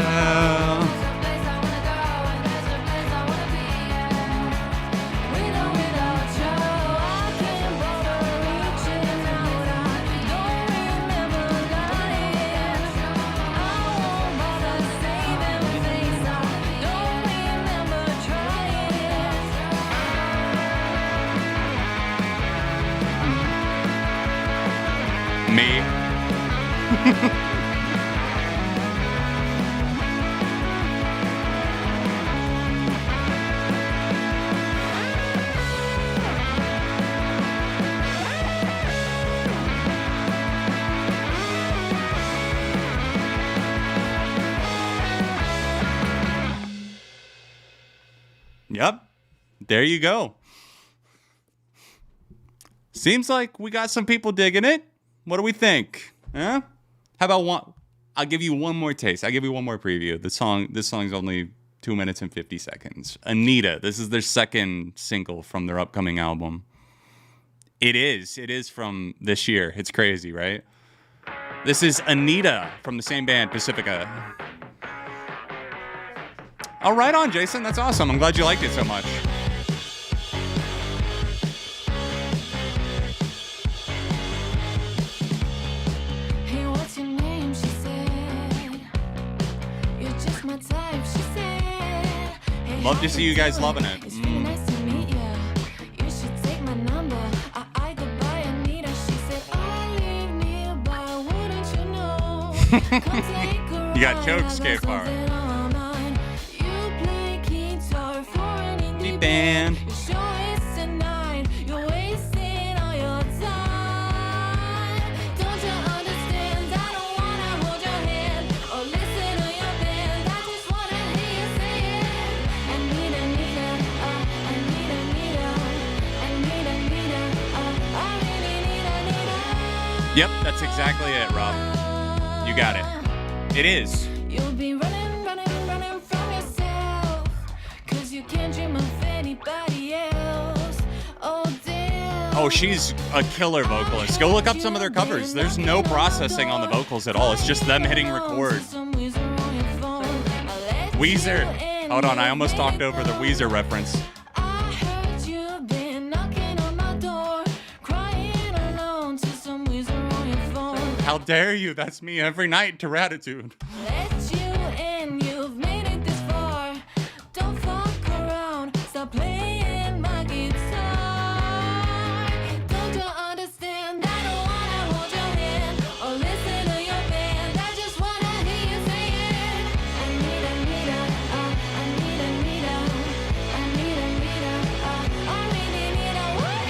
Me. Yep. There you go. Seems like we got some people digging it. What do we think? Huh? How about one? I'll give you one more taste. I'll give you one more preview. This song's only 2 minutes and 50 seconds. Anita. This is their second single from their upcoming album. It is. It is from this year. It's crazy, right? This is Anita from the same band, Pacifica. Oh, right on, Jason. That's awesome. I'm glad you liked it so much. Hey, what's your name? She said. You're just my type. She said. Hey, Love to how see you guys loving it. It's really nice to meet ya. You should take my number. I go by Anita. She said, I live nearby. Wouldn't you know? Come take a You got ride. jokes, I got skate park. something on my mind. You play guitar for an indie band. Your show is tonight. You're wasting all your time. Don't you understand? I don't wanna hold your hand or listen to your band. I just wanna hear you say it. I need Anita. I need Anita. I need Anita. I really need Anita. Yep, that's exactly it, Rob. You got it. It is. You'll be running from yourself. 'Cause you can't dream of anybody else. Oh, damn. Oh, she's a killer vocalist. Go look up some of their covers. There's no processing on the vocals at all. It's just them hitting record. Weezer. Hold on, I almost talked over the Weezer reference. I heard you've been knocking on my door, crying alone to some Weezer on your phone. How dare you? That's me every night to Ratitude. Let you in, you've made it this far. Don't fuck around, stop playing my guitar. Don't you understand? I don't wanna hold your hand or listen to your band. I just wanna hear you say it. I need Anita, I need Anita, I need Anita, I really need a what?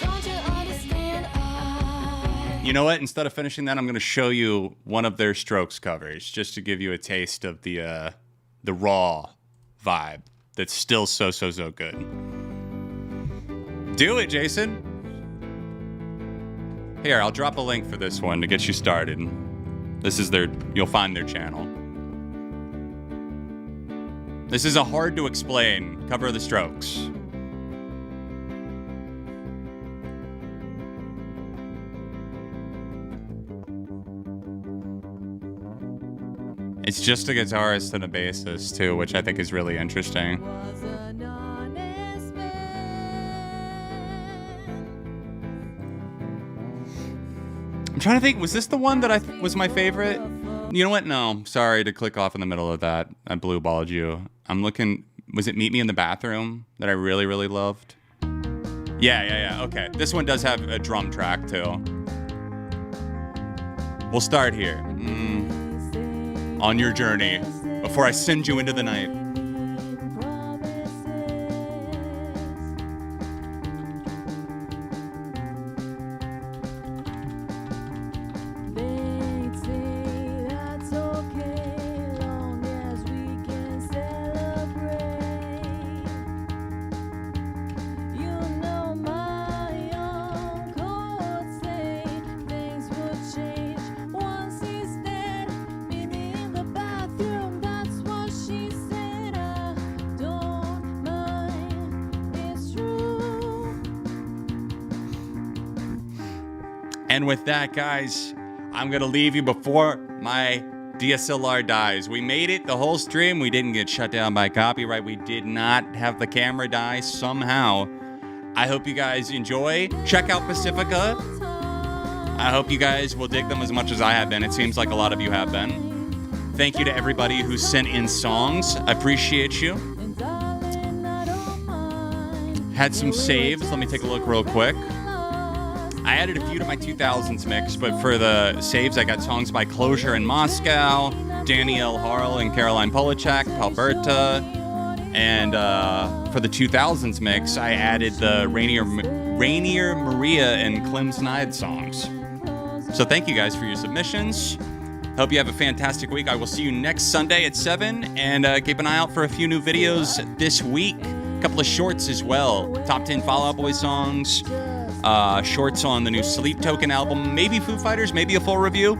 Don't you understand? You know what? Instead of finishing that, I'm going to show you one of their Strokes covers just to give you a taste of the raw vibe that's still so good. Do it, Jason. Here, I'll drop a link for this one to get you started. This is you'll find their channel. This is a hard to explain cover of the Strokes. It's just a guitarist and a bassist too, which I think is really interesting. Was an honest man. I'm trying to think, was this the one that was my favorite? You know what? No, sorry to click off in the middle of that. I blue balled you. I'm looking, was it Meet Me in the Bathroom that I really loved? Yeah. Okay, this one does have a drum track too. We'll start here. On your journey, before I send you into the night. And with that, guys, I'm going to leave you before my DSLR dies. We made it the whole stream. We didn't get shut down by copyright. We did not have the camera die somehow. I hope you guys enjoy. Check out Pacifica. I hope you guys will dig them as much as I have been. It seems like a lot of you have been. Thank you to everybody who sent in songs. I appreciate you. Had some saves. Let me take a look real quick. I added a few to my 2000s mix, but for the saves, I got songs by Closure in Moscow, Danielle Harl and Caroline Polachek, Palberta, and for the 2000s mix, I added the Rainier Maria and Clem Snide songs. So thank you guys for your submissions. Hope you have a fantastic week. I will see you next Sunday at 7, and keep an eye out for a few new videos this week. A couple of shorts as well. Top 10 Fall Out Boy songs. Shorts on the new Sleep Token album, maybe Foo Fighters, maybe a full review.